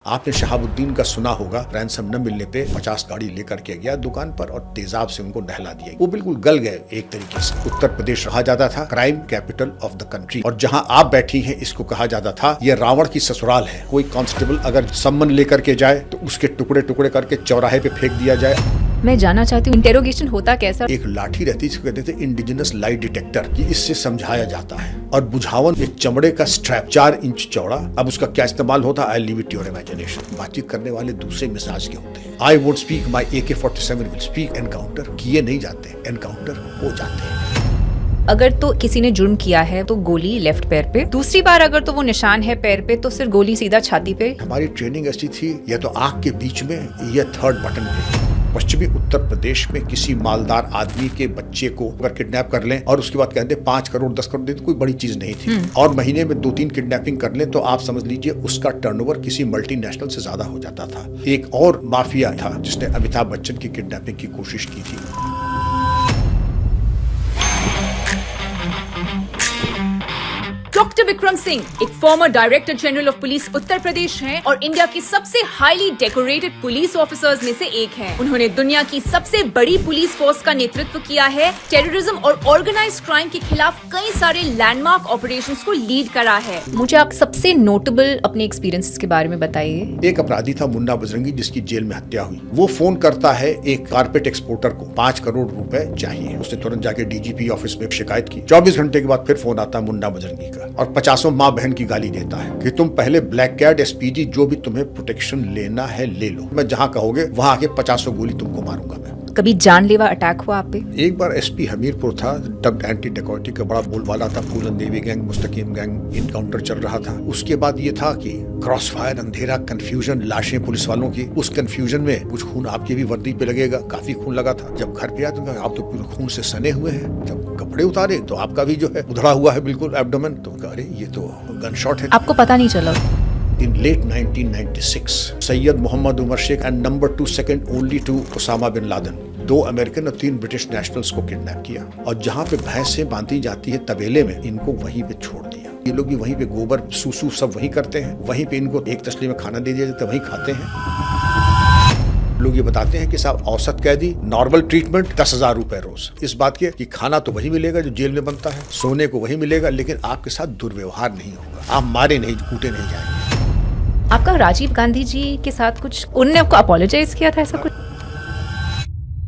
आपने शहाबुद्दीन का सुना होगा, रैंसम न मिलने पे 50 गाड़ी लेकर के गया दुकान पर और तेजाब से उनको नहला दिया। वो बिल्कुल गल गए एक तरीके से। उत्तर प्रदेश कहा जाता था crime capital of the country, और जहां आप बैठी हैं इसको कहा जाता था ये रावण की ससुराल है। कोई कांस्टेबल अगर सम्मन लेकर के जाए तो उसके टुकड़े टुकड़े करके चौराहे पे फेंक दिया जाए। मैं जानना चाहती हूँ इंटेरोगेशन होता कैसा? एक लाठी रहती है, इसको कहते थे इंडिजिनस लाई डिटेक्टर, कि इससे समझाया जाता है। और बुझावन एक चमड़े का स्ट्रैप 4 इंच चौड़ा। अब उसका क्या इस्तेमाल होता है, I leave it your imagination. बातचीत करने वाले दूसरे मिजाज के होते हैं। I would speak my AK-47 will speak. Encounter किए नहीं जाते, एनकाउंटर हो जाते हैं। अगर तो किसी ने जुर्म किया है तो गोली लेफ्ट पैर पे, दूसरी बार अगर तो वो निशान है पैर पे तो सिर्फ गोली सीधा छाती पे। हमारी ट्रेनिंग ऐसी थी, या तो आंख के बीच में या थर्ड बटन पे। पश्चिमी उत्तर प्रदेश में किसी मालदार आदमी के बच्चे को अगर किडनैप कर लें और उसके बाद कहते 5 करोड़ 10 करोड़ दे, तो कोई बड़ी चीज नहीं थी। और महीने में 2-3 किडनैपिंग कर लें तो आप समझ लीजिए उसका टर्नओवर किसी मल्टीनेशनल से ज्यादा हो जाता था। एक और माफिया था जिसने अमिताभ बच्चन की किडनैपिंग की कोशिश की थी। डॉक्टर विक्रम सिंह एक former director general of police Uttar Pradesh हैं और इंडिया के सबसे हाईली डेकोरेटेड पुलिस ऑफिसर्स में से एक हैं। उन्होंने दुनिया की सबसे बड़ी पुलिस फोर्स का नेतृत्व किया है। टेररिज्म और ऑर्गेनाइज्ड क्राइम के खिलाफ कई सारे लैंडमार्क ऑपरेशंस को लीड करा है। मुझे आप सबसे नोटेबल अपने एक्सपीरियंसेस के बारे में बताइए। एक अपराधी था मुन्ना बजरंगी, जिसकी जेल में हत्या हुई। वो फोन करता है एक कारपेट एक्सपोर्टर को, 5 करोड़ रुपए चाहिए। उसने तुरंत जाके DGP ऑफिस में शिकायत की। 24 घंटे के बाद फिर फोन आता है मुन्ना बजरंगी का और 50 माँ बहन की गाली देता है कि तुम पहले ब्लैक कैट SPG जो भी तुम्हें प्रोटेक्शन लेना है ले लो, मैं जहाँ कहोगे वहाँ आके 50 गोली तुमको मारूंगा मैं। कभी जानलेवा अटैक हुआ आप पे? एक बार SP हमीरपुर था, तब एंटी डेकोइटी का बड़ा बोलबाला था। Phoolan Devi gang, Mustakim gang encounter चल रहा था। उसके बाद ये था कि क्रॉस फायर, अंधेरा, कंफ्यूजन, लाशें पुलिस वालों की। उस कंफ्यूजन में कुछ खून आपके भी वर्दी पे लगेगा, काफी खून लगा था। जब घर पे आए तो आप तो पूरे खून से सने हुए हैं। जब कपड़े उतारे तो आपका भी जो है उधड़ा हुआ है बिल्कुल एब्डोमेन। तो अरे ये तो गन शॉट है। आपको पता नहीं चला? In late 1996, Syed Mohammad Umar Sheikh and number 2 second only to Osama bin Laden, 2 American और 3 ब्रिटिश नेशनल्स को किडनैप किया और जहां पे भैंसें बांधी जाती है तबेले में, इनको वहीं पे छोड़ दिया। ये लोग भी वहीं पे गोबर सूसू सब वहीं करते हैं, वहीं पे इनको एक तसली में खाना दे दिया जाता है, वहीं खाते हैं। लोग ये बताते हैं कि साहब औसत कैदी नॉर्मल ट्रीटमेंट 10,000 रुपए रोज। इस बात के कि खाना तो वही मिलेगा जो जेल में बनता है, सोने को वही मिलेगा, लेकिन आपके साथ दुर्व्यवहार नहीं होगा, आप मारे नहीं, कूटे नहीं जाएंगे। आपका राजीव गांधी जी के साथ कुछ, उनने आपको अपोलोजाइज किया था ऐसा कुछ?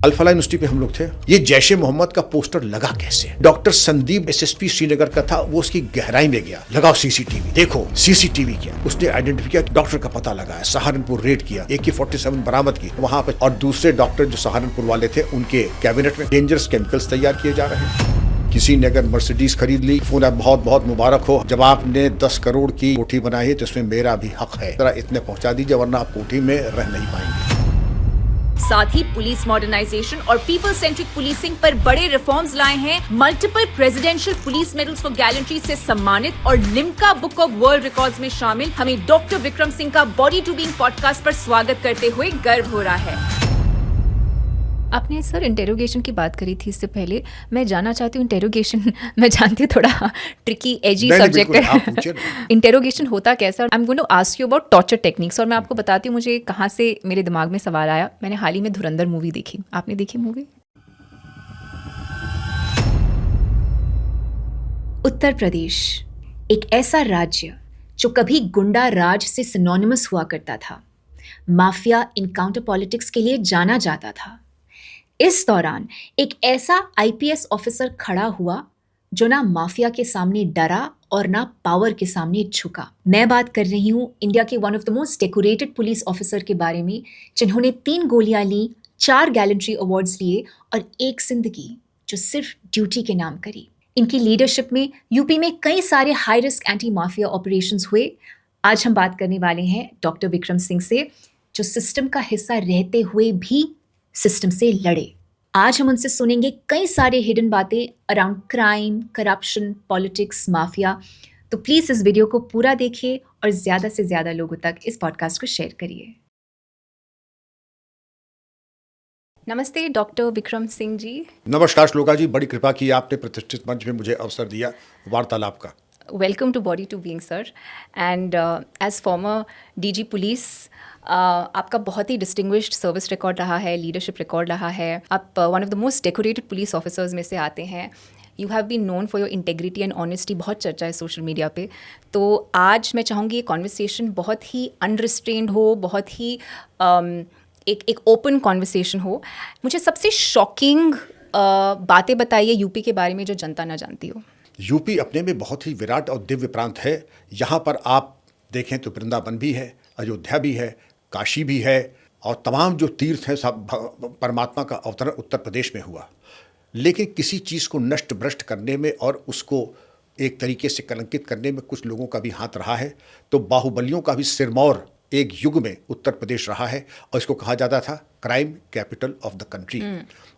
अल्फला यूनिवर्सिटी पे हम लोग थे। ये जैशे मोहम्मद का पोस्टर लगा कैसे? डॉक्टर संदीप SSP श्रीनगर का था, वो उसकी गहराई में गया, लगाओ CCTV, देखो CCTV क्या। उसने आइडेंटिफाई किया, डॉक्टर का पता लगाया, सहारनपुर रेड किया, AK-47 बरामद की वहां पे। और दूसरे डॉक्टर जो सहारनपुर वाले थे, उनके कैबिनेट में डेंजरस केमिकल्स तैयार किए जा रहे हैं। किसी ने अगर मर्सिडीज खरीद ली, फोन बहुत बहुत मुबारक हो। जब आपने 10 करोड़ की कोठी बनाई है तो इसमें मेरा भी हक है, जरा इतने पहुंचा दीजिए वरना आप कोठी में रह नहीं पाएंगे। साथ ही पुलिस मॉडर्नाइजेशन और पीपल सेंट्रिक पुलिसिंग पर बड़े रिफॉर्म्स लाए हैं। Multiple presidential police medals for gallantry से सम्मानित और Limca book of world records में शामिल हमें डॉक्टर विक्रम सिंह का बॉडी टू बीइंग पॉडकास्ट पर स्वागत करते हुए गर्व हो रहा है। आपने सर इंटेरोगेशन की बात करी थी इससे पहले। मैं जानना चाहती हूँ इंटेरोगेशन, मैं जानती हूँ थोड़ा ट्रिकी एजी सब्जेक्ट है। इंटेरोगेशन होता कैसा? I am going to ask you about torture techniques. और मैं आपको बताती हूँ मुझे कहाँ से मेरे दिमाग में सवाल आया। मैंने हाल ही में धुरंधर मूवी देखी। आपने देखी मूवी? उत्तर प्रदेश एक ऐसा राज्य जो कभी गुंडा राज से सिनोनिमस हुआ करता था। माफिया इनकाउंटर पॉलिटिक्स के लिए जाना जाता था। इस दौरान एक ऐसा IPS ऑफिसर खड़ा हुआ जो ना माफिया के सामने डरा और ना पावर के सामने झुका। मैं बात कर रही हूँ इंडिया के one of the most decorated police officer के बारे में, जिन्होंने 3 गोलियां ली, 4 गैलेंट्री अवार्ड्स लिए और एक जिंदगी जो सिर्फ ड्यूटी के नाम करी। इनकी लीडरशिप में यूपी में कई सारे high risk anti mafia operations हुए। आज हम बात करने वाले हैं डॉक्टर विक्रम सिंह से, जो सिस्टम का हिस्सा रहते हुए भी सिस्टम से लड़े। आज हम उनसे सुनेंगे कई सारे हिडन बातें around crime, corruption, politics, mafia. तो प्लीज इस वीडियो को पूरा देखिए और ज्यादा से ज्यादा लोगों तक इस पॉडकास्ट को शेयर करिए। नमस्ते डॉक्टर विक्रम सिंह जी। नमस्कार श्लोका जी, बड़ी कृपा की आपने प्रतिष्ठित मंच में मुझे अवसर दिया वार्तालाप का। welcome to Body to Being, sir. And as former DG Police, आपका बहुत ही डिस्टिंग्विश्ड सर्विस रिकॉर्ड रहा है, लीडरशिप रिकॉर्ड रहा है. आप one of the most decorated police officers में से आते हैं. You have been known for your integrity and honesty. बहुत चर्चा है सोशल मीडिया पे. तो आज मैं चाहूँगी ये कॉन्वर्सेशन बहुत ही अनरिस्ट्रेन्ड हो, बहुत ही एक ओपन कॉन्वर्सेशन हो. मुझे सबसे शॉकिंग बातें बताइए यूपी के बारे में जो जनता ना जानती हो. यूपी अपने में बहुत ही विराट और दिव्य प्रांत है. यहाँ पर आप देखें तो वृंदावन भी है, अयोध्या भी है, काशी भी है, और तमाम जो तीर्थ हैं सब परमात्मा का अवतरण उत्तर प्रदेश में हुआ. लेकिन किसी चीज़ को नष्ट भ्रष्ट करने में और उसको एक तरीके से कलंकित करने में कुछ लोगों का भी हाथ रहा है. तो बाहुबलियों का भी सिरमौर एक युग में उत्तर प्रदेश रहा है, और इसको कहा जाता था crime capital of the country.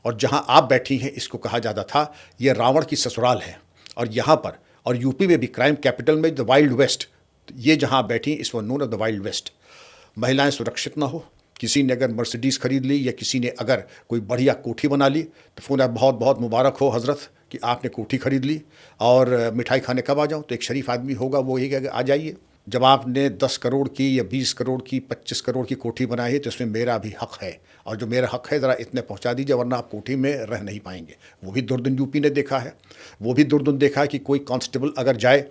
और जहाँ आप बैठी हैं इसको कहा जाता था ये रावण की ससुराल है. और यहाँ पर और यूपी में भी क्राइम कैपिटल में द वाइल्ड वेस्ट, ये जहाँ आप बैठी इसको known of the wild west. महिलाएं सुरक्षित ना हो. किसी ने अगर मर्सिडीज़ खरीद ली या किसी ने अगर कोई बढ़िया कोठी बना ली तो फ़ोन बहुत बहुत मुबारक हो हज़रत कि आपने कोठी खरीद ली, और मिठाई खाने कब आ जाऊँ. तो एक शरीफ आदमी होगा वो यही कहेगा आ जाइए. जब आपने 10 करोड़ की या 20 करोड़ की 25 करोड़ की कोठी बनाई है तो इसमें मेरा भी हक़ है, और जो मेरा हक़ है ज़रा इतने पहुंचा दीजिए वरना आप कोठी में रह नहीं पाएंगे. वो भी दुर्दिन यूपी ने देखा है. वो भी दुर्दिन देखा है कि कोई कांस्टेबल अगर जाए,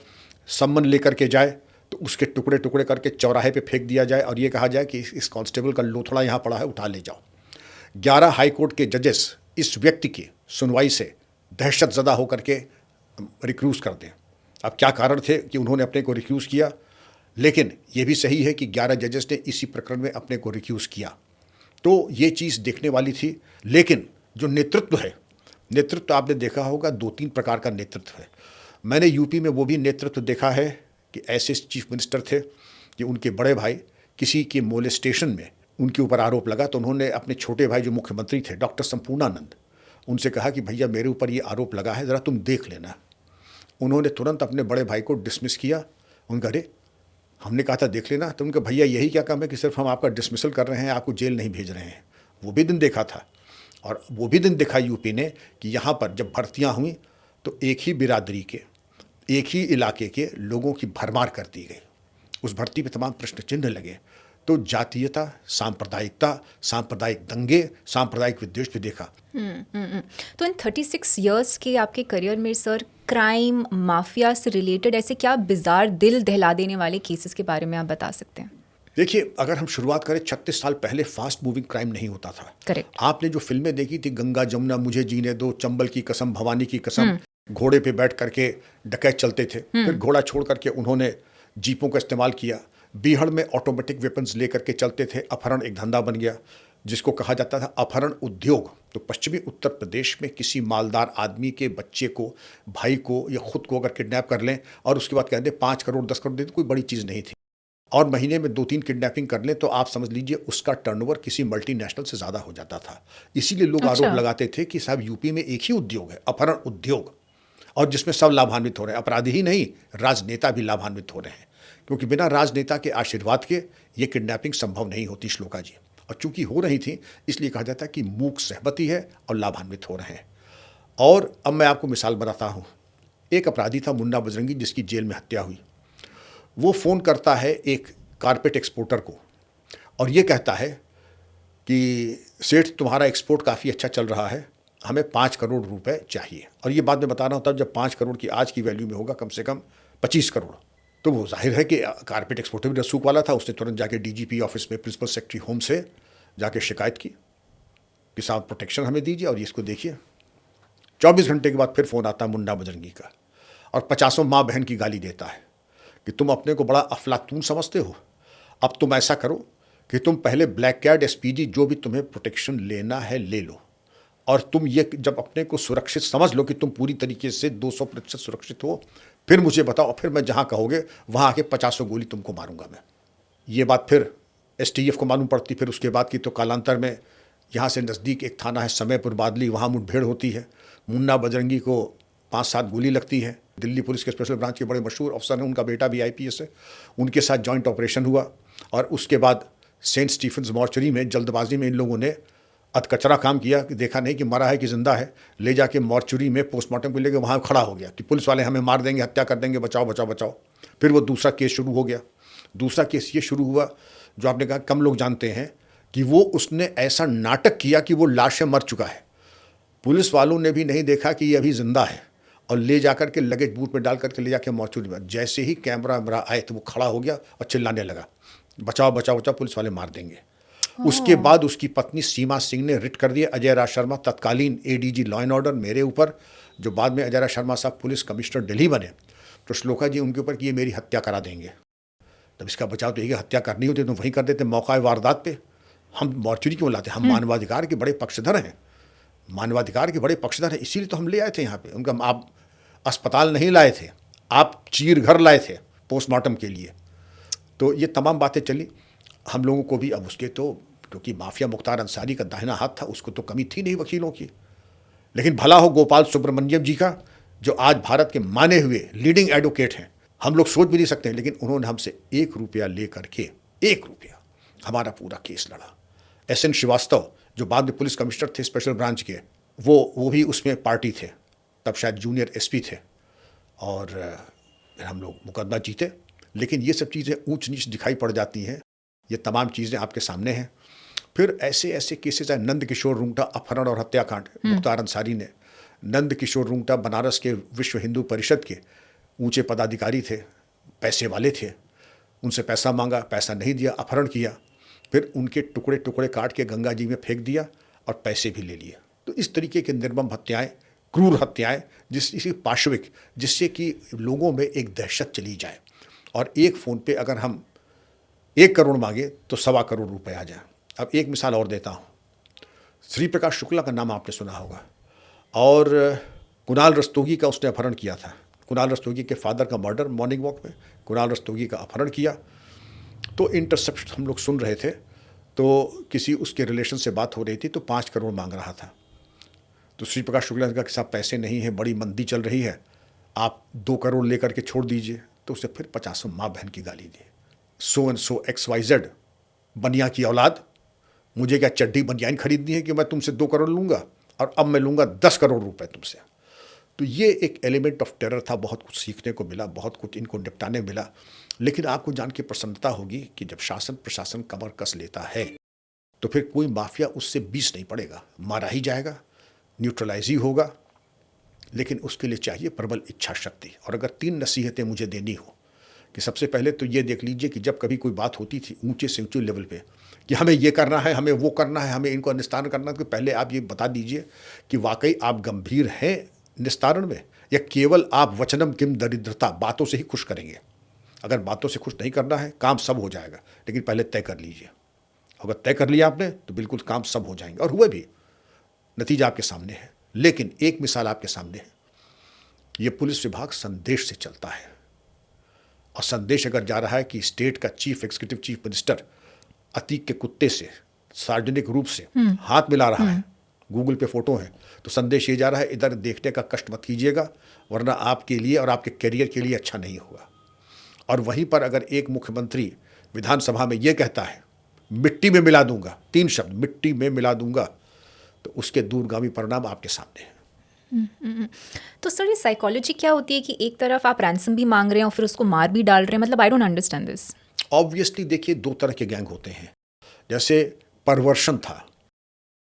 सम्मन लेकर के जाए, तो उसके टुकड़े टुकड़े करके चौराहे पे फेंक दिया जाए और ये कहा जाए कि इस कांस्टेबल का लोथड़ा यहाँ पड़ा है, उठा ले जाओ. 11 हाई कोर्ट के जजेस इस व्यक्ति की सुनवाई से दहशत ज़दा होकर के रिक्रूज़ कर दें. अब क्या कारण थे कि उन्होंने अपने को रिक्यूज़ किया, लेकिन ये भी सही है कि 11 जजेस ने इसी प्रकरण में अपने को रिक्यूज़ किया. तो ये चीज़ देखने वाली थी. लेकिन जो नेतृत्व है, नेतृत्व आपने देखा होगा 2-3 प्रकार का नेतृत्व है. मैंने यूपी में वो भी नेतृत्व देखा है कि ऐसे चीफ मिनिस्टर थे कि उनके बड़े भाई किसी के मोलेस्टेशन में उनके ऊपर आरोप लगा तो उन्होंने अपने छोटे भाई जो मुख्यमंत्री थे डॉक्टर संपूर्णानंद, उनसे कहा कि भैया मेरे ऊपर ये आरोप लगा है, ज़रा तुम देख लेना. उन्होंने तुरंत अपने बड़े भाई को डिसमिस किया. उनका अरे हमने कहा था देख लेना. तो उनका भैया यही क्या काम है कि सिर्फ हम आपका डिसमिसल कर रहे हैं, आपको जेल नहीं भेज रहे हैं. वो भी दिन देखा था. और वो भी दिन देखा यूपी ने कि यहाँ पर जब भर्तियाँ हुई तो एक ही बिरादरी के, एक ही इलाके के लोगों की भरमार कर दी गई. उस भर्ती पे तमाम प्रश्न चिन्ह लगे. तो जातीयता, सांप्रदायिकता, सांप्रदायिक दंगे, सांप्रदायिक विद्वेष भी देखा. तो इन 36 इयर्स के आपके करियर में सर क्राइम माफिया से रिलेटेड ऐसे क्या बिजार दिल दहला देने वाले केसेस के बारे में आप बता सकते हैं? देखिए, अगर हम शुरुआत करें 36 साल पहले फास्ट मूविंग क्राइम नहीं होता था. करेक्ट. आपने जो फिल्में देखी थी गंगा जमुना, मुझे जीने दो, चंबल की कसम, भवानी की कसम, घोड़े पे बैठ करके डकैत चलते थे. फिर घोड़ा छोड़ करके उन्होंने जीपों का इस्तेमाल किया. बीहड़ में ऑटोमेटिक वेपन्स लेकर के चलते थे. अपहरण एक धंधा बन गया जिसको कहा जाता था अपहरण उद्योग. तो पश्चिमी उत्तर प्रदेश में किसी मालदार आदमी के बच्चे को, भाई को या खुद को अगर किडनैप कर लें और उसके बाद कह दें 5 करोड़ 10 करोड़ दे, तो कोई बड़ी चीज़ नहीं थी. और महीने में 2-3 किडनैपिंग कर लें तो आप समझ लीजिए उसका टर्नओवर किसी मल्टीनेशनल से ज़्यादा हो जाता था. इसीलिए लोग आरोप लगाते थे कि साहब यूपी में एक ही उद्योग है, अपहरण उद्योग, और जिसमें सब लाभान्वित हो रहे हैं. अपराधी ही नहीं, राजनेता भी लाभान्वित हो रहे हैं, क्योंकि बिना राजनेता के आशीर्वाद के ये किडनैपिंग संभव नहीं होती श्लोका जी. और चूंकि हो रही थी इसलिए कहा जाता है कि मूक सहमति है और लाभान्वित हो रहे हैं. और अब मैं आपको मिसाल बताता हूँ. एक अपराधी था मुन्ना बजरंगी जिसकी जेल में हत्या हुई. वो फ़ोन करता है एक कारपेट एक्सपोर्टर को और ये कहता है कि सेठ तुम्हारा एक्सपोर्ट काफ़ी अच्छा चल रहा है, हमें 5 करोड़ रुपए चाहिए. और ये बात मैं बता रहा हूँ तब जब 5 करोड़ की आज की वैल्यू में होगा कम से कम 25 करोड़. तो वो जाहिर है कि कारपेट एक्सपोर्टर भी रसूख वाला था. उसने तुरंत जाके डीजीपी ऑफिस में प्रिंसिपल सेक्रेटरी होम से जाके शिकायत की कि साहब प्रोटेक्शन हमें दीजिए और इसको देखिए. 24 घंटे के बाद फिर फ़ोन आता है मुन्ना बजरंगी का और 50 माँ बहन की गाली देता है कि तुम अपने को बड़ा अफलातून समझते हो. अब तुम ऐसा करो कि तुम पहले ब्लैक कैट, एसपीजी, जो भी तुम्हें प्रोटेक्शन लेना है ले लो, और तुम ये जब अपने को सुरक्षित समझ लो कि तुम पूरी तरीके से 200% सुरक्षित हो, फिर मुझे बताओ, फिर मैं जहाँ कहोगे वहाँ आके 50 गोली तुमको मारूंगा मैं. ये बात फिर एसटीएफ को मालूम पड़ती. फिर उसके बाद की तो कालांतर में यहाँ से नज़दीक एक थाना है समयपुर बादली, वहाँ मुठभेड़ होती है. मुन्ना बजरंगी को 5-7 गोली लगती है. दिल्ली पुलिस के स्पेशल ब्रांच के बड़े मशहूर अफसर हैं, उनका बेटा भी आईपीएस है, उनके साथ जॉइंट ऑपरेशन हुआ. और उसके बाद सेंट स्टीफन्स मॉर्चरी में जल्दबाजी में इन लोगों ने अधकचरा काम किया कि देखा नहीं कि मरा है कि जिंदा है, ले जाके मॉर्चुरी में पोस्टमार्टम को लेकर वहाँ खड़ा हो गया कि पुलिस वाले हमें मार देंगे, हत्या कर देंगे, बचाओ बचाओ बचाओ। फिर वो दूसरा केस शुरू हो गया। दूसरा केस ये शुरू हुआ जो आपने कहा कम लोग जानते हैं कि वो उसने ऐसा नाटक किया कि वो लाश से मर चुका है। पुलिस वालों ने भी नहीं देखा कि ये अभी जिंदा है और ले जाकर के लगेज बूट में डाल करके ले जाके मॉर्चुरी में, जैसे ही कैमरा मेरा आए तो वो खड़ा हो गया और चिल्लाने लगा, बचाओ बचाओ बचाओ, पुलिस वाले मार देंगे। उसके बाद उसकी पत्नी सीमा सिंह ने रिट कर दिया अजय राज शर्मा, तत्कालीन एडीजी लॉ एंड ऑर्डर मेरे ऊपर, जो बाद में अजय राज शर्मा साहब पुलिस कमिश्नर दिल्ली बने, तो श्लोका जी उनके ऊपर कि ये मेरी हत्या करा देंगे। तब इसका बचाव तो ये हत्या करनी होती तो वहीं कर देते, मौका वारदात पे। हम मॉर्चुरी क्यों लाते? हम मानवाधिकार के बड़े पक्षधर हैं, मानवाधिकार के बड़े पक्षधर हैं, इसीलिए तो हम ले आए थे यहाँ पे उनका। आप अस्पताल नहीं लाए थे, आप चीर घर लाए थे पोस्टमार्टम के लिए। तो ये तमाम बातें चली हम लोगों को भी। अब उसके तो क्योंकि माफिया मुख्तार अंसारी का दाहिना हाथ था, उसको तो कमी थी नहीं वकीलों की। लेकिन भला हो गोपाल सुब्रमण्यम जी का, जो आज भारत के माने हुए लीडिंग एडवोकेट हैं, हम लोग सोच भी नहीं सकते हैं, लेकिन उन्होंने हमसे 1 रुपया ले करके 1 रुपया हमारा पूरा केस लड़ा। SN श्रीवास्तव जो बाद में पुलिस कमिश्नर थे स्पेशल ब्रांच के, वो भी उसमें पार्टी थे, तब शायद जूनियर SP थे, और हम लोग मुकदमा जीते। लेकिन ये सब चीज़ें ऊंच नीच दिखाई पड़ जाती हैं, ये तमाम चीज़ें आपके सामने हैं। फिर ऐसे ऐसे केसेस आए, नंद किशोर रुंगटा अपहरण और हत्याकांड, मुख्तार अंसारी ने, नंद किशोर रुंगटा बनारस के विश्व हिंदू परिषद के ऊंचे पदाधिकारी थे, पैसे वाले थे, उनसे पैसा मांगा, पैसा नहीं दिया, अपहरण किया, फिर उनके टुकड़े टुकड़े काट के गंगा जी में फेंक दिया और पैसे भी ले लिए। तो इस तरीके के निर्मम हत्याएं, क्रूर हत्याएं, जिससे पाशविक, जिससे कि लोगों में एक दहशत चली जाए। और एक फ़ोन पे अगर हम 1 करोड़ मांगे तो 1.25 करोड़ रुपए आ जाए। अब एक मिसाल और देता हूँ, श्री प्रकाश शुक्ला का नाम आपने सुना होगा, और कुणाल रस्तोगी का उसने अपहरण किया था। कुणाल रस्तोगी के फादर का मर्डर मॉर्निंग वॉक में, कुणाल रस्तोगी का अपहरण किया। तो इंटरसेप्ट हम लोग सुन रहे थे, तो किसी उसके रिलेशन से बात हो रही थी, तो 5 करोड़ मांग रहा था। तो श्री प्रकाश शुक्ला ने कहा कि साहब पैसे नहीं हैं, बड़ी मंदी चल रही है, आप 2 करोड़ लेकर के छोड़ दीजिए। तो उसे फिर 50 माँ बहन की गाली दी, सो एंड सो XYZ बनिया की औलाद, मुझे क्या चड्डी बनियान खरीदनी है कि मैं तुमसे 2 करोड़ लूँगा, और अब मैं लूँगा 10 करोड़ रुपए तुमसे। तो ये एक एलिमेंट ऑफ टेरर था। बहुत कुछ सीखने को मिला, बहुत कुछ इनको निपटाने मिला। लेकिन आपको जान के प्रसन्नता होगी कि जब शासन प्रशासन कमर कस लेता है तो फिर कोई माफिया उससे 20 नहीं पड़ेगा, मारा ही जाएगा, न्यूट्रलाइज ही होगा। लेकिन उसके लिए चाहिए प्रबल इच्छा शक्ति। और अगर 3 नसीहतें मुझे देनी हो, कि सबसे पहले तो ये देख लीजिए कि जब कभी कोई बात होती थी ऊंचे से ऊंचे लेवल पे कि हमें ये करना है, हमें वो करना है, हमें इनको निस्तारण करना है, तो पहले आप ये बता दीजिए कि वाकई आप गंभीर हैं निस्तारण में, या केवल आप वचनम किम दरिद्रता, बातों से ही खुश करेंगे। अगर बातों से खुश नहीं करना है, काम सब हो जाएगा, लेकिन पहले तय कर लीजिए। अगर तय कर लिया आपने तो बिल्कुल काम सब हो जाएंगे, और हुए भी, नतीजा आपके सामने है। लेकिन एक मिसाल आपके सामने है, ये पुलिस विभाग संदेश से चलता है, और संदेश अगर जा रहा है कि स्टेट का chief executive chief minister Atiq के कुत्ते से सार्वजनिक रूप से हाथ मिला रहा है, गूगल पे फोटो है, तो संदेश ये जा रहा है इधर देखने का कष्ट मत कीजिएगा, वरना आपके लिए और आपके करियर के लिए अच्छा नहीं होगा। और वहीं पर अगर एक मुख्यमंत्री विधानसभा में ये कहता है मिट्टी में मिला दूंगा, 3 शब्द, मिट्टी में मिला दूंगा, तो उसके दूरगामी परिणाम आपके सामने हैं। तो सर ये साइकोलॉजी क्या होती है कि एक तरफ आप रैंसम भी मांग रहे हैं और फिर उसको मार भी डाल रहे हैं, मतलब I don't understand this. Obviously देखिए 2 तरह के गैंग होते हैं। जैसे परवर्शन था,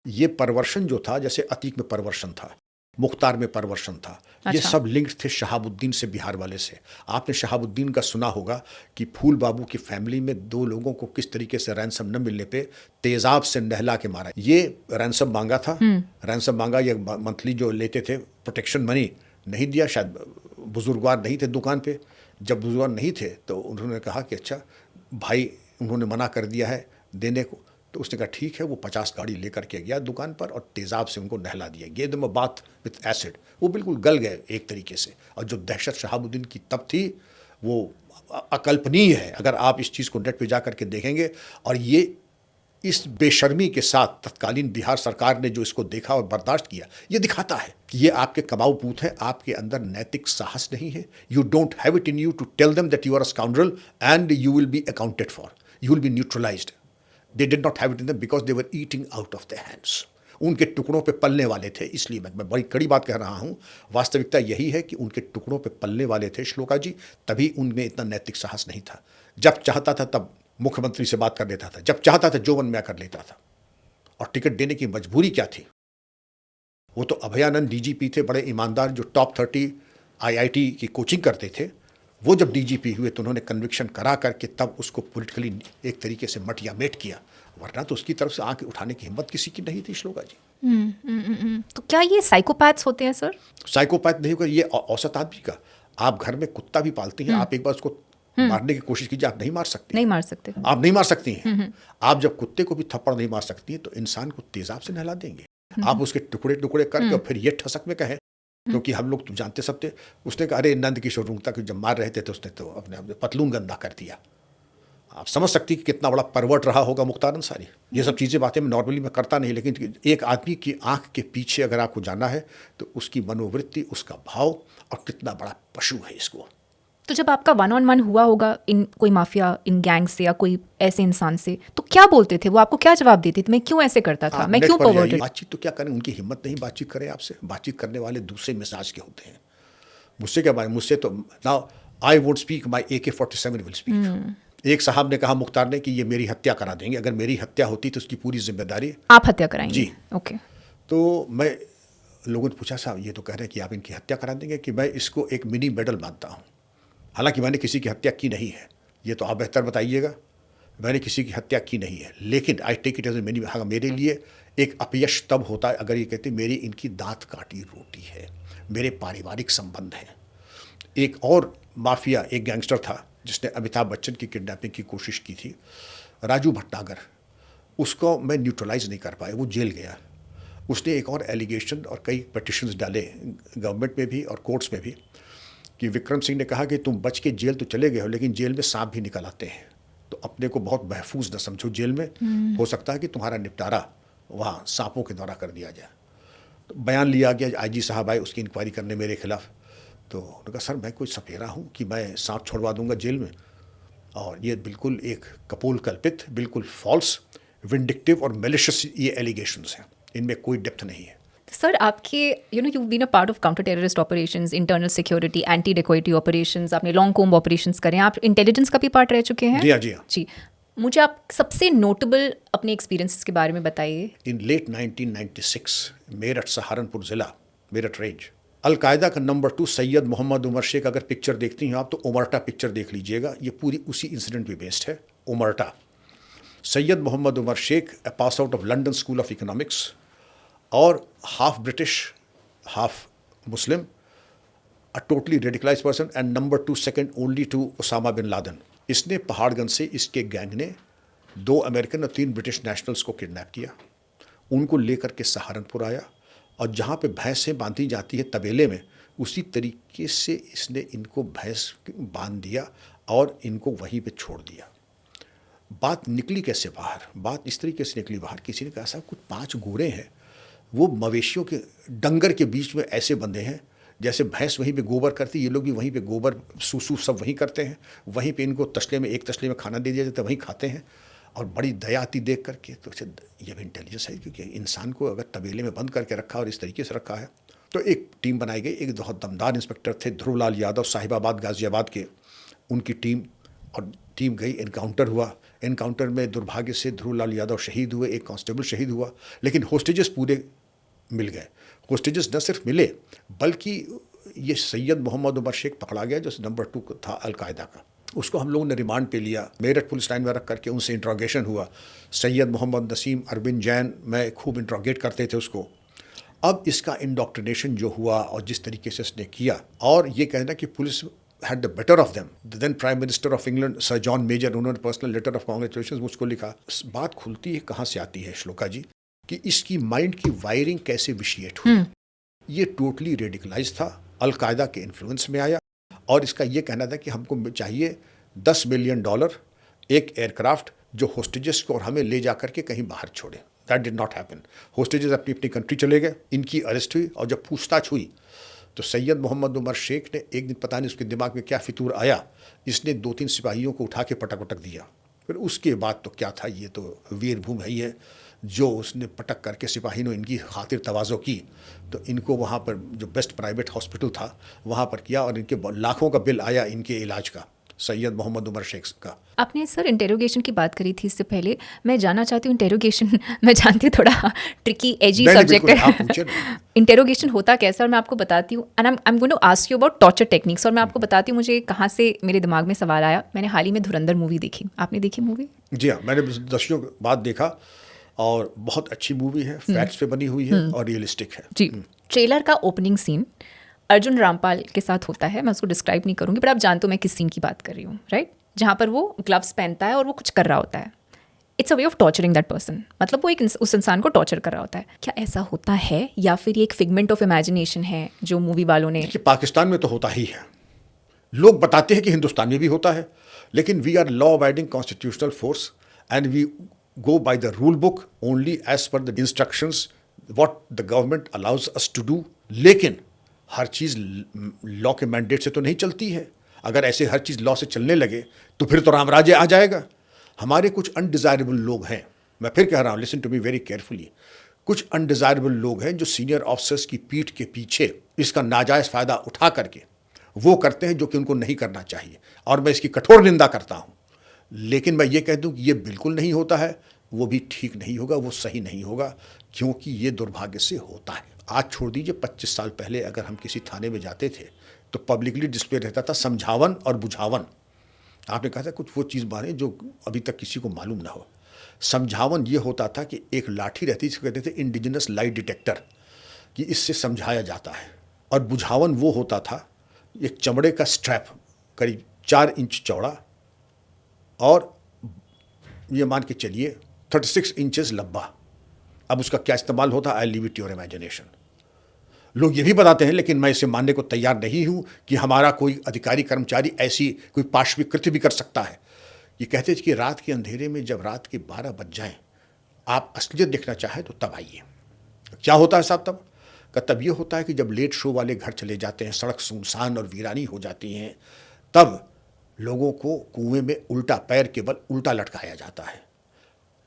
ये परवर्शन जो था, जैसे अतीक में परवर्शन था, मुख्तार में परवर्शन था, ये सब लिंक्ड थे शहाबुद्दीन से, बिहार वाले से। आपने शहाबुद्दीन का सुना होगा कि फूल बाबू की फैमिली में 2 लोगों को किस तरीके से रैंसम न मिलने पे तेजाब से नहला के मारा। ये रैंसम मांगा था, रैंसम मांगा, ये मंथली जो लेते थे प्रोटेक्शन मनी नहीं दिया, शायद बुजुर्गवार नहीं थे दुकान पे। जब बुजुर्गवार नहीं थे तो उन्होंने कहा कि अच्छा भाई, उन्होंने मना कर दिया है देने को, तो उसने कहा ठीक है। वो 50 गाड़ी लेकर के गया दुकान पर और तेज़ाब से उनको नहला दिया, gave them a bath with acid. वो बिल्कुल गल गए एक तरीके से। और जो दहशत शहाबुद्दीन की तब थी वो अकल्पनीय है, अगर आप इस चीज़ को नेट पे जा करके देखेंगे। और ये इस बेशर्मी के साथ तत्कालीन बिहार सरकार ने जो इसको देखा और बर्दाश्त किया, ये दिखाता है कि ये आपके कमाऊ पूत हैं, आपके अंदर नैतिक साहस नहीं है। You don't have it in you to tell them that you are a scoundrel and you will be accounted for, you will be neutralized. They did not have it in them because they were eating out of their hands. उनके टुकड़ों पे पलने वाले थे, इसलिए मैं बड़ी कड़ी बात कह रहा हूँ। वास्तविकता यही है कि उनके टुकड़ों पे पलने वाले थे श्लोका जी, तभी उनमें इतना नैतिक साहस नहीं था। जब चाहता था तब मुख्यमंत्री से बात कर लेता था, जब चाहता था जो मन में कर लेता था। और टिकट देने की मजबूरी क्या थी? वो तो अभयानंद डीजीपी थे, बड़े ईमानदार, जो टॉप 30 आईआईटी की कोचिंग करते थे। वो जब डीजीपी हुए तो उन्होंने कन्विक्शन करा करके तब उसको पॉलिटिकली एक तरीके से मट या मेट किया, वरना तो उसकी तरफ से आंख उठाने की हिम्मत किसी की नहीं थी श्लोका जी। तो क्या ये साइकोपैथ्स होते हैं सर? साइकोपैथ नहीं होकर ये औसत आदमी का। आप घर में कुत्ता भी पालती हैं, आप एक बार उसको मारने की कोशिश कीजिए, आप नहीं मार सकती। नहीं मार सकते। आप नहीं मार सकती हैं। आप जब कुत्ते को भी थप्पड़ नहीं मार सकती हैं तो इंसान को तेजाब से नहला देंगे। आप उसके टुकड़े टुकड़े करके और फिर ये ठसक में कहें, क्योंकि हम लोग तो जानते सब थे। उसने कहा अरे नंद किशोर रूंगता को जब मार रहे थे तो उसने तो अपने पतलून गंदा कर दिया। आप समझ सकती कि कितना बड़ा परवर्ट रहा होगा मुख्तार अंसारी। ये सब चीज़ें बातें मैं नॉर्मली मैं करता नहीं, लेकिन एक आदमी की आंख के पीछे अगर आपको जाना है तो उसकी मनोवृत्ति, उसका भाव और कितना बड़ा पशु है इसको। तो जब आपका 1-on-1 हुआ होगा इन कोई माफिया इन गैंग से या कोई ऐसे इंसान से, तो क्या बोलते थे वो? आपको क्या जवाब देते थे? मैं क्यों ऐसे करता था, मैं क्यों परवर्टेड? बातचीत तो क्या करें, उनकी हिम्मत नहीं बातचीत करें आपसे। बातचीत करने वाले दूसरे मिजाज के होते हैं। मुझसे क्या बात, मुझसे तो now I won't speak, my AK-47 will speak. एक साहब ने कहा मुख्तार ने कि ये मेरी हत्या करा देंगे, अगर मेरी हत्या होती तो उसकी पूरी जिम्मेदारी आप हत्या कराएंगे? जी। ओके। तो मैं लोगों ने पूछा साहब ये तो कह रहे हैं कि आप इनकी हत्या करा देंगे, कि मैं इसको एक मिनी मेडल मानता हूँ। हालांकि मैंने किसी की हत्या की नहीं है, ये तो आप बेहतर बताइएगा। मैंने किसी की हत्या की नहीं है, लेकिन I take it as a mini. हाँ, मेरे लिए एक अपयश तब होता है अगर ये कहते मेरी इनकी दांत काटी रोटी है, मेरे पारिवारिक संबंध हैं। एक और माफिया, एक गैंगस्टर था जिसने अमिताभ बच्चन की किडनैपिंग की कोशिश की थी, राजू भटनागर। उसको मैं न्यूट्रलाइज नहीं कर पाया, वो जेल गया। उसने एक और एलिगेशन और कई पिटिशंस डाले गवर्नमेंट में भी और कोर्ट्स में भी, कि विक्रम सिंह ने कहा कि तुम बच के जेल तो चले गए हो, लेकिन जेल में सांप भी निकल आते हैं, तो अपने को बहुत महफूज न समझो जेल में। हो सकता है कि तुम्हारा निपटारा वहाँ सांपों के द्वारा कर दिया जाए। तो बयान लिया गया, आईजी साहब आए उसकी इंक्वायरी करने मेरे खिलाफ। तो उन्होंने कहा सर मैं कोई सपेरा हूँ कि मैं सांप छोड़वा दूंगा जेल में? और ये बिल्कुल एक कपोल कल्पित, बिल्कुल फॉल्स, विंडिक्टिव और मेलिशियस ये एलिगेशंस हैं, इनमें कोई डेप्थ नहीं है। सर आपके you've been a part of counter terrorist operations, internal security, anti dacoity operations, आपने लॉन्ग कॉम्ब ऑपरेशंस करे हैं, आप इंटेलिजेंस का भी पार्ट रह चुके हैं। जी हाँ, जी हाँ। जी, मुझे आप सबसे नोटेबल अपने एक्सपीरियंसेस के बारे में बताइए। इन लेट 1996 मेरठ सहारनपुर ज़िला, मेरठ रेंज, अलकायदा का नंबर 2 सैयद मोहम्मद उमर शेख, अगर पिक्चर देखती हैं आप तो उमरटा पिक्चर देख लीजिएगा, ये पूरी उसी इंसिडेंट पे बेस्ड है। उमरटा, Syed Mohammad Umar Sheikh, pass out of London School of Economics और half British half Muslim, a totally radicalise person and number 2 second only to Osama bin Laden. इसने पहाड़गंज से, इसके गैंग ने 2 अमेरिकन और 3 ब्रिटिश नेशनल्स को किडनैप किया, उनको लेकर के सहारनपुर आया और जहाँ पे भैंसें बांधी जाती है तबेले में, उसी तरीके से इसने इनको भैंस बांध दिया और इनको वहीं पे छोड़ दिया। बात निकली कैसे बाहर? बात इस तरीके से निकली बाहर, किसी ने कहा साहब कुछ 5 गोरे हैं, वो मवेशियों के डंगर के बीच में ऐसे बंधे हैं जैसे भैंस वहीं पे गोबर करती, ये लोग भी वहीं पे गोबर सूसू सब वहीं करते हैं, वहीं पे इनको तसले में, एक तसले में खाना दे दिया जाता है, वहीं खाते हैं। और बड़ी दया आती देख करके, तो ये भी इंटेलिजेंस है, क्योंकि इंसान को अगर तबेले में बंद करके रखा और इस तरीके से रखा है। तो एक टीम बनाई गई, एक बहुत दमदार इंस्पेक्टर थे ध्रुवलाल यादव, साहिबाबाद गाजियाबाद के, उनकी टीम, और टीम गई, एनकाउंटर हुआ। एनकाउंटर में दुर्भाग्य से ध्रुवलाल यादव शहीद हुए, एक कांस्टेबल शहीद हुआ, लेकिन होस्टेजेस पूरे मिल गए। होस्टेजेस न सिर्फ मिले बल्कि ये सैयद मोहम्मद उमर शेख पकड़ा गया जो नंबर 2 था अलकायदा का। उसको हम लोगों ने रिमांड पे लिया, मेरठ पुलिस लाइन में रख करके उनसे इंट्रोगेशन हुआ। सैयद मोहम्मद नसीम, अरविंद जैन, मैं खूब इंट्रोगेट करते थे उसको। अब इसका इंडोक्ट्रिनेशन जो हुआ और जिस तरीके से इसने किया, और ये कहना कि police had the better of them, then prime minister of England sir John Major, उन्होंने पर्सनल लेटर ऑफ कांग्रेचुलेशन मुझको लिखा। बात खुलती है कहाँ से आती है श्लोका जी, कि इसकी माइंड की वायरिंग कैसे विशिएट हुई। ये टोटली रेडिकलाइज था, अलकायदा के इन्फ्लुएंस में आया, और इसका ये कहना था कि हमको चाहिए $10 मिलियन, एक एयरक्राफ्ट जो होस्टेजेस को और हमें ले जा करके कहीं बाहर छोड़े। That did not happen. Hostages अपनी अपनी कंट्री चले गए, इनकी अरेस्ट हुई, और जब पूछताछ हुई तो सैयद मोहम्मद उमर शेख ने एक दिन, पता नहीं उसके दिमाग में क्या फितूर आया, इसने 2-3 सिपाहियों को उठा के पटक दिया। फिर उसके बाद तो क्या था, ये तो वीरभूमि है ही है। जो उसने पटक करके सिपाही ने इनकी खातिर तवाज़ो की, तो इनको वहाँ पर जो बेस्ट प्राइवेट हॉस्पिटल था वहाँ पर किया और इनके लाखों का बिल आया इनके इलाज का, सैयद मोहम्मद उमर शेख का। आपने सर इंटेरोगेशन की बात करी थी इससे पहले, मैं जानना चाहती हूँ इंटेरोगेशन मैं जानती हूँ थोड़ा ट्रिकी एजी सब्जेक्ट है। इंटेरोगेशन होता कैसा, और मैं आपको बताती हूँ, and I am going to ask you about torture techniques. और मैं आपको बताती हूँ मुझे कहाँ से मेरे दिमाग में सवाल आया। मैंने हाल ही में धुरंधर मूवी देखी, आपने देखी मूवी? जी हाँ, मैंने दशकों बाद देखा और बहुत अच्छी मूवी है, फैक्ट्स पे बनी हुई है और रियलिस्टिक है जी। ट्रेलर का ओपनिंग सीन अर्जुन रामपाल के साथ होता है, मैं उसको डिस्क्राइब नहीं करूँगी, पर आप जानते हो मैं किस सीन की बात कर रही हूँ, राइट? जहाँ पर वो ग्लव्स पहनता है और वो कुछ कर रहा होता है। It's a way of torturing that person, मतलब वो एक उस इंसान को टॉर्चर कर रहा होता है। क्या ऐसा होता है या फिर ये एक फिगमेंट ऑफ इमेजिनेशन है जो मूवी वालों ने? कि पाकिस्तान में तो होता ही है, लोग बताते हैं कि हिंदुस्तान में भी होता है, लेकिन we are law abiding constitutional force and we go by the rule book only as per the instructions what the government allows us to do। लेकिन हर चीज़ लॉ के मैंडेट से तो नहीं चलती है। अगर ऐसे हर चीज़ लॉ से चलने लगे तो फिर तो रामराज्य आ जाएगा। हमारे कुछ अनडिज़ायरेबल लोग हैं, मैं फिर कह रहा हूँ, listen to me very carefully, कुछ अनडिज़ायरेबल लोग हैं जो सीनियर ऑफिसर्स की पीठ के पीछे इसका नाजायज़ फ़ायदा उठा करके वो करते हैं जो कि उनको नहीं करना चाहिए, और मैं इसकी कठोर निंदा करता हूँ। लेकिन मैं ये कह दूं कि ये बिल्कुल नहीं होता है, वो भी ठीक नहीं होगा, वो सही नहीं होगा, क्योंकि ये दुर्भाग्य से होता है। आज छोड़ दीजिए, 25 साल पहले अगर हम किसी थाने में जाते थे तो पब्लिकली डिस्प्ले रहता था समझावन और बुझावन। आपने कहा था कुछ वो चीज़ माने जो अभी तक किसी को मालूम ना हो। समझावन ये होता था कि एक लाठी रहती थी, कहते थे इंडिजिनस लाइट डिटेक्टर, कि इससे समझाया जाता है। और बुझावन वो होता था एक चमड़े का स्ट्रैप करीब 4 इंच चौड़ा और ये मान के चलिए 36 इंचेस लंबा। अब उसका क्या इस्तेमाल होता है, I leave it your imagination. लोग ये भी बताते हैं, लेकिन मैं इसे मानने को तैयार नहीं हूँ कि हमारा कोई अधिकारी कर्मचारी ऐसी कोई पाशवी कृत्य भी कर सकता है। ये कहते थे कि रात के अंधेरे में जब रात के 12 बज जाएं, आप असलियत देखना चाहें तो तब आइए। क्या होता है साहब तब? तब ये होता है कि जब लेट शो वाले घर चले जाते हैं, सड़क सुनसान और वीरानी हो जाती हैं, तब लोगों को कुएं में उल्टा पैर के बल उल्टा लटकाया जाता है,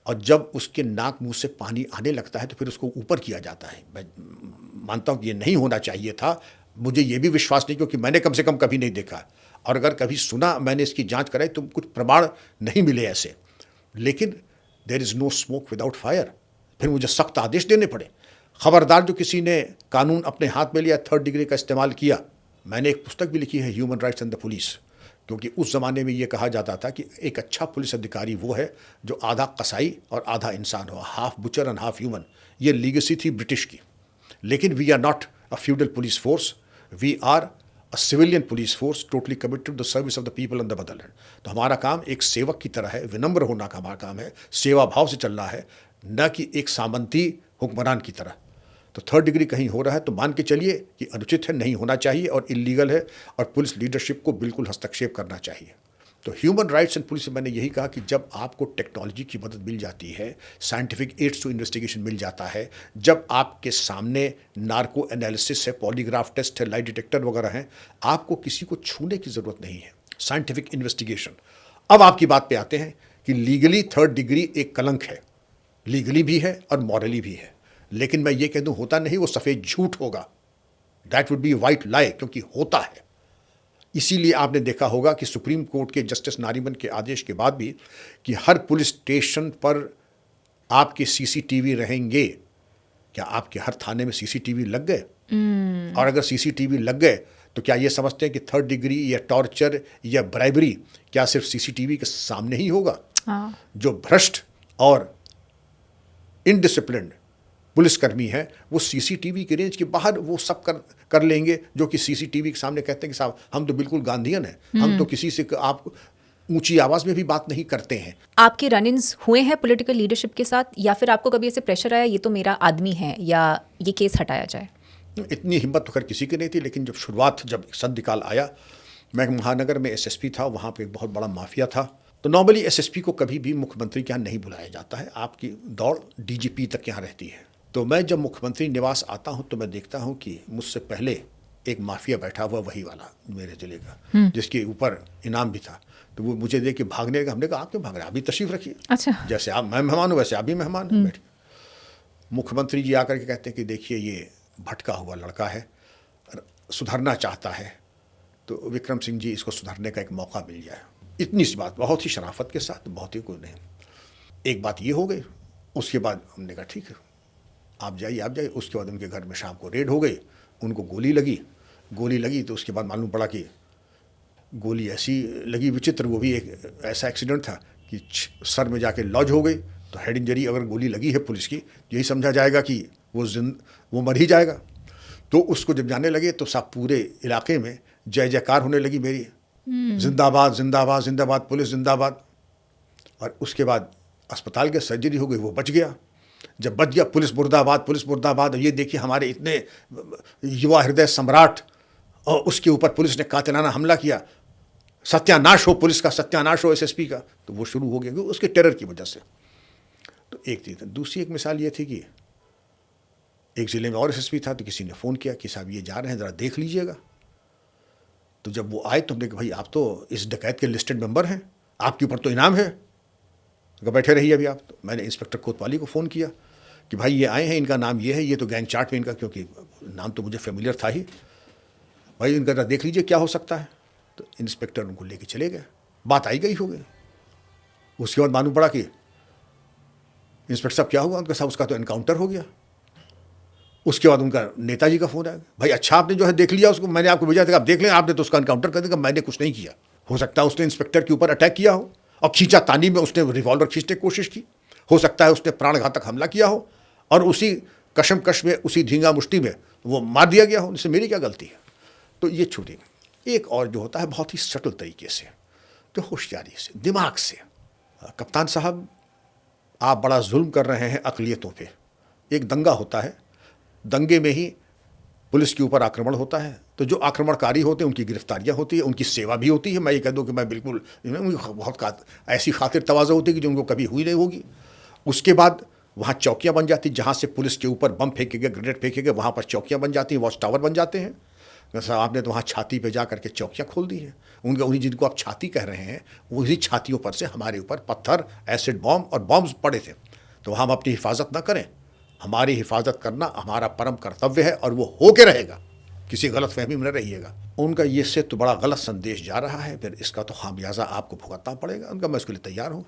और जब उसके नाक मुंह से पानी आने लगता है तो फिर उसको ऊपर किया जाता है। मैं मानता हूँ कि ये नहीं होना चाहिए था, मुझे ये भी विश्वास नहीं, क्योंकि मैंने कम से कम कभी नहीं देखा, और अगर कभी सुना, मैंने इसकी जांच कराई तो कुछ प्रमाण नहीं मिले ऐसे। लेकिन there is no smoke without fire, फिर मुझे सख्त आदेश देने पड़े। खबरदार जो किसी ने कानून अपने हाथ में लिया, 3rd डिग्री का इस्तेमाल किया। मैंने एक पुस्तक भी लिखी है, human rights and the police, क्योंकि उस ज़माने में ये कहा जाता था कि एक अच्छा पुलिस अधिकारी वो है जो आधा कसाई और आधा इंसान हो, half butcher and half human. ये लीगेसी थी ब्रिटिश की। लेकिन we are not a feudal police force, we are a civilian police force totally committed to the service of the people on the motherland. तो हमारा काम एक सेवक की तरह है, विनम्र होना का हमारा काम है, सेवा भाव से चलना है, न कि एक सामंती हुक्मरान की तरह। तो 3rd डिग्री कहीं हो रहा है तो मान के चलिए कि अनुचित है, नहीं होना चाहिए और इलीगल है, और पुलिस लीडरशिप को बिल्कुल हस्तक्षेप करना चाहिए। तो ह्यूमन राइट्स एंड पुलिस में मैंने यही कहा कि जब आपको टेक्नोलॉजी की मदद मिल जाती है, साइंटिफिक एड्स टू इन्वेस्टिगेशन मिल जाता है, जब आपके सामने नार्को एनालिसिस है, पॉलीग्राफ टेस्ट है, लाइट डिटेक्टर वगैरह हैं, आपको किसी को छूने की ज़रूरत नहीं है। Scientific investigation. अब आपकी बात पे आते हैं कि लीगली 3rd डिग्री एक कलंक है, लीगली भी है और मॉरली भी है। लेकिन मैं ये कह दूं होता नहीं, वो सफ़ेद झूठ होगा, दैट वुड बी वाइट लाई, क्योंकि होता है। इसीलिए आपने देखा होगा कि सुप्रीम कोर्ट के जस्टिस नारीमन के आदेश के बाद भी कि हर पुलिस स्टेशन पर आपके सीसीटीवी रहेंगे। क्या आपके हर थाने में सीसीटीवी लग गए? और अगर सीसीटीवी लग गए तो क्या ये समझते हैं कि 3rd डिग्री या टॉर्चर या ब्राइबरी क्या सिर्फ सीसीटीवी के सामने ही होगा? जो भ्रष्ट और इनडिसिप्लिन्ड पुलिसकर्मी है वो सीसीटीवी के रेंज के बाहर वो सब कर लेंगे, जो कि सीसीटीवी के सामने कहते हैं कि साहब हम तो बिल्कुल गांधीयन हैं, हम तो किसी से आप ऊंची आवाज़ में भी बात नहीं करते हैं। आपके रन-इन्स हुए हैं पॉलिटिकल लीडरशिप के साथ, या फिर आपको कभी ऐसे प्रेशर आया ये तो मेरा आदमी है या ये केस हटाया जाए? इतनी हिम्मत तो खैर किसी की नहीं थी, लेकिन जब शुरुआत, जब सद निकाल आया, मैं महानगर में SSP था, वहाँ पे एक बहुत बड़ा माफिया था। तो नॉर्मली SSP को कभी भी मुख्यमंत्री के यहाँ नहीं बुलाया जाता है, आपकी दौड़ DGP तक यहाँ रहती है। तो मैं जब मुख्यमंत्री निवास आता हूँ तो मैं देखता हूँ कि मुझसे पहले एक माफिया बैठा हुआ, वही वाला मेरे जिले का, जिसके ऊपर इनाम भी था। तो वो मुझे देख के भागने लगा। हमने कहा आप क्यों भाग रहे हैं, आप भी तशरीफ रखिए। अच्छा। जैसे आप मैं मेहमान हूँ वैसे आप भी मेहमान हैं, बैठिए। मुख्यमंत्री जी आकर के कहते हैं कि देखिए ये भटका हुआ लड़का है, सुधरना चाहता है, तो विक्रम सिंह जी इसको सुधरने का एक मौका मिल जाए। इतनी सी बात, बहुत ही शराफत के साथ, बहुत ही कोई नहीं। एक बात ये हो गई। उसके बाद हमने कहा ठीक है आप जाइए। उसके बाद उनके घर में शाम को रेड हो गई, उनको गोली लगी तो उसके बाद मालूम पड़ा कि गोली ऐसी लगी विचित्र, वो भी एक ऐसा एक्सीडेंट था कि सर में जाके लॉज हो गई। तो हेड इंजरी अगर गोली लगी है पुलिस की, यही समझा जाएगा कि वो मर ही जाएगा। तो उसको जब जाने लगे तो सब पूरे इलाके में जय जयकार होने लगी मेरी, जिंदाबाद जिंदाबाद जिंदाबाद पुलिस जिंदाबाद। और उसके बाद अस्पताल के सर्जरी हो गई, वो बच गया। जब बच गया, पुलिस मुर्दाबाद। ये देखिए हमारे इतने युवा हृदय सम्राट, और उसके ऊपर पुलिस ने कातिलाना हमला किया, सत्यानाश हो पुलिस का, सत्यानाश हो एसएसपी का। तो वो शुरू हो गया उसके टेरर की वजह से। तो एक चीज़। दूसरी एक मिसाल ये थी कि एक ज़िले में और एसएसपी था, तो किसी ने फ़ोन किया कि साहब ये जा रहे हैं, ज़रा देख लीजिएगा। तो जब वो आए तो हमने कहा भाई आप तो इस डकैत के लिस्टेड मेंबर हैं, आपके ऊपर तो इनाम है, तो बैठे रहिए अभी आप। तो मैंने इंस्पेक्टर कोतवाली को फ़ोन किया कि भाई ये आए हैं, इनका नाम ये है, ये तो गैंग चार्ट में इनका, क्योंकि नाम तो मुझे फेमिलियर था ही, भाई इनका देख लीजिए क्या हो सकता है। तो इंस्पेक्टर उनको लेके चले गए, बात आई गई हो गई। उसके बाद मालूम पड़ा कि इंस्पेक्टर साहब क्या हुआ, उनके साथ उसका तो एनकाउंटर हो गया। उसके बाद उनका नेताजी का फ़ोन आया, भाई अच्छा आपने जो है देख लिया उसको, मैंने आपको भेजा था आप देख लें, आपने तो उसका एनकाउंटर कर दिया। मैंने कुछ नहीं किया। हो सकता है उसने इंस्पेक्टर के ऊपर अटैक किया हो और खींचा तानी में उसने रिवॉल्वर खींचने की कोशिश की। हो सकता है उसने प्राणघातक हमला किया हो और उसी कशमकश में, उसी धींगा मुष्टि में वो मार दिया गया हो। इससे मेरी क्या गलती है। तो ये छूटी। एक और जो होता है बहुत ही सटल तरीके से, तो होशियारी से, दिमाग से, कप्तान साहब आप बड़ा जुल्म कर रहे हैं अक़लियतों पे। एक दंगा होता है, दंगे में ही पुलिस के ऊपर आक्रमण होता है, तो जो आक्रमणकारी होते हैं उनकी गिरफ्तारियां होती है, उनकी सेवा भी होती है। मैं ये कह दूं कि मैं बिल्कुल बहुत ऐसी खातिर तवाज़ा होती है कि जो उनको कभी हुई नहीं होगी। उसके बाद वहाँ चौकियाँ बन जाती, जहाँ से पुलिस के ऊपर बम फेंके गए, ग्रेनेड फेंके गए, वहाँ पर चौकियाँ बन जाती हैं, वॉच टावर बन जाते हैं। जैसा आपने तो वहाँ छाती पे जा करके चौकियाँ खोल दी हैं। उन्हीं जिनको आप छाती कह रहे हैं, उन्हीं छातियों पर से हमारे ऊपर पत्थर, एसिड बॉम्ब और बॉम्ब्स पड़े थे। तो हम अपनी हिफाजत ना करें, हमारी हिफाजत करना हमारा परम कर्तव्य है और वो हो के रहेगा। किसी गलत फहमी में न रहिएगा। उनका ये से तो बड़ा गलत संदेश जा रहा है, फिर इसका तो खामियाजा आपको भुगतना पड़ेगा। उनका मैं इसके लिए तैयार हूँ।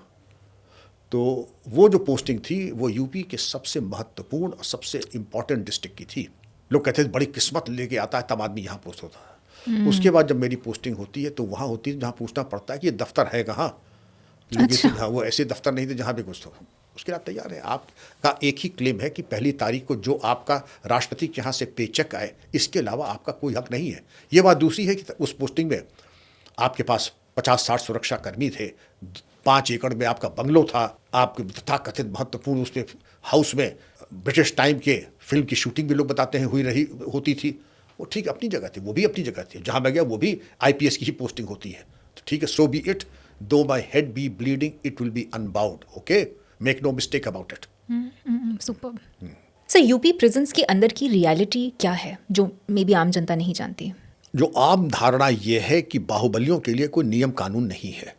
तो वो जो पोस्टिंग थी वो यूपी के सबसे महत्वपूर्ण और सबसे इम्पॉर्टेंट डिस्ट्रिक्ट की थी। लोग कहते हैं बड़ी किस्मत लेके आता है तब आदमी यहाँ पोस्ट होता है। उसके बाद जब मेरी पोस्टिंग होती है तो वहाँ होती है जहाँ पूछना पड़ता है कि ये दफ्तर है कहाँ। लेकिन हाँ, वो ऐसे दफ्तर नहीं थे जहाँ भी कुछ हो। उसके लिए आप तैयार हैं। आपका एक ही क्लेम है कि पहली तारीख को जो आपका राष्ट्रपति के यहाँ से पेचेक आए, इसके अलावा आपका कोई हक नहीं है। ये बात दूसरी है कि उस पोस्टिंग में आपके पास 50-60 सुरक्षा कर्मी थे, 5 एकड़ में आपका बंगलो था, आपके तथाकथित महत्वपूर्ण उसमें हाउस में ब्रिटिश टाइम के फिल्म की शूटिंग भी लोग बताते हैं होती थी। वो ठीक अपनी जगह थी, वो भी अपनी जगह थी। जहाँ मैं गया वो भी IPS की ही पोस्टिंग होती है। तो ठीक है, सो be it, though my head be bleeding it will be unbound. Okay, make no mistake about it. Super. Sir, UP prisons के अंदर की रियलिटी क्या है जो मे बी आम जनता नहीं जानती? जो आम धारणा ये है कि बाहुबलियों के लिए कोई नियम कानून नहीं है।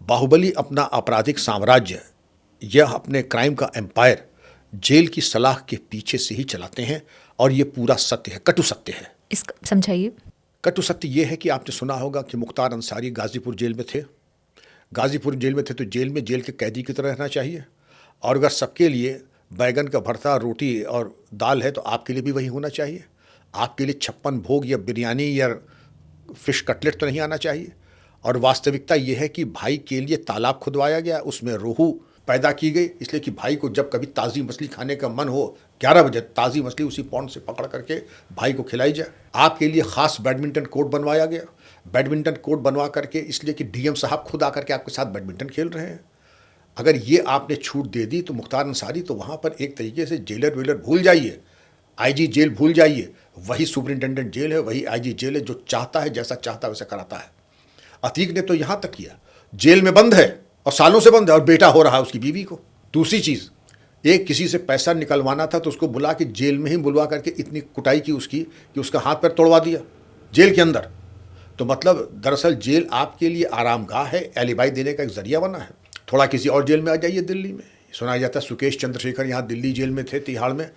बाहुबली अपना आपराधिक साम्राज्य यह अपने क्राइम का एम्पायर जेल की सलाह के पीछे से ही चलाते हैं, और ये पूरा सत्य है, कटु सत्य है। इसका समझाइए। कटु सत्य ये है कि आपने सुना होगा कि मुख्तार अंसारी गाजीपुर जेल में थे। गाजीपुर जेल में थे तो जेल में जेल के कैदी की तरह रहना चाहिए, और अगर सबके लिए बैगन का भरता, रोटी और दाल है तो आपके लिए भी वही होना चाहिए। आपके लिए 56 भोग या बिरयानी या फिश कटलेट तो नहीं आना चाहिए। और वास्तविकता यह है कि भाई के लिए तालाब खुदवाया गया, उसमें रोहू पैदा की गई, इसलिए कि भाई को जब कभी ताज़ी मछली खाने का मन हो 11 बजे ताज़ी मछली उसी पॉन्ड से पकड़ करके भाई को खिलाई जाए। आपके लिए ख़ास बैडमिंटन कोर्ट बनवाया गया, बैडमिंटन कोर्ट बनवा करके इसलिए कि DM साहब खुद आकर के आपके साथ बैडमिंटन खेल रहे हैं। अगर ये आपने छूट दे दी तो मुख्तार अंसारी तो वहाँ पर एक तरीके से जेलर वेलर भूल जाइए, IG जेल भूल जाइए, वही सुपरिटेंडेंट जेल है, वही IG जेल है, जो चाहता है जैसा चाहता है वैसा कराता है। अतीक ने तो यहाँ तक किया, जेल में बंद है और सालों से बंद है और बेटा हो रहा है उसकी बीवी को। दूसरी चीज़, एक किसी से पैसा निकलवाना था तो उसको बुला के जेल में ही बुलवा करके इतनी कुटाई की उसकी कि उसका हाथ पैर तोड़वा दिया जेल के अंदर। तो मतलब दरअसल जेल आपके लिए आरामगाह है, एलिबाई देने का एक जरिया बना है। थोड़ा किसी और जेल में आ जाइए दिल्ली में सुनाया जाता है सुकेश चंद्रशेखर यहाँ दिल्ली जेल में थे, तिहाड़ में,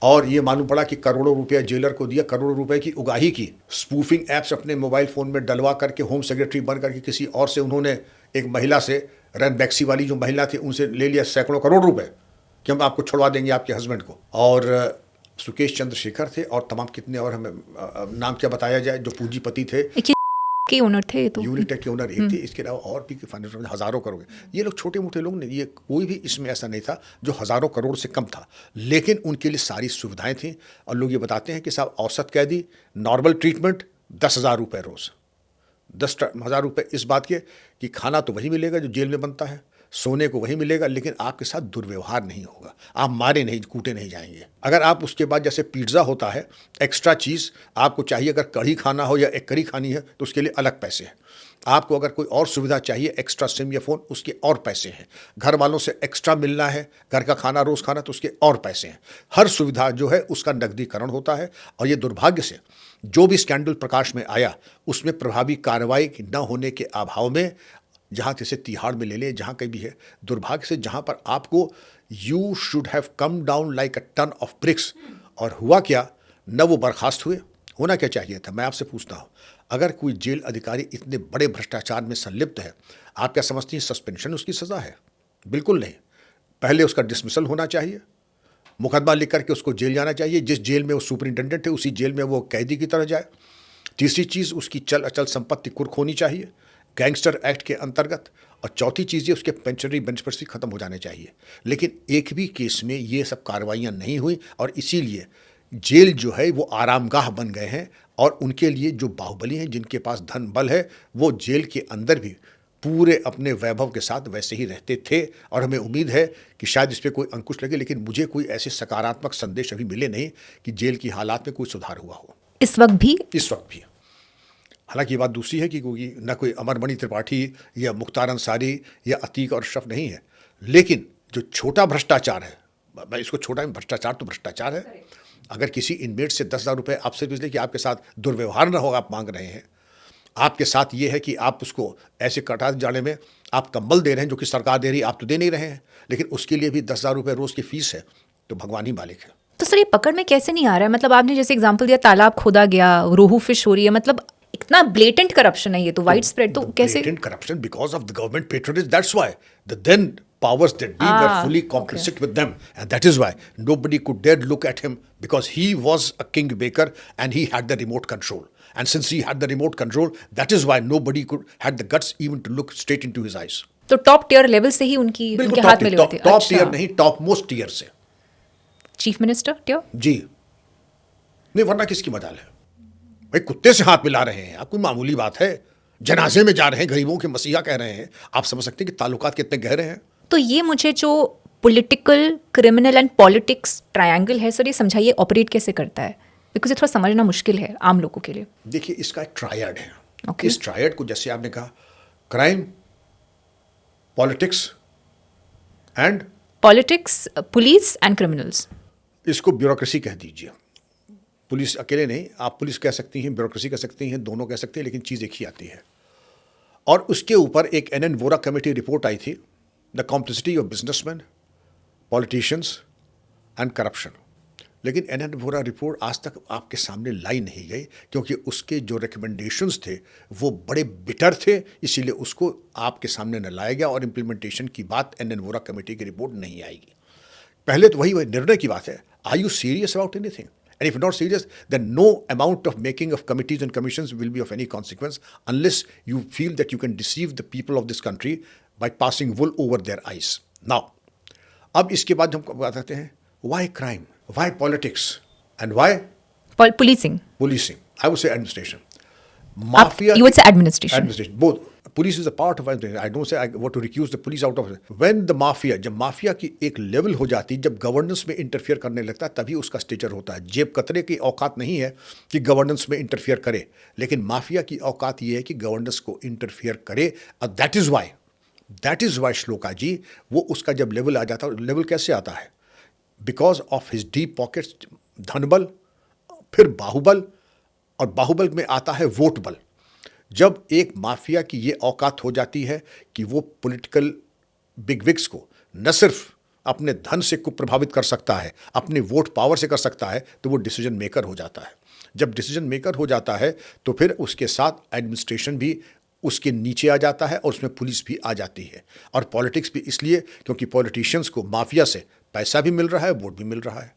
और ये मालूम पड़ा कि करोड़ों रुपया जेलर को दिया, करोड़ों रुपए की उगाही की। स्पूफिंग ऐप्स अपने मोबाइल फ़ोन में डलवा करके होम सेक्रेटरी बन करके किसी और से उन्होंने, एक महिला से, रैन बैक्सी वाली जो महिला थी, उनसे ले लिया सैकड़ों करोड़ रुपए कि हम आपको छुड़वा देंगे आपके हस्बैंड को। और सुकेश चंद्रशेखर थे और तमाम कितने और, हमें नाम क्या बताया जाए, जो पूंजीपति थे, के ओनर थे, तो यूनिटेक के ओनर एक थे, इसके अलावा और भी फाइनेंशियल हज़ारों करोड़। ये लोग छोटे मोटे लोग नहीं, ये कोई भी इसमें ऐसा नहीं था जो हज़ारों करोड़ से कम था, लेकिन उनके लिए सारी सुविधाएं थी। और लोग ये बताते हैं कि साहब औसत कैदी नॉर्मल ट्रीटमेंट 10,000 रुपये रोज़, 10,000 रुपये इस बात के कि खाना तो वही मिलेगा जो जेल में बनता है, सोने को वही मिलेगा, लेकिन आपके साथ दुर्व्यवहार नहीं होगा, आप मारे नहीं, कूटे नहीं जाएंगे। अगर आप उसके बाद जैसे पिज्ज़ा होता है, एक्स्ट्रा चीज़ आपको चाहिए, अगर कढ़ी खाना हो या एक करी खानी है तो उसके लिए अलग पैसे हैं। आपको अगर कोई और सुविधा चाहिए, एक्स्ट्रा सिम या फ़ोन, उसके और पैसे हैं। घर वालों से एक्स्ट्रा मिलना है, घर का खाना रोज़ खाना, तो उसके और पैसे हैं। हर सुविधा जो है उसका नकदीकरण होता है। और ये दुर्भाग्य से जो भी स्कैंडल प्रकाश में आया, उसमें प्रभावी कार्रवाई न होने के अभाव में, जहाँ जैसे तिहाड़ में ले लें, जहाँ कहीं भी है, दुर्भाग्य से जहाँ पर आपको you should have come down like a ton of bricks, और हुआ क्या, न वो बर्खास्त हुए। होना क्या चाहिए था, मैं आपसे पूछता हूँ, अगर कोई जेल अधिकारी इतने बड़े भ्रष्टाचार में संलिप्त है, आप क्या समझती हैं सस्पेंशन उसकी सज़ा है? बिल्कुल नहीं। पहले उसका डिसमिसल होना चाहिए, मुकदमा लिख करके उसको जेल जाना चाहिए। जिस जेल में वो सुपरिटेंडेंट है उसी जेल में वो कैदी की तरह जाए। तीसरी चीज़, उसकी चल अचल संपत्ति कुर्क होनी चाहिए गैंगस्टर एक्ट के अंतर्गत। और चौथी चीज़ ये, उसके पेंशनरी बेनिफिट्स खत्म हो जाने चाहिए। लेकिन एक भी केस में ये सब कार्रवाइयाँ नहीं हुई, और इसीलिए जेल जो है वो आरामगाह बन गए हैं। और उनके लिए जो बाहुबली हैं, जिनके पास धन बल है, वो जेल के अंदर भी पूरे अपने वैभव के साथ वैसे ही रहते थे। और हमें उम्मीद है कि शायद इस पर कोई अंकुश लगे, लेकिन मुझे कोई ऐसे सकारात्मक संदेश अभी मिले नहीं कि जेल की हालात में कोई सुधार हुआ हो इस वक्त भी। हालांकि ये बात दूसरी है कि न कोई अमरमणि त्रिपाठी या मुख्तार अंसारी या अतीक और अशरफ नहीं है, लेकिन जो छोटा भ्रष्टाचार है, मैं इसको छोटा, भ्रष्टाचार तो भ्रष्टाचार है। अगर किसी इनमेट से 10,000 रुपये आपसे इसलिए कि आपके साथ दुर्व्यवहार न होगा, आप मांग रहे हैं, आपके साथ ये है कि आप उसको ऐसे कटा जाने में आप कंबल दे रहे हैं जो कि सरकार दे रही है, आप तो दे नहीं रहे हैं, लेकिन उसके लिए भी 10,000 रुपये रोज़ की फीस है, तो भगवान ही मालिक है। तो सर ये पकड़ में कैसे नहीं आ रहा है? मतलब आपने जैसे एग्जांपल दिया, तालाब खोदा गया, रोहू फिश हो रही है, मतलब इतना ब्लेटेंट करप्शन है ये, तो वाइड स्प्रेड, तो कैसे? Blatant corruption because of the government patronage, that's why the then powers that be were fully complicit with them, and that is why nobody could dare look at him, because he was a king maker and he had the remote control. And since he had the remote control, that is why nobody could had the guts even to look straight into his eyes. तो top tier level से ही उनके हाथ में ले होते। Top tier नहीं, top most tier से। Chief minister tier जी नहीं, वरना किसकी मजाल है भाई? कुत्ते से हाथ मिला रहे हैं आप, कोई मामूली बात है? जनाजे में जा रहे हैं, गरीबों के मसीहा कह रहे हैं, आप समझ सकते हैं कि ताल्लुकात कितने गहरे हैं। तो ये मुझे जो political, criminal and politics triangle है सर, ये समझाइए ऑपरेट कैसे करता है, बिकॉज ये थोड़ा समझना मुश्किल है आम लोगों के लिए। देखिए, इसका एक ट्रायड है। Okay. इस ट्रायड को, जैसे आपने कहा, crime, politics police and criminals, इसको ब्यूरोक्रेसी कह दीजिए। पुलिस अकेले नहीं, आप पुलिस कह सकती हैं, ब्यूरोक्रेसी कह सकती हैं, दोनों कह सकते हैं, लेकिन चीज़ एक ही आती है। और उसके ऊपर एक एन वोरा कमेटी रिपोर्ट आई थी, the complicity of businessman, politicians and corruption. लेकिन एन वोरा रिपोर्ट आज तक आपके सामने लाई नहीं गई, क्योंकि उसके जो रिकमेंडेशंस थे वो बड़े बिटर थे, इसीलिए उसको आपके सामने न लाया गया। और इम्प्लीमेंटेशन की बात एन वोरा कमेटी की रिपोर्ट नहीं आएगी। पहले तो वही निर्णय की बात है, are you serious about anything? And if you're not serious, then no amount of making of committees and commissions will be of any consequence unless you feel that you can deceive the people of this country by passing wool over their eyes. Now, अब इसके बाद हम बात करते हैं, why crime? Why politics? And why? Policing. I would say administration. Mafia. You would say administration. Administration. Both. Police is a part of administration. I don't say I want to recuse the police out of it. When the mafia, जब mafia की एक level हो जाती, जब governance में interfere करने लगता है, तभी उसका स्टेचर होता है। जेब कतरे की औकात नहीं है कि गवर्नेंस में इंटरफियर करे, लेकिन माफिया की औकात ये है कि गवर्नेंस को इंटरफियर करे। और दैट इज़ वाई श्लोका जी, वो उसका जब लेवल आ जाता है, लेवल कैसे आता है? Because of his deep pockets, धनबल, फिर बाहुबल, और बाहुबल में आता है वोट बल। जब एक माफिया की ये औकात हो जाती है कि वो पॉलिटिकल बिगविग्स को न सिर्फ अपने धन से कुप्रभावित कर सकता है, अपने वोट पावर से कर सकता है, तो वो डिसीजन मेकर हो जाता है। जब डिसीजन मेकर हो जाता है तो फिर उसके साथ एडमिनिस्ट्रेशन भी उसके नीचे आ जाता है और उसमें पुलिस भी आ जाती है, और पॉलिटिक्स भी इसलिए क्योंकि पॉलिटिशियंस को माफिया से पैसा भी मिल रहा है, वोट भी मिल रहा है,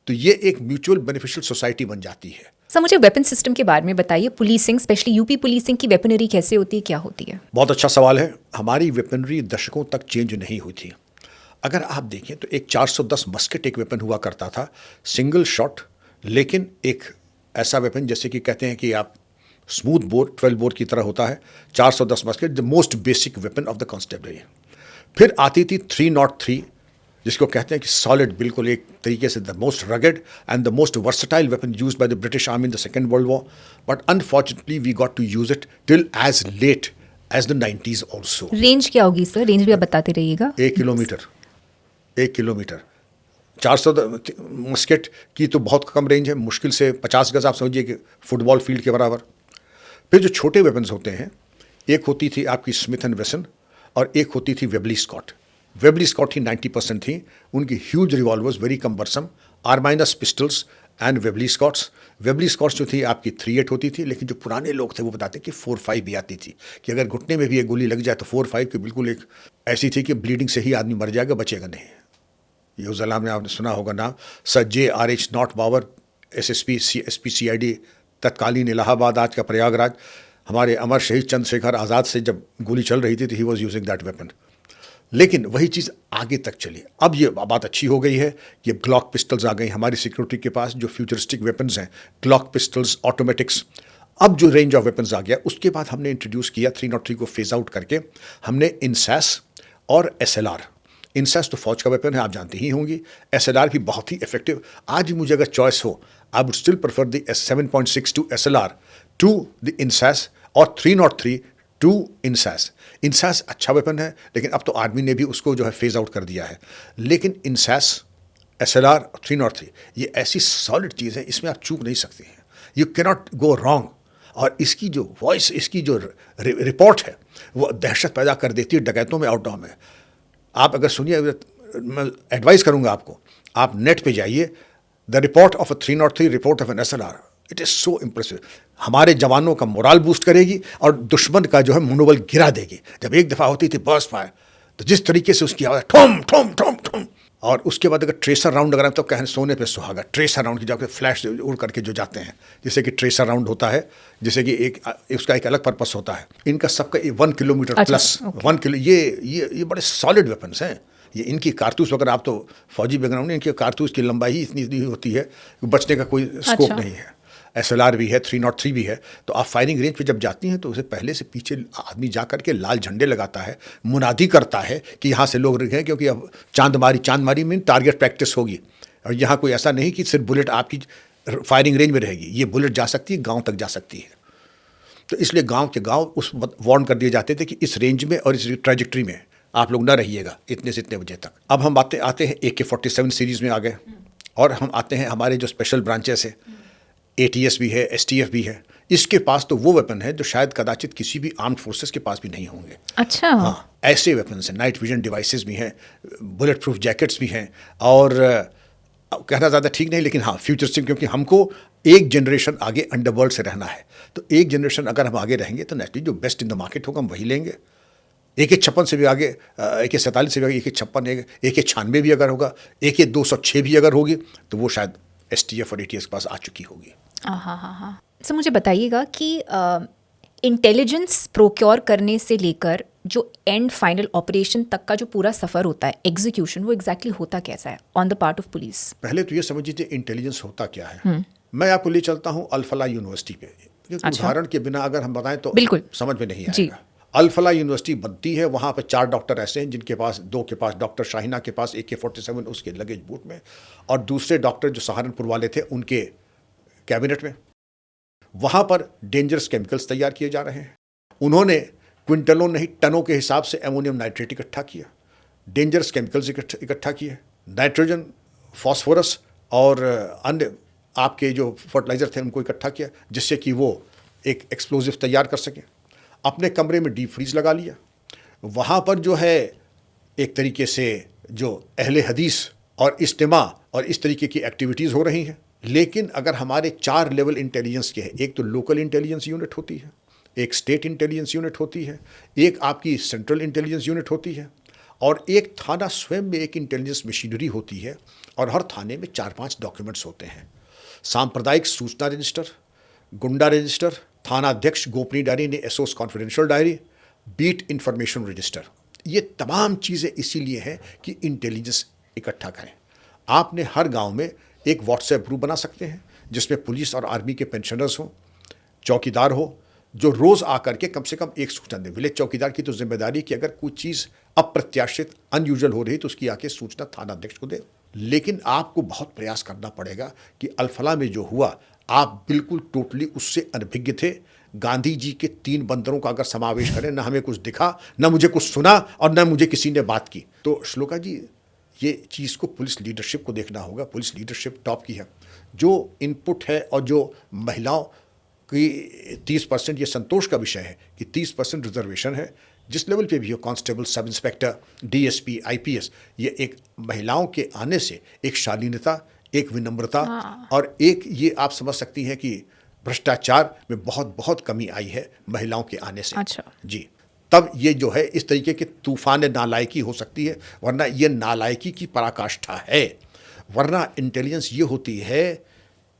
तो ये एक म्यूचुअल बेनिफिशियल सोसाइटी बन जाती है। सर मुझे वेपन सिस्टम के बारे में बताइए, पुलिसिंग स्पेशली यूपी पुलिसिंग की वेपनरी कैसे होती है, क्या होती है? बहुत अच्छा सवाल है। हमारी वेपनरी दशकों तक चेंज नहीं हुई थी। अगर आप देखें तो एक 410 मस्केट एक वेपन हुआ करता था, सिंगल शॉट, लेकिन एक ऐसा वेपन जैसे कि कहते हैं कि आप स्मूथ बोर 12 बोर की तरह होता है। 410 musket, the most basic weapon of the constabulary. फिर आती थी 303, जिसको कहते हैं कि सॉलिड, बिल्कुल एक तरीके से the most rugged and the most versatile weapon used by the British army in the second world war, but unfortunately we got to use it till as late as the 90s also. Range क्या होगी sir? Range भी आप बताते रहिएगा। 1 kilometre 400 musket की तो बहुत कम range है, मुश्किल से 50 गज, आप समझिए कि फुटबॉल फील्ड के बराबर। फिर जो छोटे वेपन्स होते हैं, एक होती थी आपकी स्मिथ एंड वेसन और एक होती थी वेबली स्कॉट। वेबली स्कॉट ही 90% थी, उनकी huge revolvers, very cumbersome, Arminius pistols and Webley Scotts. Webley Scotts जो थी आपकी 38 होती थी, लेकिन जो पुराने लोग थे वो बताते कि 45 भी आती थी, कि अगर घुटने में भी एक गोली लग जाए तो 45 की बिल्कुल एक ऐसी थी कि ब्लीडिंग से ही आदमी मर जाएगा, बचेगा नहीं। यूज़लाम में आपने सुना होगा नाम, sir JRH Nott Bower, SSP SP CID, तत्कालीन इलाहाबाद, आज का प्रयागराज। हमारे अमर शहीद चंद्रशेखर आज़ाद से जब गोली चल रही थी तो he was using that weapon. लेकिन वही चीज़ आगे तक चली। अब ये बात अच्छी हो गई है कि ग्लॉक पिस्टल्स आ गई हमारी सिक्योरिटी के पास, जो फ्यूचरिस्टिक वेपन्स हैं, ग्लॉक पिस्टल्स, ऑटोमेटिक्स। अब जो रेंज ऑफ वेपन्स आ गया, उसके बाद हमने इंट्रोड्यूस किया 303 को फेज आउट करके, हमने इंसैस और SLR। इंसैस तो फौज का वेपन है, आप जानते ही होंगी। SLR भी बहुत ही इफेक्टिव। आज भी मुझे अगर चॉइस हो, I would still prefer the 7.62 SLR to the INSAS और 303 टू इंसैस। इंसैस अच्छा वेपन है, लेकिन अब तो आर्मी ने भी उसको जो है फेज आउट कर दिया है। लेकिन इंसैस, SLR, 303 ये ऐसी सॉलिड चीज़ है, इसमें आप चूक नहीं सकते हैं, यू कैनॉट गो रॉन्ग। और इसकी जो वॉइस, इसकी जो रिपोर्ट है, वो दहशत पैदा कर देती है डकैतों में, आउटडोर में। आप अगर सुनिए, मैं एडवाइस करूंगा आपको, आप नेट पे जाइए, the report of 303, report of an SLR, it is so impressive. हमारे जवानों का मोराल बूस्ट करेगी और दुश्मन का जो है मनोबल गिरा देगी। जब एक दफ़ा होती थी बर्स्ट फायर, तो जिस तरीके से उसकी आवाज़ ठुम ठुम ठुम ठुम, और उसके बाद अगर ट्रेसर राउंड अगर तो कहने सोने पे सुहागा, ट्रेसर राउंड की जाकर फ्लैश उड़ करके जो जाते हैं, जैसे कि ट्रेसर राउंड होता है, जैसे कि एक उसका एक अलग पर्पस होता है। इनका सबका 1 किलोमीटर प्लस 1 किलो, ये बड़े सॉलिड वेपन्स हैं। ये इनकी कारतूस, अगर आप तो फौजी बैकग्राउंड में, इनकी कारतूस की लंबाई ही इतनी होती है, बचने का कोई स्कोप नहीं है। SLR भी है, 303 भी है। तो आप फायरिंग रेंज पे जब जाती हैं तो उसे पहले से पीछे आदमी जा करके लाल झंडे लगाता है, मुनादी करता है कि यहाँ से लोग रुकें, क्योंकि अब चांदमारी में टारगेट प्रैक्टिस होगी। और यहाँ कोई ऐसा नहीं कि सिर्फ बुलेट आपकी फायरिंग रेंज में रहेगी, ये बुलेट जा सकती है, गाँव तक जा सकती है। तो इसलिए गाँव के गाँव उस वार्न कर दिए जाते थे कि इस रेंज में और इस ट्रैजेक्टरी में आप लोग ना रहिएगा इतने से इतने बजे तक। अब हम आते हैं AK-47 सीरीज़ में आ गए, और हम आते हैं हमारे जो स्पेशल ब्रांचेस है, ATS भी है, STF भी है। इसके पास तो वो वेपन है जो शायद कदाचित किसी भी आर्म्ड फोर्सेस के पास भी नहीं होंगे। अच्छा, हाँ, ऐसे वेपन हैं। नाइट विजन डिवाइसेस भी हैं, बुलेट प्रूफ जैकेट्स भी हैं, और कहना ज़्यादा ठीक नहीं, लेकिन हाँ फ्यूचरिस्टिक, क्योंकि हमको एक जनरेशन आगे अंडरवर्ल्ड से रहना है। तो एक जनरेशन अगर हम आगे रहेंगे तो नेचुरली जो बेस्ट इन द मार्केट होगा हम वही लेंगे। AK-56 से भी आगे, AK-47 से भी आगे, AK-56, AK-96 भी अगर होगा, AK-206 भी अगर होगी, तो वो शायद STF और ATS के पास आ चुकी होगी। हाँ। सर मुझे बताइएगा कि इंटेलिजेंस प्रोक्योर करने से लेकर जो एंड फाइनल ऑपरेशन तक का जो पूरा सफ़र होता है, एग्जीक्यूशन, वो एग्जैक्टली होता कैसा है on the part of police? पहले तो ये समझ लीजिए इंटेलिजेंस होता क्या है। मैं आपको ले चलता हूँ अल-फलाह यूनिवर्सिटी पे, क्योंकि उदाहरण के बिना अगर हम बताएं तो बिल्कुल समझ में नहीं आएगा। अल-फलाह यूनिवर्सिटी बनती है, वहाँ पे 4 डॉक्टर ऐसे हैं जिनके पास, 2 के पास, डॉक्टर शाहिना के पास AK-47 उसके लगेज बूट में, और दूसरे डॉक्टर जो सहारनपुर वाले थे उनके कैबिनेट में। वहाँ पर डेंजरस केमिकल्स तैयार किए जा रहे हैं। उन्होंने क्विंटलों नहीं टनों के हिसाब से एमोनियम नाइट्रेट इकट्ठा किया, डेंजरस केमिकल्स इकट्ठा किए, नाइट्रोजन, फॉस्फोरस और अन्य आपके जो फर्टिलाइज़र थे उनको इकट्ठा किया, जिससे कि वो एक एक्सप्लोजिव तैयार कर सकें। अपने कमरे में डीप फ्रीज लगा लिया। वहाँ पर जो है एक तरीके से जो अहले हदीस और इज्तिमा और इस तरीके की एक्टिविटीज़ हो रही हैं। लेकिन अगर हमारे 4 लेवल इंटेलिजेंस के हैं, एक तो लोकल इंटेलिजेंस यूनिट होती है, एक स्टेट इंटेलिजेंस यूनिट होती है, एक आपकी सेंट्रल इंटेलिजेंस यूनिट होती है, और एक थाना स्वयं में एक इंटेलिजेंस मशीनरी होती है, और हर थाने में 4-5 डॉक्यूमेंट्स होते हैं। सांप्रदायिक सूचना रजिस्टर, गुंडा रजिस्टर, थाना अध्यक्ष गोपनीय डायरी ने SOs confidential diary, beat information register. ये तमाम चीज़ें इसीलिए हैं कि इंटेलिजेंस इकट्ठा करें। आपने हर गांव में एक व्हाट्सएप ग्रुप बना सकते हैं जिसमें पुलिस और आर्मी के पेंशनर्स हों, चौकीदार हो, जो रोज़ आकर के कम से कम एक सूचना दें। विलेज चौकीदार की तो जिम्मेदारी कि अगर कोई चीज़ अप्रत्याशित अनयूजुअल हो रही तो उसकी आके सूचना थाना अध्यक्ष को दे। लेकिन आपको बहुत प्रयास करना पड़ेगा कि अल्फला में जो हुआ, आप बिल्कुल टोटली उससे अनभिज्ञ थे। गांधी जी के 3 बंदरों का अगर समावेश करें, ना हमें कुछ दिखा, ना मुझे कुछ सुना, और ना मुझे किसी ने बात की। तो श्लोका जी, ये चीज़ को पुलिस लीडरशिप को देखना होगा। पुलिस लीडरशिप टॉप की है। जो इनपुट है और जो महिलाओं की 30%, ये संतोष का विषय है कि 30% रिजर्वेशन है, जिस लेवल पे भी हो, constable, sub inspector, DSP, IPS, ये एक महिलाओं के आने से एक शालीनता, एक विनम्रता, और एक ये आप समझ सकती हैं कि भ्रष्टाचार में बहुत बहुत कमी आई है महिलाओं के आने से। अच्छा जी, तब ये जो है इस तरीके के तूफान नालायकी हो सकती है, वरना ये नालायकी की पराकाष्ठा है। वरना इंटेलिजेंस ये होती है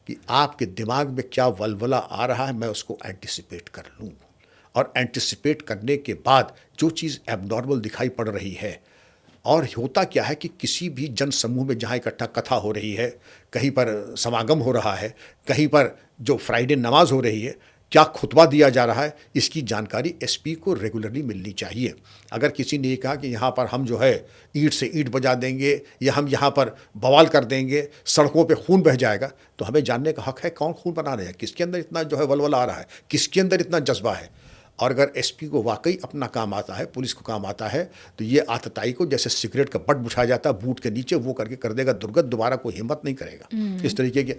कि आपके दिमाग में क्या वलवला आ रहा है, मैं उसको एंटिसिपेट कर लूँ, और एंटिसिपेट करने के बाद जो चीज़ एबनॉर्मल दिखाई पड़ रही है। और होता क्या है कि किसी भी जन समूह में जहाँ इकट्ठा कथा हो रही है, कहीं पर समागम हो रहा है, कहीं पर जो फ्राइडे नमाज हो रही है, क्या खुतबा दिया जा रहा है, इसकी जानकारी एसपी को रेगुलरली मिलनी चाहिए। अगर किसी ने ये कहा कि यहाँ पर हम जो है ईंट से ईंट बजा देंगे, या हम यहाँ पर बवाल कर देंगे, सड़कों पे खून बह जाएगा, तो हमें जानने का हक है कौन खून बना रहे हैं, किसके अंदर इतना जो है वलवला आ रहा है, किसके अंदर इतना जज्बा है। और अगर एसपी को वाकई अपना काम आता है, पुलिस को काम आता है, तो ये आतताई को जैसे सिगरेट का बट बुझा जाता है बूट के नीचे, वो करके कर देगा दुर्गत, दोबारा कोई हिम्मत नहीं करेगा इस तरीके की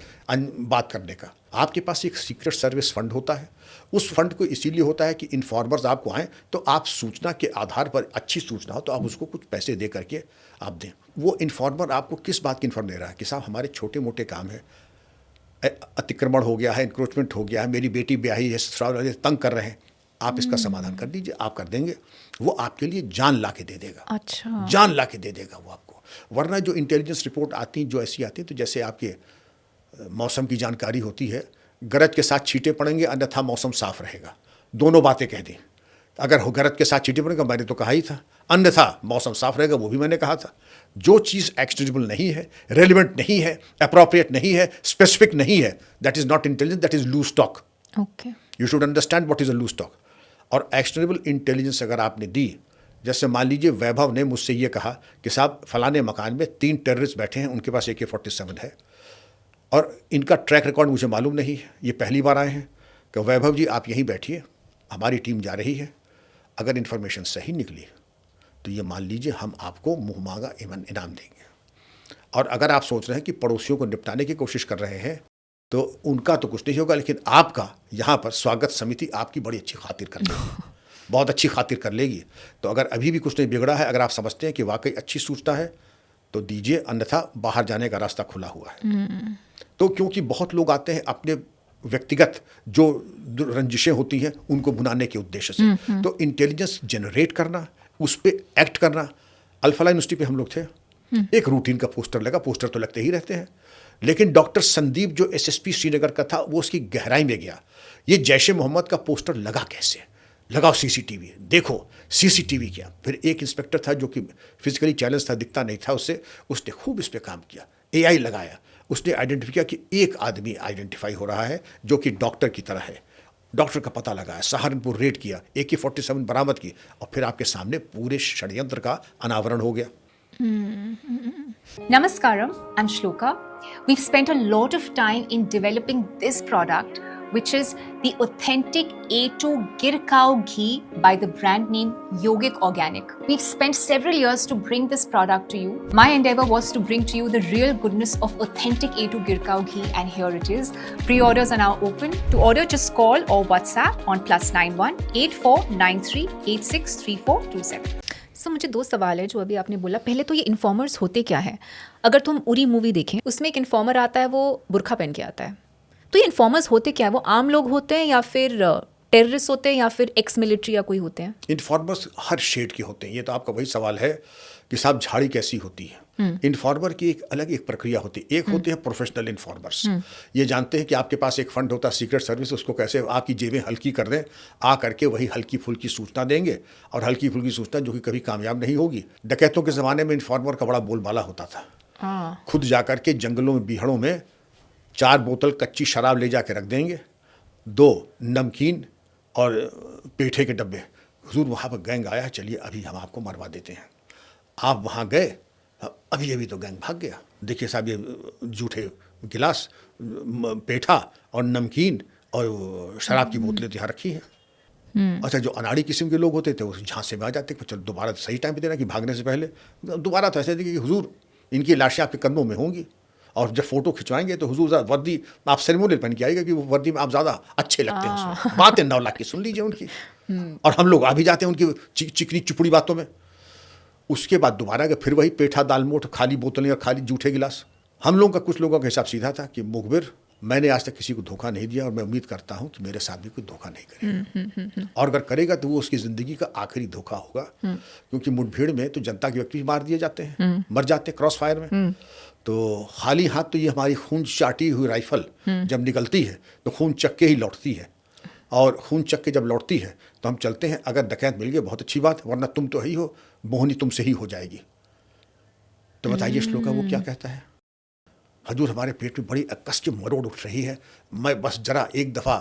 बात करने का। आपके पास एक सीक्रेट सर्विस फंड होता है। उस फंड को इसीलिए होता है कि इन्फॉर्मर्स आपको आएँ, तो आप सूचना के आधार पर, अच्छी सूचना हो तो आप उसको कुछ पैसे दे करके आप दें। वो इन्फॉर्मर आपको किस बात की इन्फॉर्म दे रहा है कि साहब हमारे छोटे मोटे काम है, अतिक्रमण हो गया है, इंक्रोचमेंट हो गया है, मेरी बेटी ब्याही है, तंग कर रहे हैं, आप इसका समाधान कर दीजिए, आप कर देंगे। वो आपके लिए जान ला के दे देगा। अच्छा, जान ला के दे देगा वो आपको। वरना जो इंटेलिजेंस रिपोर्ट आती हैं, जो ऐसी आती हैं, तो जैसे आपके मौसम की जानकारी होती है, गरज के साथ छींटे पड़ेंगे, अन्यथा मौसम साफ रहेगा, दोनों बातें कह दी। अगर गरज के साथ छींटे पड़ेंगे, मैंने तो कहा ही था, अन्यथा मौसम साफ रहेगा, वो भी मैंने कहा था। जो चीज़ एक्शनेबल नहीं है, रेलिवेंट नहीं है, अप्रोप्रिएट नहीं है, स्पेसिफिक नहीं है, that is not intelligence, that is loose talk. Okay, you should understand what is a loose talk. और एक्शनेबल इंटेलिजेंस अगर आपने दी, जैसे मान लीजिए वैभव ने मुझसे ये कहा कि साहब फलाने मकान में 3 टेररिस्ट बैठे हैं, उनके पास AK-47 है, और इनका ट्रैक रिकॉर्ड मुझे मालूम नहीं है, ये पहली बार आए हैं, कि वैभव जी आप यहीं बैठिए, हमारी टीम जा रही है, अगर इन्फॉर्मेशन सही निकली तो ये मान लीजिए हम आपको मुँह मांगा इनाम देंगे। और अगर आप सोच रहे हैं कि पड़ोसियों को निपटाने की कोशिश कर रहे हैं, तो उनका तो कुछ नहीं होगा, लेकिन आपका यहाँ पर स्वागत समिति आपकी बड़ी अच्छी खातिर कर लेगी, बहुत अच्छी खातिर कर लेगी। तो अगर अभी भी कुछ नहीं बिगड़ा है, अगर आप समझते हैं कि वाकई अच्छी सूचना है, तो दीजिए, अन्यथा बाहर जाने का रास्ता खुला हुआ है। तो क्योंकि बहुत लोग आते हैं अपने व्यक्तिगत जो रंजिशें होती हैं उनको भुनाने के उद्देश्य से, तो इंटेलिजेंस जनरेट करना, उस पर एक्ट करना। अल्फला यूनिवर्सिटी पे हम लोग थे, एक रूटीन का पोस्टर लगा, पोस्टर तो लगते ही रहते हैं, लेकिन डॉक्टर संदीप जो SSP श्रीनगर का था, वो उसकी गहराई में गया। ये जैश-ए मोहम्मद का पोस्टर लगा कैसे, लगाओ CCTV, देखो CCTV क्या। फिर एक इंस्पेक्टर था जो कि फिजिकली चैलेंज था, दिखता नहीं था उससे, उसने खूब इस पर काम किया, AI लगाया, उसने आइडेंटिफाई किया कि एक आदमी आइडेंटिफाई हो रहा है जो कि डॉक्टर की तरह है। डॉक्टर का पता लगाया, सहारनपुर रेड किया, AK-47 बरामद की, और फिर आपके सामने पूरे षड्यंत्र का अनावरण हो गया। Namaskaram, I'm Shloka. We've spent a lot of time in developing this product, which is the authentic A2 Gir Cow Ghee by the brand name Yogic Organic. We've spent several years to bring this product to you. My endeavor was to bring to you the real goodness of authentic A2 Gir Cow Ghee, and here it is. Pre-orders are now open. To order, just call or WhatsApp on +91 8493 863427. Sir मुझे दो सवाल है जो अभी आपने बोला। पहले तो ये इन्फॉर्मर्स होते क्या है? अगर तुम उरी मूवी देखें, उसमें एक इन्फॉर्मर आता है, वो बुर्खा पहन के आता है। तो ये इन्फॉर्मर्स होते क्या है? वो आम लोग होते हैं या फिर टेररिस्ट होते हैं या फिर एक्स मिलिट्री या कोई होते हैं? इन्फॉर्मर्स हर शेड के होते हैं। ये तो आपका वही सवाल है कि साहब झाड़ी कैसी होती है। इन्फॉर्मर की एक अलग एक प्रक्रिया होती है। एक होते हैं प्रोफेशनल इन्फॉर्मर्स, ये जानते हैं कि आपके पास एक फंड होता है सीक्रेट सर्विस, उसको कैसे आपकी जेबें हल्की कर दें, आ करके वही हल्की फुल्की सूचना देंगे, और हल्की फुल्की सूचना जो कि कभी कामयाब नहीं होगी। डकैतों के ज़माने में इन्फॉर्मर का बड़ा बोलबाला होता था। खुद जाकर के जंगलों में, बीहड़ों में 4 बोतल कच्ची शराब ले जाके रख देंगे, 2 नमकीन और पेठे के डब्बे। हुजूर वहाँ पर गैंग आया है, चलिए अभी हम आपको मरवा देते हैं। आप वहाँ गए, अभी अभी तो गैंग भाग गया। देखिए साहब, ये जूठे गिलास, पेठा और नमकीन और शराब की बोतलें तो यहाँ रखी हैं। अच्छा, जो अनाड़ी किस्म के लोग होते थे उस झांसे में आ जाते कि चलो दोबारा सही टाइम पे देना, कि भागने से पहले दोबारा तो ऐसे देखिए कि हुजूर इनकी लाशें आपके कंधों में होंगी, और जब फोटो खिंचवाएंगे तो हुजूर वर्दी आप सेरेमोनियल पहन के आएगा कि वो वर्दी में आप ज़्यादा अच्छे लगते हैं उसमें। बातें 9 लाख की सुन लीजिए उनकी, और हम लोग आ भी जाते हैं उनकी चिकनी चुपड़ी बातों में। उसके बाद दोबारा गए, फिर वही पेठा, दाल मोठ, खाली बोतलें और खाली जूठे गिलास। हम लोगों का, कुछ लोगों का हिसाब सीधा था कि मुखबिर, मैंने आज तक किसी को धोखा नहीं दिया और मैं उम्मीद करता हूं कि मेरे साथ भी कोई धोखा नहीं करेगा, और अगर करेगा तो वो उसकी ज़िंदगी का आखिरी धोखा होगा। क्योंकि मुठभेड़ में तो जनता के व्यक्ति मार दिए जाते हैं, मर जाते हैं क्रॉस फायर में। तो खाली हाथ तो ये हमारी खून चाटी हुई राइफल जब निकलती है तो खून चक्के ही लौटती है, और खून चक्के जब लौटती है तो हम चलते हैं। अगर डकैत मिल गया बहुत अच्छी बात, वरना तुम तो ही हो, मोहनी तुमसे ही हो जाएगी। तो बताइए श्लोक वो क्या कहता है? हजूर हमारे पेट में बड़ी अकस की मरोड़ उठ रही है, मैं बस जरा एक दफ़ा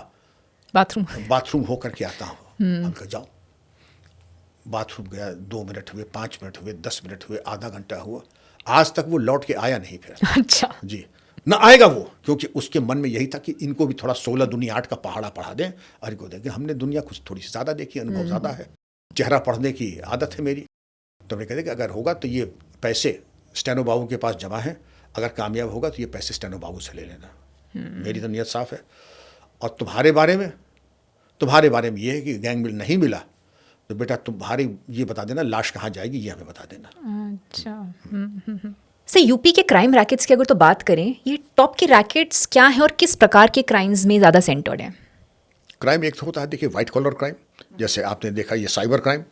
बाथरूम होकर के आता हूँ। हम कहा जाओ। बाथरूम गया, 2 मिनट हुए, 5 मिनट हुए, 10 मिनट हुए, आधा घंटा हुआ, आज तक वो लौट के आया नहीं फिर। अच्छा जी, ना आएगा वो, क्योंकि उसके मन में यही था कि इनको भी थोड़ा 16 दुनिया 8 का पहाड़ा पढ़ा दें, और इनको देंगे। हमने दुनिया कुछ थोड़ी सी ज़्यादा देखी, अनुभव ज़्यादा है, चेहरा पढ़ने की आदत है मेरी। तो मैं कहते कि अगर होगा तो ये पैसे स्टेनो बाबू के पास जमा हैं, अगर कामयाब होगा तो ये पैसे स्टेनो बाबू से ले लेना। मेरी तो नीयत साफ़ है। और तुम्हारे बारे में ये है कि गैंग मिल नहीं मिला तो बेटा तुम्हारी ये बता देना लाश कहाँ जाएगी, ये हमें बता देना। अच्छा। सर यूपी के क्राइम रैकेट्स की अगर तो बात करें, ये टॉप के रैकेट्स क्या हैं और किस प्रकार के क्राइम्स में ज़्यादा सेंटर्ड हैं? क्राइम एक तो होता है, देखिए, वाइट कॉलर क्राइम, जैसे आपने देखा ये cyber crime,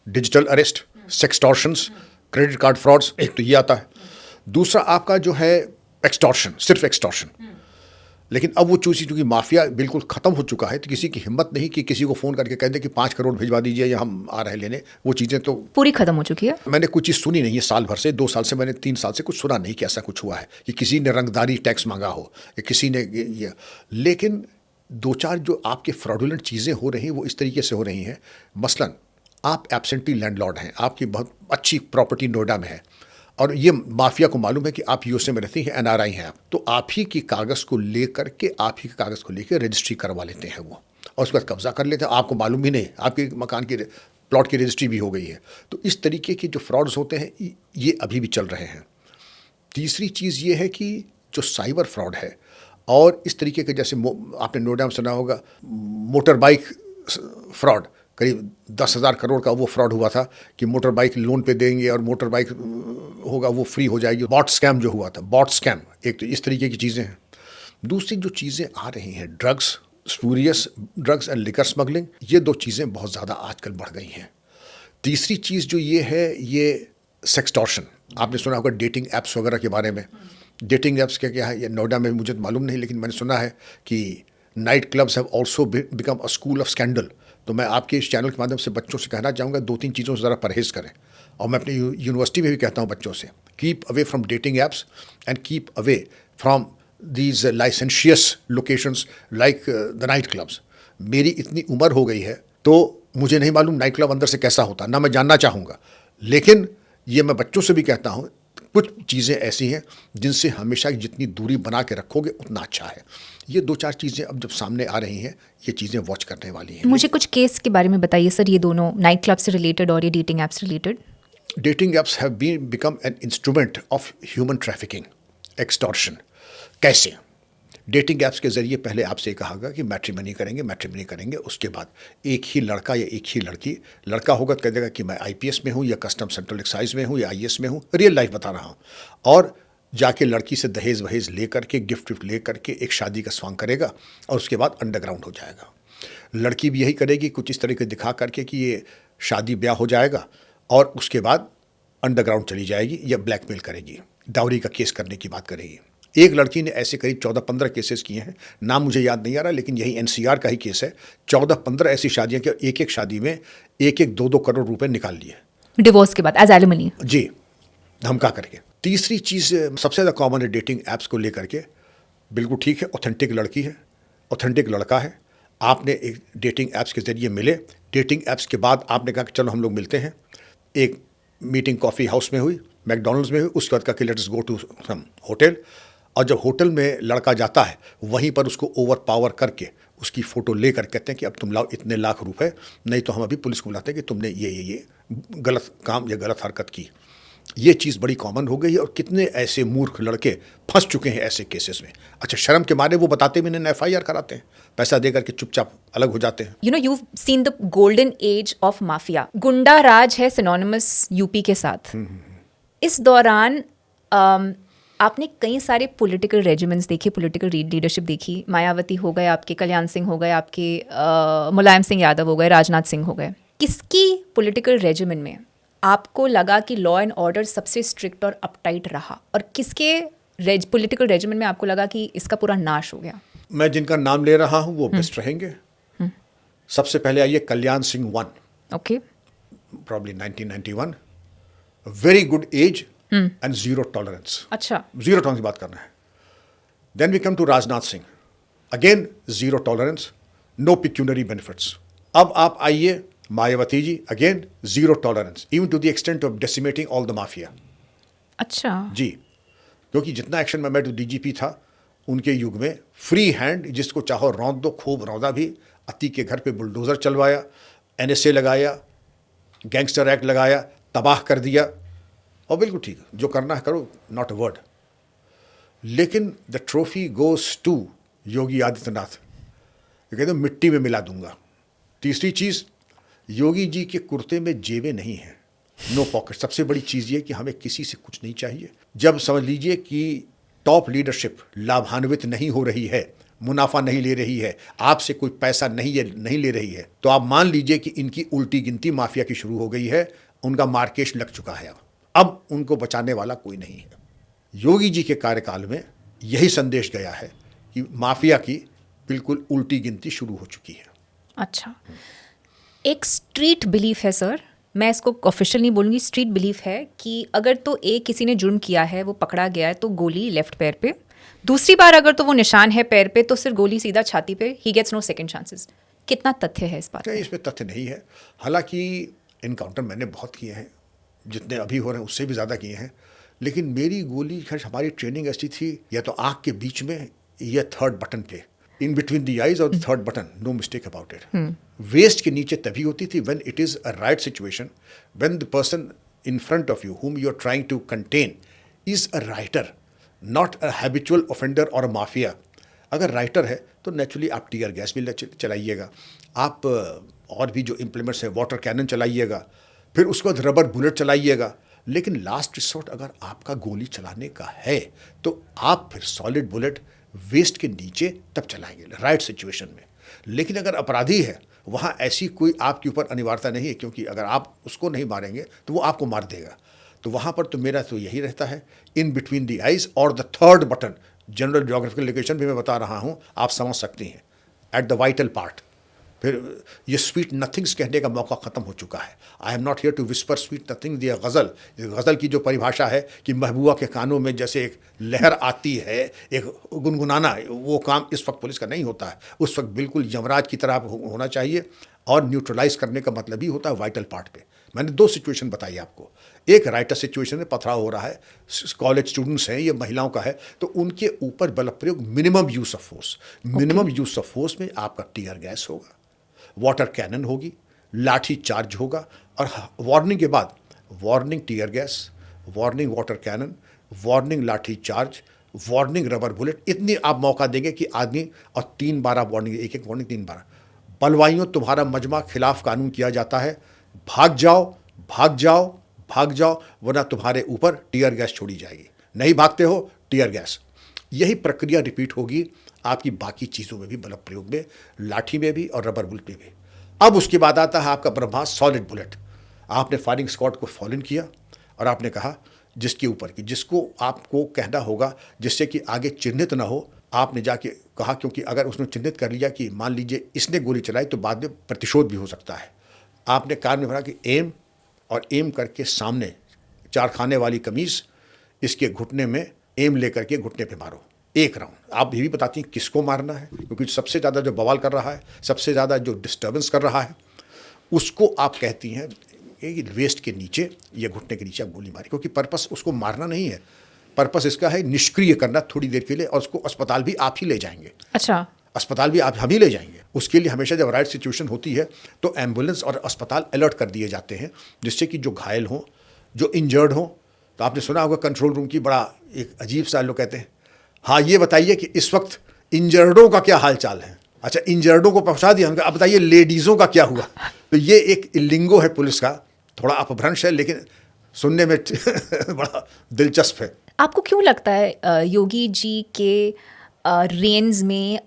digital arrest, sextortions, credit card frauds, एक तो ये आता है। दूसरा आपका जो है एक्सटॉर्शन, सिर्फ एक्सटॉर्शन। लेकिन अब वो चूंकि माफिया बिल्कुल ख़त्म हो चुका है, तो किसी की हिम्मत नहीं कि किसी को फ़ोन करके कह दे कि 5 करोड़ भिजवा दीजिए या हम आ रहे हैं लेने। वो चीज़ें तो पूरी ख़त्म हो चुकी है। मैंने कुछ चीज़ सुनी नहीं है साल भर से, 2 साल से, मैंने 3 साल से कुछ सुना नहीं कि ऐसा कुछ हुआ है कि किसी ने रंगदारी टैक्स मांगा हो या किसी ने ये। लेकिन 2-4 जो आपके फ्रॉडुलेंट चीज़ें हो रही हैं वो इस तरीके से हो रही हैं। मसलन आप एब्सेंटी लैंडलॉर्ड हैं, आपकी बहुत अच्छी प्रॉपर्टी नोएडा में है, और ये माफिया को मालूम है कि आप यूएसए में रहती हैं, एनआरआई हैं आप, तो आप ही की कागज़ को लेकर के, आप ही के कागज़ को लेकर रजिस्ट्री करवा लेते हैं वो, और उसके बाद कब्जा कर लेते हैं। आपको मालूम भी नहीं, आपके मकान की प्लॉट की रजिस्ट्री भी हो गई है। तो इस तरीके के जो फ्रॉड्स होते हैं ये अभी भी चल रहे हैं। तीसरी चीज़ ये है कि जो साइबर फ्रॉड है, और इस तरीके के, जैसे आपने नोएडा में सुना होगा मोटर बाइक फ्रॉड, करीब 10,000 करोड़ का वो फ्रॉड हुआ था कि मोटर बाइक लोन पे देंगे और मोटर बाइक होगा वो फ्री हो जाएगी। बॉट स्कैम जो हुआ था, बॉट स्कैम, एक तो इस तरीके की चीज़ें हैं। दूसरी जो चीज़ें आ रही हैं, drugs, spurious drugs and liquor smuggling, ये 2 चीज़ें बहुत ज़्यादा आजकल बढ़ गई हैं। तीसरी चीज़ जो ये है, ये सेक्सटॉर्शन। आपने सुना होगा डेटिंग ऐप्स वगैरह के बारे में। डेटिंग ऐप्स क्या है, ये नोएडा में मुझे तो मालूम नहीं, लेकिन मैंने सुना है कि night clubs have also become a school of scandal. तो मैं आपके इस चैनल के माध्यम से बच्चों से कहना चाहूँगा 2-3 चीज़ों से ज़रा परहेज़ करें। और मैं अपनी यूनिवर्सिटी में भी कहता हूँ बच्चों से, keep away from dating apps and keep away from these licentious locations like the night clubs. मेरी इतनी उम्र हो गई है तो मुझे नहीं मालूम नाइट क्लब अंदर से कैसा होता, ना मैं जानना चाहूँगा, लेकिन ये मैं बच्चों से भी कहता हूँ, कुछ चीज़ें ऐसी हैं जिनसे हमेशा जितनी दूरी बना के रखोगे उतना अच्छा है। ये 2-4 चीज़ें अब जब सामने आ रही हैं, ये चीज़ें वॉच करने वाली हैं। मुझे कुछ केस के बारे में बताइए सर, ये दोनों नाइट क्लब से रिलेटेड और ये dating apps related. Dating apps have become an instrument of human trafficking, extortion. कैसे? डेटिंग ऐप्स के जरिए पहले आपसे कहा गया कि मैट्रिमनी करेंगे, उसके बाद एक ही लड़का या एक ही लड़की, लड़का होगा तो कह देगा कि मैं आईपीएस में हूँ या कस्टम सेंट्रल एक्साइज में हूँ या आईएएस में हूँ, रियल लाइफ बता रहा हूँ, और जाके लड़की से दहेज वहेज ले करके, गिफ्ट विफ्ट ले करके एक शादी का स्वांग करेगा और उसके बाद अंडरग्राउंड हो जाएगा। लड़की भी यही करेगी, कुछ इस तरीके दिखा करके कि ये शादी ब्याह हो जाएगा और उसके बाद अंडरग्राउंड चली जाएगी या ब्लैकमेल करेगी, डाउरी का केस करने की बात करेगी। एक लड़की ने ऐसे करीब 14-15 केसेस किए हैं, नाम मुझे याद नहीं आ रहा, लेकिन यही एनसीआर का ही केस है। 14-15 ऐसी शादियां कि एक एक शादी में 1-2 करोड़ रुपए निकाल लिए डिवोर्स के बाद एज एलिमनी, जी, धमका करके। तीसरी चीज़ सबसे ज़्यादा कॉमन है डेटिंग ऐप्स को लेकर के, बिल्कुल ठीक है, ऑथेंटिक लड़की है, ऑथेंटिक लड़का है, आपने एक डेटिंग ऐप्स के ज़रिए मिले, डेटिंग ऐप्स के बाद आपने कहा कि चलो हम लोग मिलते हैं, एक मीटिंग कॉफ़ी हाउस में हुई, मैकडोनल्ड्स में हुई, उसके बाद कहा कि let's go to some hotel, और जब होटल में लड़का जाता है वहीं पर उसको ओवर पावर करके उसकी फ़ोटो लेकर कहते हैं कि अब तुम लाओ इतने लाख रुपए, नहीं तो हम अभी पुलिस को बुलाते हैं कि तुमने ये गलत काम या गलत हरकत की। ये चीज़ बड़ी कॉमन हो गई है और कितने ऐसे मूर्ख लड़के फंस चुके हैं ऐसे केसेस में। अच्छा, शर्म के मारे वो बताते भी नहीं, एफआईआर कराते हैं, पैसा दे करके चुपचाप अलग हो जाते हैं। You know you've seen the golden age of mafia, गुंडा राज है सिनोनिमस यूपी के साथ। इस दौरान आपने कई सारे पॉलिटिकल रेजिमेंट्स देखे, पॉलिटिकल लीडरशिप देखी, मायावती हो गए आपके, कल्याण सिंह हो गए आपके, मुलायम सिंह यादव हो गए, राजनाथ सिंह हो गए। किसकी पॉलिटिकल रेजिमेंट में आपको लगा कि लॉ एंड ऑर्डर सबसे स्ट्रिक्ट और अपटाइट रहा, और किसके पॉलिटिकल रेजिमेंट में आपको लगा कि इसका पूरा नाश हो गया? मैं जिनका नाम ले रहा हूँ वो बेस्ट रहेंगे। सबसे पहले आइए Kalyan Singh 1, okay, probably 1991, very good age and zero tolerance. अच्छा, जीरो टॉलरेंस की बात करना है। Then we come to Rajnath Singh, again zero tolerance, no pecuniary benefits. अब आप आइए Mayawati ji, again zero tolerance, even to the extent of decimating all the mafia. अच्छा जी, क्योंकि जितना एक्शन में मैं तो डीजीपी था उनके युग में, फ्री हैंड जिसको चाहो रौंद दो, खूब रौंदा भी, अति के घर पे बुलडोज़र चलवाया, एनएसए लगाया, गैंगस्टर एक्ट लगाया, तबाह कर दिया, और बिल्कुल ठीक, जो करना है करो, नॉट अ वर्ड। लेकिन the trophy goes to Yogi Adityanath, ये कहते मिट्टी में मिला दूंगा। तीसरी चीज़, योगी जी के कुर्ते में जेबें नहीं हैं, नो पॉकेट। सबसे बड़ी चीज़ ये कि हमें किसी से कुछ नहीं चाहिए। जब समझ लीजिए कि टॉप लीडरशिप लाभान्वित नहीं हो रही है, मुनाफा नहीं ले रही है, आपसे कोई पैसा नहीं ले रही है, तो आप मान लीजिए कि इनकी उल्टी गिनती माफिया की शुरू हो गई है, उनका मार्केश लग चुका है। अब उनको बचाने वाला कोई नहीं है। योगी जी के कार्यकाल में यही संदेश गया है कि माफिया की बिल्कुल उल्टी गिनती शुरू हो चुकी है। अच्छा, एक स्ट्रीट बिलीफ है सर, मैं इसको ऑफिशियल नहीं बोलूँगी, स्ट्रीट बिलीफ है कि अगर तो किसी ने जुर्म किया है, वो पकड़ा गया है, तो गोली लेफ्ट पैर पे, दूसरी बार अगर तो वो निशान है पैर पे तो सिर्फ गोली सीधा छाती पे, he gets no second chances. कितना तथ्य है इस बात में? इसमें तथ्य नहीं है। हालांकि इनकाउंटर मैंने बहुत किए हैं, जितने अभी हो रहे हैं उससे भी ज़्यादा किए हैं, लेकिन मेरी गोली, खैर हमारी ट्रेनिंग ऐसी थी, या तो आँख के बीच में या थर्ड बटन पे, इन बिटवीन द आइज और third button, no mistake about it. Waist के नीचे तभी होती थी when it is a right situation, when the person in front of you whom you are trying to contain is a writer, not a habitual offender or a mafia. अगर writer है तो naturally आप tear gas भी चलाइएगा, आप और भी जो implements है, वाटर कैनन चलाइएगा, फिर उसके बाद रबर बुलेट चलाइएगा, लेकिन लास्ट रिसोर्ट अगर आपका गोली चलाने का है तो आप फिर सॉलिड बुलेट वेस्ट के नीचे तब चलाएंगे राइट सिचुएशन में। लेकिन अगर अपराधी है, वहाँ ऐसी कोई आपके ऊपर अनिवार्यता नहीं है, क्योंकि अगर आप उसको नहीं मारेंगे तो वो आपको मार देगा। तो वहाँ पर तो मेरा तो यही रहता है, इन बिटवीन द आइज और the third button. General geographical location भी मैं बता रहा हूँ, आप समझ सकती हैं, एट द वाइटल पार्ट। फिर ये स्वीट नथिंग्स कहने का मौका ख़त्म हो चुका है। I am not here to whisper sweet nothing, दी गज़ल की जो परिभाषा है कि महबूबा के कानों में जैसे एक लहर आती है, एक गुनगुनाना, वो काम इस वक्त पुलिस का नहीं होता है। उस वक्त बिल्कुल यमराज की तरह होना चाहिए, और न्यूट्रलाइज करने का मतलब ही होता है वाइटल पार्ट पे। मैंने 2 सिचुएशन बताई आपको, एक राइटर सिचुएशन में पथराव हो रहा है, कॉलेज स्टूडेंट्स हैं, ये महिलाओं का है, तो उनके ऊपर बल प्रयोग, minimum use of force. Minimum use of force में आपका टीयर गैस होगा, वाटर कैनन होगी, लाठी चार्ज होगा, और वार्निंग के बाद warning tear gas, warning water cannon, warning lathi charge, warning rubber bullet, इतनी आप मौका देंगे कि आदमी, और 3 बार आप वार्निंग, एक एक वार्निंग 3 बार, बलवाइयों तुम्हारा मजमा खिलाफ कानून किया जाता है, भाग जाओ भाग जाओ भाग जाओ, वरना तुम्हारे ऊपर टीयर गैस छोड़ी जाएगी, नहीं भागते हो टीयर गैस। यही प्रक्रिया रिपीट होगी आपकी बाकी चीज़ों में भी, बल प्रयोग में, लाठी में भी और रबर बुलेट में भी। अब उसके बाद आता है आपका ब्रह्मास्त्र सॉलिड बुलेट। आपने फायरिंग स्क्वाड को फॉलो किया और आपने कहा जिसके ऊपर की, जिसको आपको कहना होगा जिससे कि आगे चिन्हित ना हो, आपने जाके कहा, क्योंकि अगर उसने चिन्हित कर लिया कि मान लीजिए इसने गोली चलाई तो बाद में प्रतिशोध भी हो सकता है। आपने कान में भरा कि एम, और एम करके सामने 4 खाने वाली कमीज, इसके घुटने में एम लेकर के घुटने पे मारो 1 राउंड। आप ये भी बताती हैं किसको मारना है, क्योंकि सबसे ज़्यादा जो बवाल कर रहा है, सबसे ज़्यादा जो डिस्टर्बेंस कर रहा है, उसको आप कहती हैं कि वेस्ट के नीचे या घुटने के नीचे आप गोली मारी, क्योंकि पर्पस उसको मारना नहीं है, पर्पस इसका है निष्क्रिय करना थोड़ी देर के लिए, और उसको अस्पताल भी आप ही ले जाएंगे। अच्छा, अस्पताल भी हम ही ले जाएंगे। उसके लिए हमेशा जब राइट सिचुएशन होती है तो एम्बुलेंस और अस्पताल अलर्ट कर दिए जाते हैं, जिससे कि जो घायल हों, जो इंजर्ड हों। तो आपने सुना होगा कंट्रोल रूम की बड़ा एक अजीब सा, लोग कहते हैं हाँ ये बताइए कि इस वक्त इंजर्डों का क्या हाल चाल है। अच्छा, इंजर्डों को पहुंचा दिया, अब बताइए लेडीज़ों का क्या हुआ। तो ये एक लिंगो है पुलिस का, थोड़ा अपभ्रंश है लेकिन सुनने में बड़ा दिलचस्प है। आपको क्यों लगता है योगी जी के रेंज में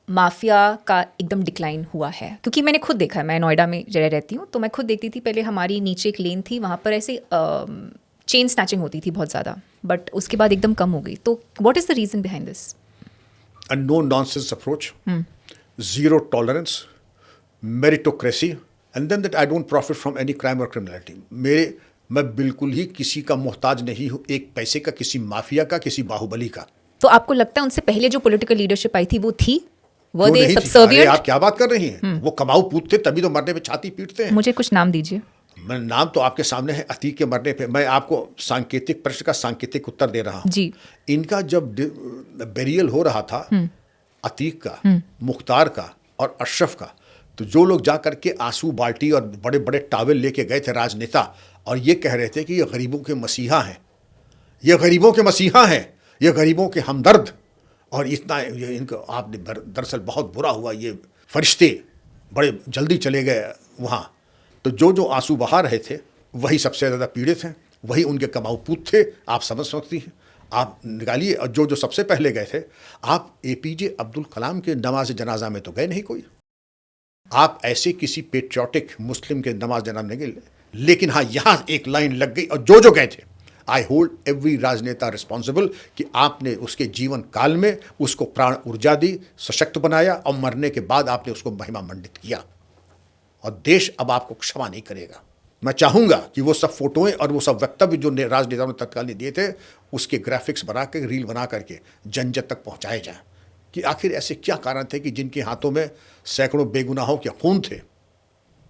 माफिया का एकदम डिक्लाइन हुआ है? क्योंकि मैंने खुद देखा है, मैं नोएडा में जगह रहती हूँ, तो मैं खुद देखती थी, पहले हमारी नीचे एक लेन थी, वहाँ पर ऐसे चेन स्नैचिंग होती थी बहुत ज़्यादा, बट उसके बाद एकदम कम हो गई। तो what is the reason behind this? A no nonsense approach, zero tolerance, meritocracy, and then that I don't profit from any crime or criminality. मैं बिल्कुल ही किसी का मोहताज नहीं हूँ, एक पैसे का, किसी माफिया का, किसी बाहुबली का। तो आपको लगता है उनसे पहले जो पॉलिटिकल लीडरशिप आई थी वो थी? वो क्यों दे नहीं थी? सबसर्विएंट? अरे आप क्या बात कर रही हैं? वो कमाऊ पूत थे, तभी तो मरने पे छाती पीटते हैं। मुझे कुछ नाम दीजिए। मैं नाम तो आपके सामने है, अतीक के मरने पे। मैं आपको सांकेतिक प्रश्न का सांकेतिक उत्तर दे रहा हूँ जी। इनका जब बेरियल हो रहा था, अतीक का, मुख्तार का और अशरफ का, तो जो लोग जा करके आंसू बाल्टी और बड़े बड़े टावल लेके गए थे राजनेता, और ये कह रहे थे कि ये गरीबों के मसीहा हैं, ये गरीबों के मसीहा हैं, ये गरीबों के हमदर्द, और इतना इनको आपने दरअसल बहुत बुरा हुआ, ये फरिश्ते बड़े जल्दी चले गए वहाँ। तो जो आंसू बहा रहे थे वही सबसे ज़्यादा पीड़ित हैं, वही उनके कमाऊ पूत थे। आप समझ सकती हैं, आप निकालिए। और जो सबसे पहले गए थे, आप एपीजे अब्दुल कलाम के नमाज जनाजा में तो गए नहीं कोई, आप ऐसे किसी पेट्रियोटिक मुस्लिम के नमाज जनाजा में गए, लेकिन हाँ यहाँ एक लाइन लग गई। और जो गए थे, आई होल्ड एवरी राजनेता रिस्पॉन्सिबल कि आपने उसके जीवन काल में उसको प्राण ऊर्जा दी, सशक्त बनाया, और मरने के बाद आपने उसको महिमा मंडित किया, और देश अब आपको क्षमा नहीं करेगा। मैं चाहूँगा कि वो सब फोटोएं और वो सब वक्तव्य जो राजनेताओं ने तत्काल दिए थे, उसके ग्राफिक्स बना कर, रील बना करके जन तक पहुँचाए जाएं कि आखिर ऐसे क्या कारण थे कि जिनके हाथों में सैकड़ों बेगुनाहों के खून थे,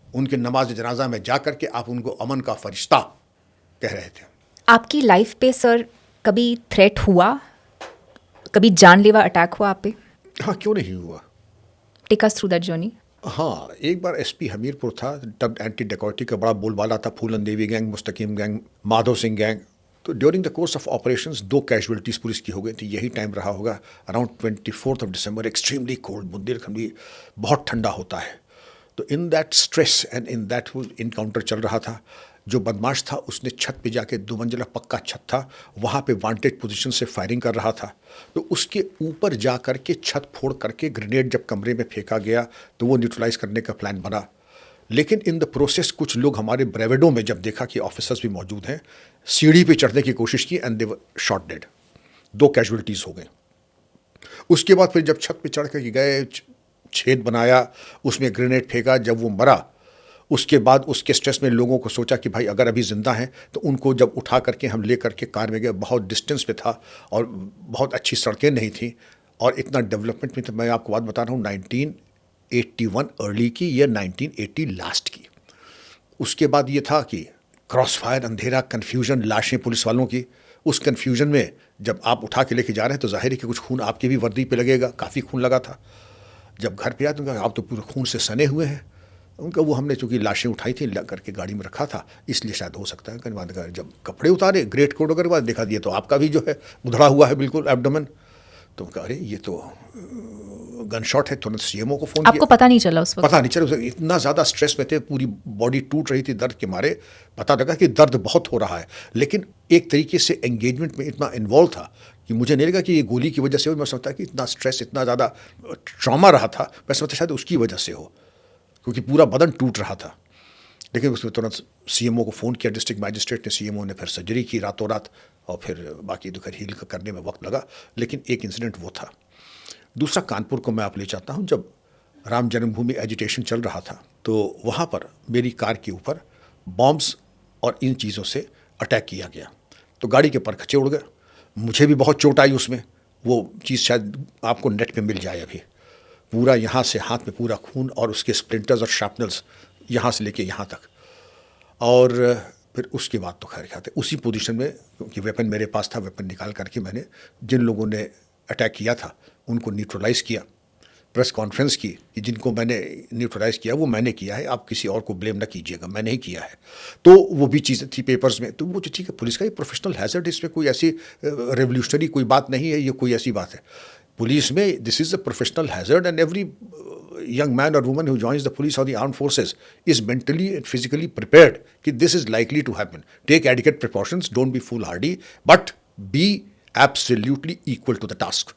उनके नमाज जनाजा में जा कर के आप उनको अमन का फरिश्ता कह रहे थे। आपकी लाइफ पे सर कभी थ्रेट हुआ, कभी जानलेवा अटैक हुआ आप पे? हाँ, क्यों नहीं हुआ। Take us through that journey. हाँ, एक बार एसपी हमीरपुर था, तब एंटी डेकोरिटी का बड़ा बोलबाला था, Phoolan Devi gang, Mustakim gang, Madhav Singh gang. तो during the course of operations 2 casualties police की हो गई थी। यही टाइम रहा होगा अराउंड 24 दिसंबर, एक्सट्रीमली कोल्ड, बुंदेलखंडी बहुत ठंडा होता है। तो in that stress and in that encounter चल रहा था। जो बदमाश था उसने छत पे जाके, 2 मंजिला पक्का छत था, वहाँ पे वांटेड पोजीशन से फायरिंग कर रहा था। तो उसके ऊपर जा कर के छत फोड़ करके ग्रेनेड जब कमरे में फेंका गया तो वो न्यूट्रलाइज करने का प्लान बना। लेकिन इन द प्रोसेस कुछ लोग हमारे ब्रेवेडो में जब देखा कि ऑफिसर्स भी मौजूद हैं, सीढ़ी पे चढ़ने की कोशिश की and they were shot dead. 2 casualties हो गए। उसके बाद फिर जब छत पे चढ़ कर गए, छेद बनाया, उसमें ग्रेनेड फेंका, जब वो मरा, उसके बाद उसके स्ट्रेस में लोगों को सोचा कि भाई अगर अभी ज़िंदा हैं तो उनको जब उठा करके हम ले करके कार में गए, बहुत डिस्टेंस पे था और बहुत अच्छी सड़कें नहीं थी और इतना डेवलपमेंट में था। मैं आपको बात बता रहा हूँ 1981 अर्ली की या 1980 लास्ट की। उसके बाद ये था कि क्रॉस फायर, अंधेरा, कन्फ्यूजन, लाशें पुलिस वालों की। उस कन्फ्यूजन में जब आप उठा के लेके जा रहे हैं तो जाहिर है कि कुछ खून आपकी भी वर्दी पे लगेगा, काफ़ी खून लगा था। जब घर पे आए तो आप तो पूरे खून से सने हुए हैं। उनका वो हमने चूंकि लाशें उठाई थी ला करके गाड़ी में रखा था, इसलिए शायद हो सकता है। कहीं बाद जब कपड़े उतारे ग्रेट कोट वगैरह बाद देखा दिए तो आपका भी जो है उधड़ा हुआ है बिल्कुल एब्डोमेन। तो कहा अरे ये तो गन शॉट है। तुरंत सीएमओ को फ़ोन किया। आपको पता नहीं चला उस वक्त? पता नहीं चला, इतना ज़्यादा स्ट्रेस में थे, पूरी बॉडी टूट रही थी दर्द के मारे। पता लगा कि दर्द बहुत हो रहा है, लेकिन एक तरीके से एंगेजमेंट में इतना इन्वॉल्व था कि मुझे नहीं लगा कि ये गोली की वजह से हो। मैं समझता कि इतना स्ट्रेस, इतना ज़्यादा ट्रॉमा रहा था, मैं समझता शायद उसकी वजह से हो, क्योंकि पूरा बदन टूट रहा था। लेकिन उसमें तुरंत सीएमओ को फ़ोन किया, डिस्ट्रिक्ट मैजिस्ट्रेट ने। सीएमओ ने फिर सर्जरी की रातों रात, और फिर बाकी तो खैर हील करने में वक्त लगा। लेकिन एक इंसिडेंट वो था। दूसरा कानपुर को मैं आप ले जाता हूँ। जब राम जन्मभूमि एजिटेशन चल रहा था तो वहाँ पर मेरी कार के ऊपर बॉम्ब्स और इन चीज़ों से अटैक किया गया, तो गाड़ी के परखचे उड़ गए। मुझे भी बहुत चोट आई उसमें। वो चीज़ शायद आपको नेट पे मिल जाए अभी। पूरा यहाँ से हाथ में पूरा खून और उसके स्प्लिंटर्स और शार्पनल्स यहाँ से लेके यहाँ तक। और फिर उसके बाद तो खैर खाते उसी पोजीशन में, क्योंकि वेपन मेरे पास था, वेपन निकाल करके मैंने जिन लोगों ने अटैक किया था उनको न्यूट्रलाइज़ किया। प्रेस कॉन्फ्रेंस की कि जिनको मैंने न्यूट्रलाइज़ किया वो मैंने किया है, आप किसी और को ब्लेम ना कीजिएगा, मैंने ही किया है। तो वो भी चीज़ें थी पेपर्स में। तो वो जो ठीक है, पुलिस का ये प्रोफेशनल हैजर्ड, इसमें कोई ऐसी रेवोल्यूशनरी कोई बात नहीं है, ये कोई ऐसी बात है। पुलिस में this is a professional hazard, and every young man or woman who joins the police or the armed forces is mentally and physically prepared कि this is likely to happen. Take adequate precautions, don't be foolhardy, but be absolutely equal to the task.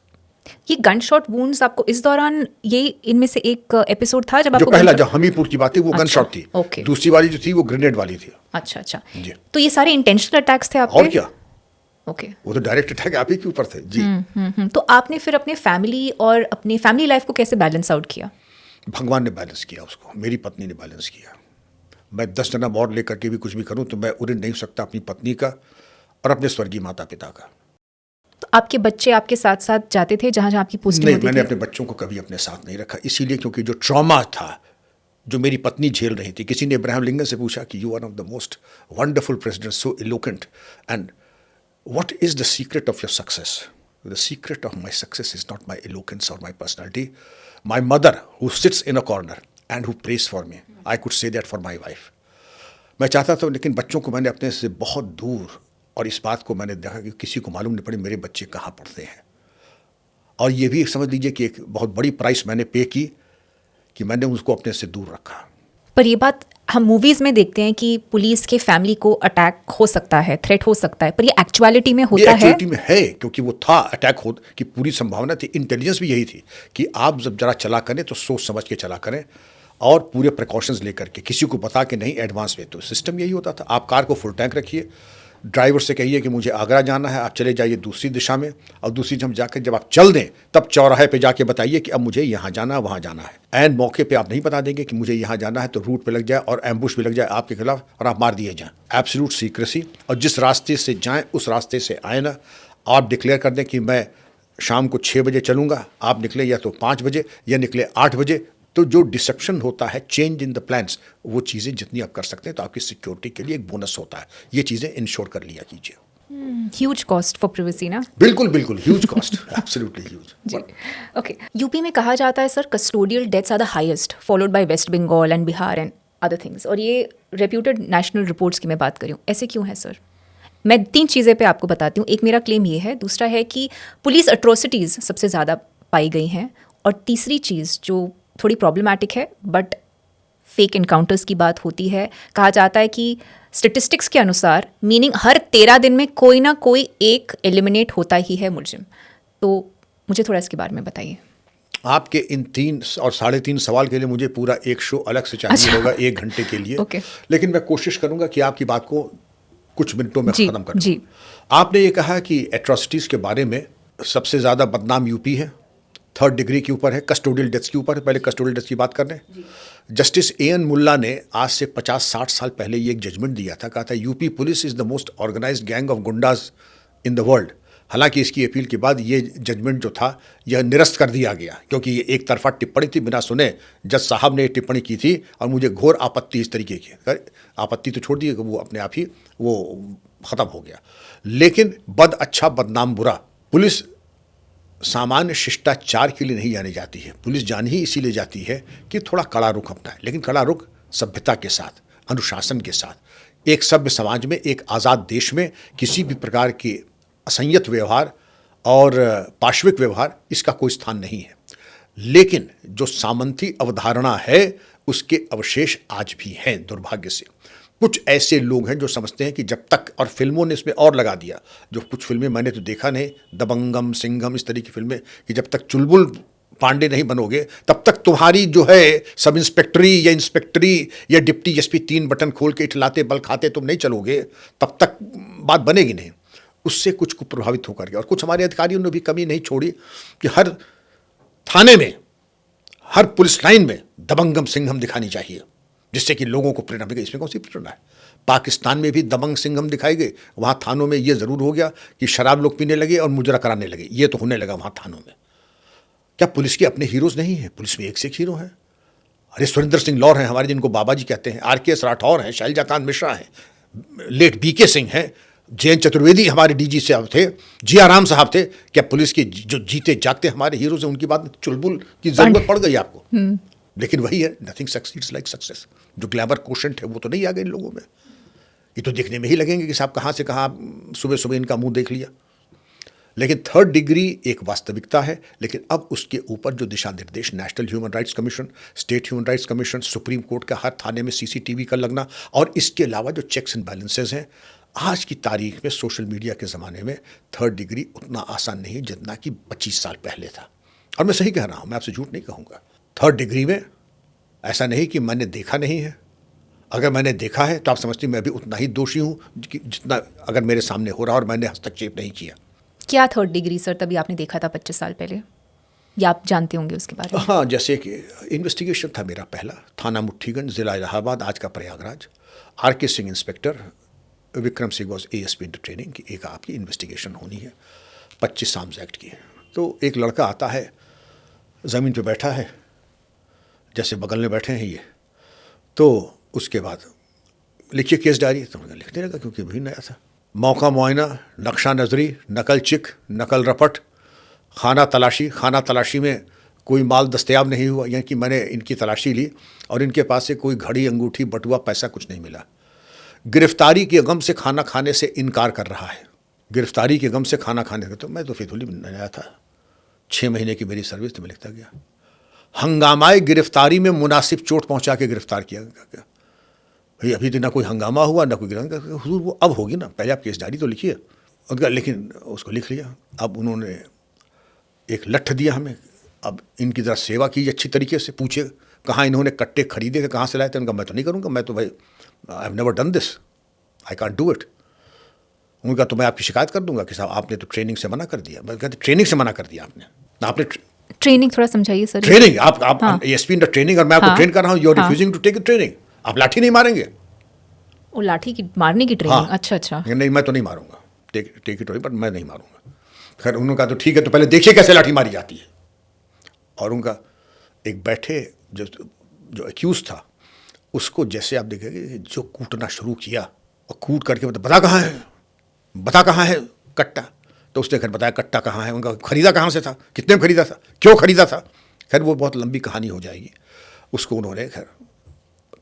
ये gun shot wounds आपको इस दौरान, ये इनमें से एक episode था जब जो आपको पहला, जो हमीरपुर की बात थी वो गन शॉट थी। ओके। दूसरी वाली जो थी वो ग्रेनेड वाली थी। अच्छा अच्छा जी। तो ये सारे इंटेंशनल अटैक्स थे आपके? और क्या, ओके। वो तो डायरेक्ट अटैक आप ही के ऊपर थे जी। तो आपने फिर अपने फैमिली और अपनी फैमिली लाइफ को कैसे बैलेंस आउट किया? भगवान ने बैलेंस किया उसको, मेरी पत्नी ने बैलेंस किया। मैं 10 जन्म और लेकर के भी कुछ भी करूं तो मैं ऋण नहीं हो सकता अपनी पत्नी का और अपने स्वर्गीय माता पिता का। तो आपके बच्चे आपके साथ साथ जाते थे जहाँ जहाँ आपकी पोस्टिंग नहीं, होती मैंने थी? अपने बच्चों को कभी अपने साथ नहीं रखा, इसीलिए क्योंकि जो ट्रॉमा था जो मेरी पत्नी झेल रही थी। किसी ने इब्राहिम लिंकन से पूछा कि you are one of the most wonderful president, so eloquent, and what is the secret of your success? The secret of my success is not my eloquence or my personality. My mother, who sits in a corner and who prays for me, I could say that for my wife. मैं चाहता था, लेकिन बच्चों को मैंने अपने से बहुत दूर, और इस बात को मैंने देखा कि किसी को मालूम नहीं पड़ी मेरे बच्चे कहाँ पढ़ते हैं। और ये भी समझ लीजिए कि एक बहुत बड़ी प्राइस मैंने पे की कि मैंने उसको अपने से दूर रखा। पर ये बात हम मूवीज में देखते हैं कि पुलिस के फैमिली को अटैक हो सकता है, थ्रेट हो सकता है, पर ये एक्चुअलिटी में होता है? एक्चुअलिटी में है, क्योंकि वो था अटैक हो की पूरी संभावना थी। इंटेलिजेंस भी यही थी कि आप जब जरा चला करें तो सोच समझ के चला करें और पूरे प्रिकॉशंस लेकर के, किसी को बता के नहीं एडवांस में। तो सिस्टम यही होता था, आप कार को फुल टैंक रखिए, ड्राइवर से कहिए कि मुझे आगरा जाना है, आप चले जाइए दूसरी दिशा में, और दूसरी जब जाकर जब आप चल दें तब चौराहे पे जाके बताइए कि अब मुझे यहाँ जाना है, वहाँ जाना है। एंड मौके पे आप नहीं बता देंगे कि मुझे यहाँ जाना है तो रूट पे लग जाए और एम्बुश भी लग जाए आपके खिलाफ और आप मार दिए जाएं। एब्सोल्यूट सीक्रेसी, और जिस रास्ते से जाएं उस रास्ते से आए ना। आप डिक्लेयर कर दें कि मैं शाम को 6 बजे चलूँगा, आप निकले या तो 5 बजे या निकले 8 बजे। तो जो डिसेप्शन होता है, चेंज इन द प्लान्स, वो चीज़ें जितनी आप कर सकते हैं तो आपकी सिक्योरिटी के लिए एक बोनस होता है। ये चीज़ें इंश्योर कर लिया कीजिए। ह्यूज कॉस्ट फॉर प्रिवेसी ना? बिल्कुल बिल्कुल, ह्यूज कॉस्ट, एब्सोल्युटली ह्यूज। जी, ओके। यूपी में कहा जाता है sir custodial deaths are the highest, followed by West Bengal and Bihar and other things, और ये रेप्यूटेड नेशनल रिपोर्ट्स की मैं बात कर रही हूँ। ऐसे क्यों है सर? मैं 3 चीज़ें पे आपको बताती हूँ। एक मेरा क्लेम ये है, दूसरा है कि पुलिस अट्रोसिटीज़ सबसे ज़्यादा पाई गई हैं, और तीसरी चीज़ जो थोड़ी प्रॉब्लमैटिक है बट फेक इनकाउंटर्स की बात होती है। कहा जाता है कि स्टेटिस्टिक्स के अनुसार, मीनिंग हर 13 दिन में कोई ना कोई एक एलिमिनेट होता ही है मुलजिम। तो मुझे थोड़ा इसके बारे में बताइए। आपके इन 3 और 3.5 सवाल के लिए मुझे पूरा एक शो अलग से चाहिए होगा, 1 घंटे के लिए। ओके। लेकिन मैं कोशिश करूंगा कि आपकी बात को कुछ मिनटों में ख़त्म कर दूं। जी। आपने ये कहा कि एट्रोसिटीज़ के बारे में सबसे ज़्यादा बदनाम यूपी है, 3rd डिग्री के ऊपर है, कस्टोडियल डेथ्स के ऊपर है। पहले कस्टोडियल डेथ्स की बात कर रहे हैं। Justice A.N. मुल्ला ने आज से 50-60 साल पहले ये एक जजमेंट दिया था, कहा था UP police is the most organized gang of goondas in the world. हालांकि इसकी अपील के बाद ये जजमेंट जो था यह निरस्त कर दिया गया, क्योंकि ये एक तरफा टिप्पणी थी, बिना सुने जज साहब ने टिप्पणी की थी और मुझे घोर आपत्ति इस तरीके की। आपत्ति तो छोड़ दिए, वो अपने आप ही वो ख़त्म हो गया। लेकिन बद अच्छा बदनाम बुरा, पुलिस सामान्य शिष्टाचार के लिए नहीं जानी जाती है। पुलिस जानी ही इसीलिए जाती है कि थोड़ा कड़ा रुख अपनाए, लेकिन कड़ा रुख सभ्यता के साथ, अनुशासन के साथ। एक सभ्य समाज में, एक आज़ाद देश में किसी भी प्रकार के असंयत व्यवहार और पाशविक व्यवहार, इसका कोई स्थान नहीं है। लेकिन जो सामंती अवधारणा है उसके अवशेष आज भी हैं, दुर्भाग्य से। कुछ ऐसे लोग हैं जो समझते हैं कि जब तक, और फिल्मों ने इसमें और लगा दिया, जो कुछ फिल्में मैंने तो देखा नहीं, दबंगम, सिंघम, इस तरह की फिल्में, कि जब तक चुलबुल पांडे नहीं बनोगे तब तक तुम्हारी जो है सब इंस्पेक्टरी या इंस्पेक्टरी या डिप्टी एसपी 3 बटन खोल के इठलाते बल खाते तुम नहीं चलोगे, तब तक बात बनेगी नहीं। उससे कुछ को प्रभावित होकर के, और कुछ हमारे अधिकारियों ने भी कमी नहीं छोड़ी कि हर थाने में, हर पुलिस लाइन में दबंगम सिंघम दिखानी चाहिए, जिससे कि लोगों को प्रेरणा मिले। इसमें कौन सी प्रेरणा है? पाकिस्तान में भी दबंग सिंघम दिखाई गए, वहाँ थानों में ये ज़रूर हो गया कि शराब लोग पीने लगे और मुजरा कराने लगे, ये तो होने लगा वहाँ थानों में। क्या पुलिस के अपने हीरोज़ नहीं हैं? पुलिस में एक से एक हीरो हैं। अरे सुरेंद्र सिंह लौर हैं हमारे, जिनको बाबा जी कहते हैं, RKS राठौर हैं, शैलजाकांत मिश्रा हैं, लेट BK सिंह हैं, जयंत चतुर्वेदी हमारे DG साहब थे, जिया राम साहब थे। क्या पुलिस के जो जीते जागते हमारे हीरोज़ हैं, उनकी बात चुलबुल की ज़रूरत पड़ गई आपको? लेकिन वही है, नथिंग सक्सीड्स लाइक सक्सेस। जो ग्लैमर कोशेंट है वो तो नहीं आ गए इन लोगों में। ये तो देखने में ही लगेंगे कि साहब कहाँ से कहाँ सुबह सुबह इनका मुंह देख लिया। लेकिन थर्ड डिग्री एक वास्तविकता है, लेकिन अब उसके ऊपर जो दिशा निर्देश national Human Rights commission, state human Rights commission, supreme court का हर थाने में CCTV का लगना, और इसके अलावा जो चेक्स एंड बैलेंसेज हैं, आज की तारीख में सोशल मीडिया के ज़माने में थर्ड डिग्री उतना आसान नहीं जितना कि 25 साल पहले था। और मैं सही कह रहा हूँ, मैं आपसे झूठ नहीं कहूँगा। थर्ड डिग्री में ऐसा नहीं कि मैंने देखा नहीं है, अगर मैंने देखा है तो आप समझते हैं मैं भी उतना ही दोषी हूँ जितना अगर मेरे सामने हो रहा और मैंने हस्तक्षेप नहीं किया। क्या थर्ड डिग्री सर तभी आपने देखा था 25 साल पहले, या आप जानते होंगे उसके बारे में? हाँ, जैसे कि इन्वेस्टिगेशन था मेरा पहला, थाना मुट्ठीगंज, ज़िला इलाहाबाद, आज का Prayagraj. RK Singh inspector, Vikram Singh was ASP inter training की एक आपकी इन्वेस्टिगेशन होनी है 25 आर्म्स एक्ट की। तो एक लड़का आता है, ज़मीन पे बैठा है, जैसे बगल में बैठे हैं ये, तो उसके बाद लिखिए केस डायरी, तो मैंने लिखने लगा क्योंकि वही नया था। मौका मुआयना, नक्शा नजरी, नकल चिक, नकल रपट, खाना तलाशी में कोई माल दस्तयाब नहीं हुआ, यानी कि मैंने इनकी तलाशी ली और इनके पास से कोई घड़ी, अंगूठी, बटुआ, पैसा कुछ नहीं मिला। गिरफ्तारी के गम से खाना खाने से इनकार कर रहा है, गिरफ्तारी के गम से खाना खाने का। तो मैं तो फिजूली नया था, 6 महीने की मेरी सर्विस, तो मैं लिखता गया। हंगामाए गिरफ्तारी में मुनासिब चोट पहुंचा के गिरफ्तार किया गया। भाई अभी तो ना कोई हंगामा हुआ ना कोई गिरफ्तार, हुजूर वो अब होगी ना, पहले आप केस डायरी तो लिखिए उनका। लेकिन उसको लिख लिया। अब उन्होंने एक लठ दिया हमें, अब इनकी ज़रा सेवा कीजिए अच्छी तरीके से, पूछे कहाँ इन्होंने कट्टे खरीदे थे, कहाँ से लाए थे। उनका मैं तो नहीं करूँगा, मैं तो भाई I have never done this, I can't do it. उनका तो मैं आपकी शिकायत कर दूंगा कि साहब आपने तो ट्रेनिंग से मना कर दिया। मैं कहते ट्रेनिंग से मना कर दिया आपने ट्रेनिंग थोड़ा समझाइए सर। ट्रेनिंग आप ASP इंटर ट्रेनिंग, और मैं आपको ट्रेन कर रहा हूँ, you are refusing to take training. आप लाठी नहीं मारेंगे? वो लाठी की मारने की ट्रेनिंग? हाँ। अच्छा। नहीं, मैं तो नहीं मारूंगा, टेक इट बट मैं नहीं मारूंगा। खैर उन्होंने कहा तो ठीक है, तो पहले देखिए कैसे लाठी मारी जाती है। और उनका एक बैठे जो एक्यूज था, उसको जैसे आप देखेंगे जो कूटना शुरू किया, और कूट करके बता कहाँ है कट्टा। तो उसने खैर बताया कट्टा कहाँ है, उनका खरीदा कहाँ से था, कितने में खरीदा था, क्यों खरीदा था। खैर वो बहुत लंबी कहानी हो जाएगी। उसको उन्होंने खैर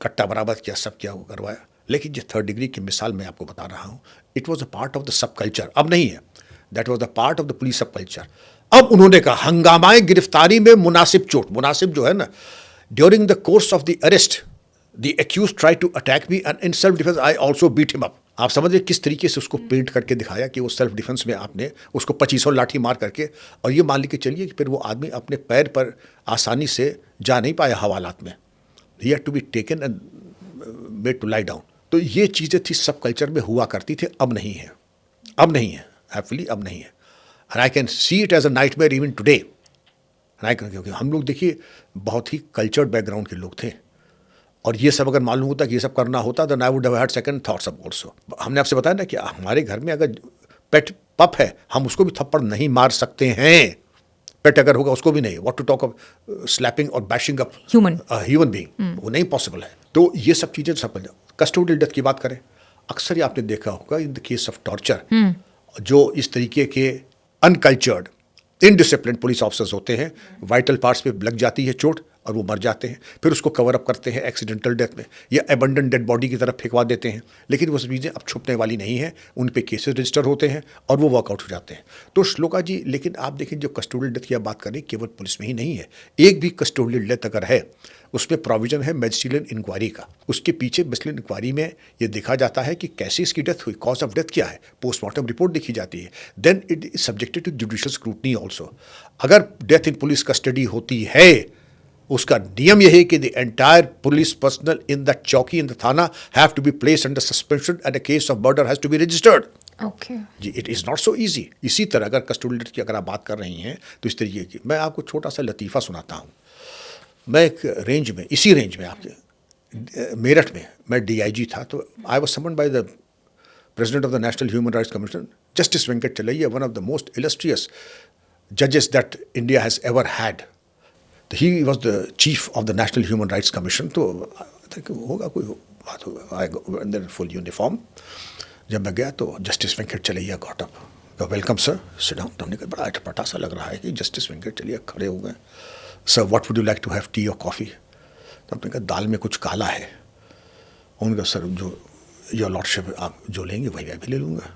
कट्टा बराबर किया, सब किया, वो करवाया। लेकिन जो थर्ड डिग्री की मिसाल मैं आपको बता रहा हूँ, it was a part of the sub culture, अब नहीं है, that was the part of the police सब कल्चर। अब उन्होंने कहा हंगामाए गिरफ्तारी में मुनासिब चोट, मुनासिब जो है ना, during the course of the arrest the accused try to attack me and in self defence I also beat him up. आप समझिए किस तरीके से उसको पेंट करके दिखाया कि वो सेल्फ डिफेंस में आपने उसको 25 लाठी मार करके, और ये मान लीजिए चलिए कि फिर वो आदमी अपने पैर पर आसानी से जा नहीं पाया हवालात में, he had to be taken and made to lie down. तो ये चीज़ें थी सब कल्चर में हुआ करती थी, अब नहीं है, हैपफुली अब नहीं है। And I can see it as a nightmare even today. क्योंकि हम लोग देखिए बहुत ही कल्चर्ड बैकग्राउंड के लोग थे, और ये सब अगर मालूम होता कि ये सब करना होता तो I would have had second thoughts अब ऑल्सो। हमने आपसे बताया ना कि हमारे घर में अगर पेट पप है, हम उसको भी थप्पड़ नहीं मार सकते हैं, पेट अगर होगा उसको भी नहीं। What to talk of slapping और बैशिंग अप ह्यूमन बीइंग, वो नहीं पॉसिबल है। तो ये सब चीज़ें सब। कस्टोडियल डेथ की बात करें, अक्सर ही आपने देखा होगा in the case of torture, जो इस तरीके के अनकल्चर्ड इनडिसिप्लिन पुलिस ऑफिसर्स होते हैं, वाइटल पार्ट्स पे लग जाती है चोट और वो मर जाते हैं, फिर उसको कवर अप करते हैं एक्सीडेंटल डेथ में या एबंडन डेड बॉडी की तरफ फेंकवा देते हैं। लेकिन वो सब चीज़ें अब छुपने वाली नहीं है, उन पे केसेस रजिस्टर होते हैं और वो वर्कआउट हो जाते हैं। तो श्लोका जी, लेकिन आप देखें जो कस्टोडियल डेथ की आप बात करें, केवल पुलिस में ही नहीं है। एक भी कस्टोडियल डेथ अगर है उसमें प्रोविजन है मैजिस्ट्रियल इंक्वायरी का। उसके पीछे मैजिस्ट्रियल इंक्वायरी में ये देखा जाता है कि कैसे इसकी डेथ हुई, कॉज ऑफ डेथ क्या है, पोस्टमार्टम रिपोर्ट देखी जाती है। Then it is subjected to judicial scrutiny also. अगर डेथ इन पुलिस कस्टडी होती है, उसका नियम यह है कि the entire police personnel in the chowki in the thana have to be placed under suspension and a case of murder has to be registered. Okay जी, it is not so easy. इसी तरह अगर कस्टोडियल डेथ की अगर आप बात कर रही हैं तो इस तरीके की, मैं आपको छोटा सा लतीफ़ा सुनाता हूँ। मैं एक रेंज में, इसी रेंज में आपके मेरठ में मैं DIG था, तो I was summoned by the president of the National Human Rights Commission, Justice Venkat Chalaiah, one of the most illustrious जजेस that India has ever had. तो he was the chief of the National Human Rights Commission. तो होगा कोई बात होगा, आई in full uniform. जब मैं गया तो जस्टिस वेंकट चलैया got up, welcome sir, sit down. तो हमने कहा बड़ा अटपटा सा लग रहा है कि जस्टिस वेंकट चलैया खड़े हो गए। Sir what would you like to have, tea और कॉफ़ी? तो आपने कहा दाल में कुछ काला है। उनका सर जो योर लॉर्डशिप आप जो लेंगे वही मैं भी ले लूँगा।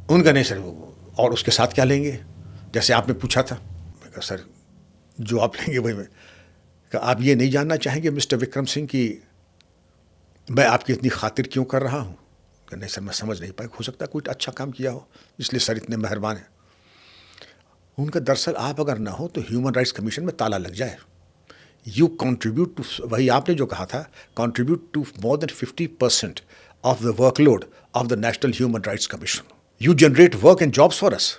उनका नहीं सर, वो और उसके साथ क्या लेंगे, जैसे आपने पूछा था। मैं कहा सर जो आप लेंगे वही मैं। कहा आप ये नहीं जानना चाहेंगे मिस्टर विक्रम सिंह कि मैं आपकी इतनी खातिर क्यों कर रहा हूँ? कहा नहीं सर मैं समझ नहीं पाया, हो सकता है कोई अच्छा काम किया हो इसलिए सर इतने मेहरबान हैं। उनका दरअसल आप अगर ना हो तो ह्यूमन राइट्स कमीशन में ताला लग जाए। यू कॉन्ट्रीब्यूट टू, वही आपने जो कहा था, contribute to more than 50% of the workload of the National Human Rights Commission. You generate work and jobs for us,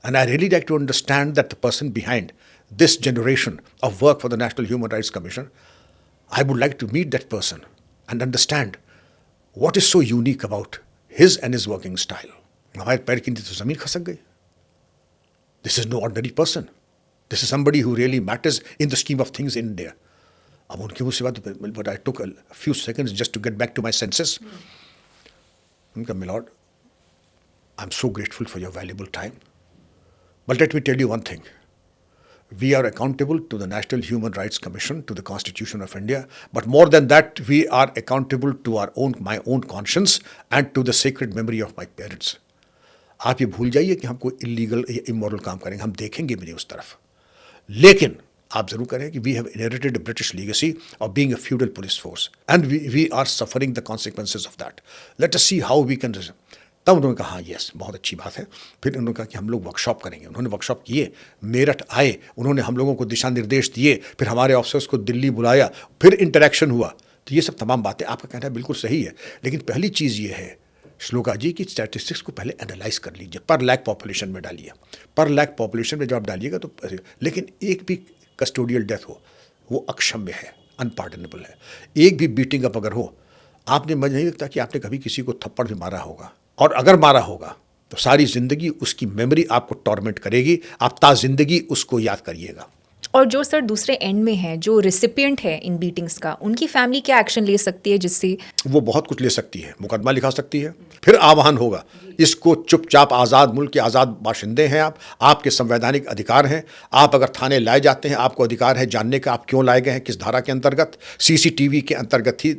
and I really like to understand that the person behind this generation of work for the National Human Rights Commission. I would like to meet that person and understand what is so unique about his and his working style. हमारे पैर के नीचे तो ज़मीन खसक गई। This is no ordinary person. This is somebody who really matters in the scheme of things in India. अब उनकी मुझसे बात, but I took a few seconds just to get back to my senses. उनका milord, I'm so grateful for your valuable time. But let me tell you one thing. We are accountable to the National Human Rights Commission, to the Constitution of India, but more than that, we are accountable to my own conscience and to the sacred memory of my parents. आप ये भूल जाइए कि हम कोई illegal या immoral काम करेंगे, हम देखेंगे भी नहीं उस तरफ। लेकिन आप जरूर करें कि we have inherited a British legacy of being a feudal police force, and we are suffering the consequences of that. Let us see how we can. तब उन्होंने कहा हाँ यस बहुत अच्छी बात है। फिर उन्होंने कहा कि हम लोग वर्कशॉप करेंगे। उन्होंने वर्कशॉप किए, मेरठ आए, उन्होंने हम लोगों को दिशा निर्देश दिए, फिर हमारे ऑफिसर्स को दिल्ली बुलाया, फिर इंटरेक्शन हुआ। तो ये सब तमाम बातें आपका कहना बिल्कुल सही है, लेकिन पहली चीज़ ये है श्लोका जी की स्टैटिस्टिक्स को पहले एनालाइज कर लीजिए, पर लैक पॉपुलेशन में डालिए। पर लैक पॉपुलेशन में जब आप डालिएगा तो, लेकिन एक भी कस्टोडियल डेथ हो वो अक्षम्य है, अनपार्डनेबल है। एक भी बीटिंग अप अगर हो, आपने मुझे नहीं लगता कि आपने कभी किसी को थप्पड़ भी मारा होगा, और अगर मारा होगा तो सारी ज़िंदगी उसकी मेमोरी आपको टॉर्मेंट करेगी, आप ज़िंदगी उसको याद करिएगा। और जो सर दूसरे एंड में है, जो रिसिपिएंट है इन बीटिंग्स का, उनकी फैमिली क्या एक्शन ले सकती है जिससे? वो बहुत कुछ ले सकती है, मुकदमा लिखा सकती है, फिर आह्वान होगा। इसको चुपचाप, आज़ाद मुल्क के आज़ाद बाशिंदे हैं आप, आपके संवैधानिक अधिकार हैं। आप अगर थाने लाए जाते हैं, आपको अधिकार है जानने का आप क्यों लाए गए हैं, किस धारा के अंतर्गत। CCTV के अंतर्गत ही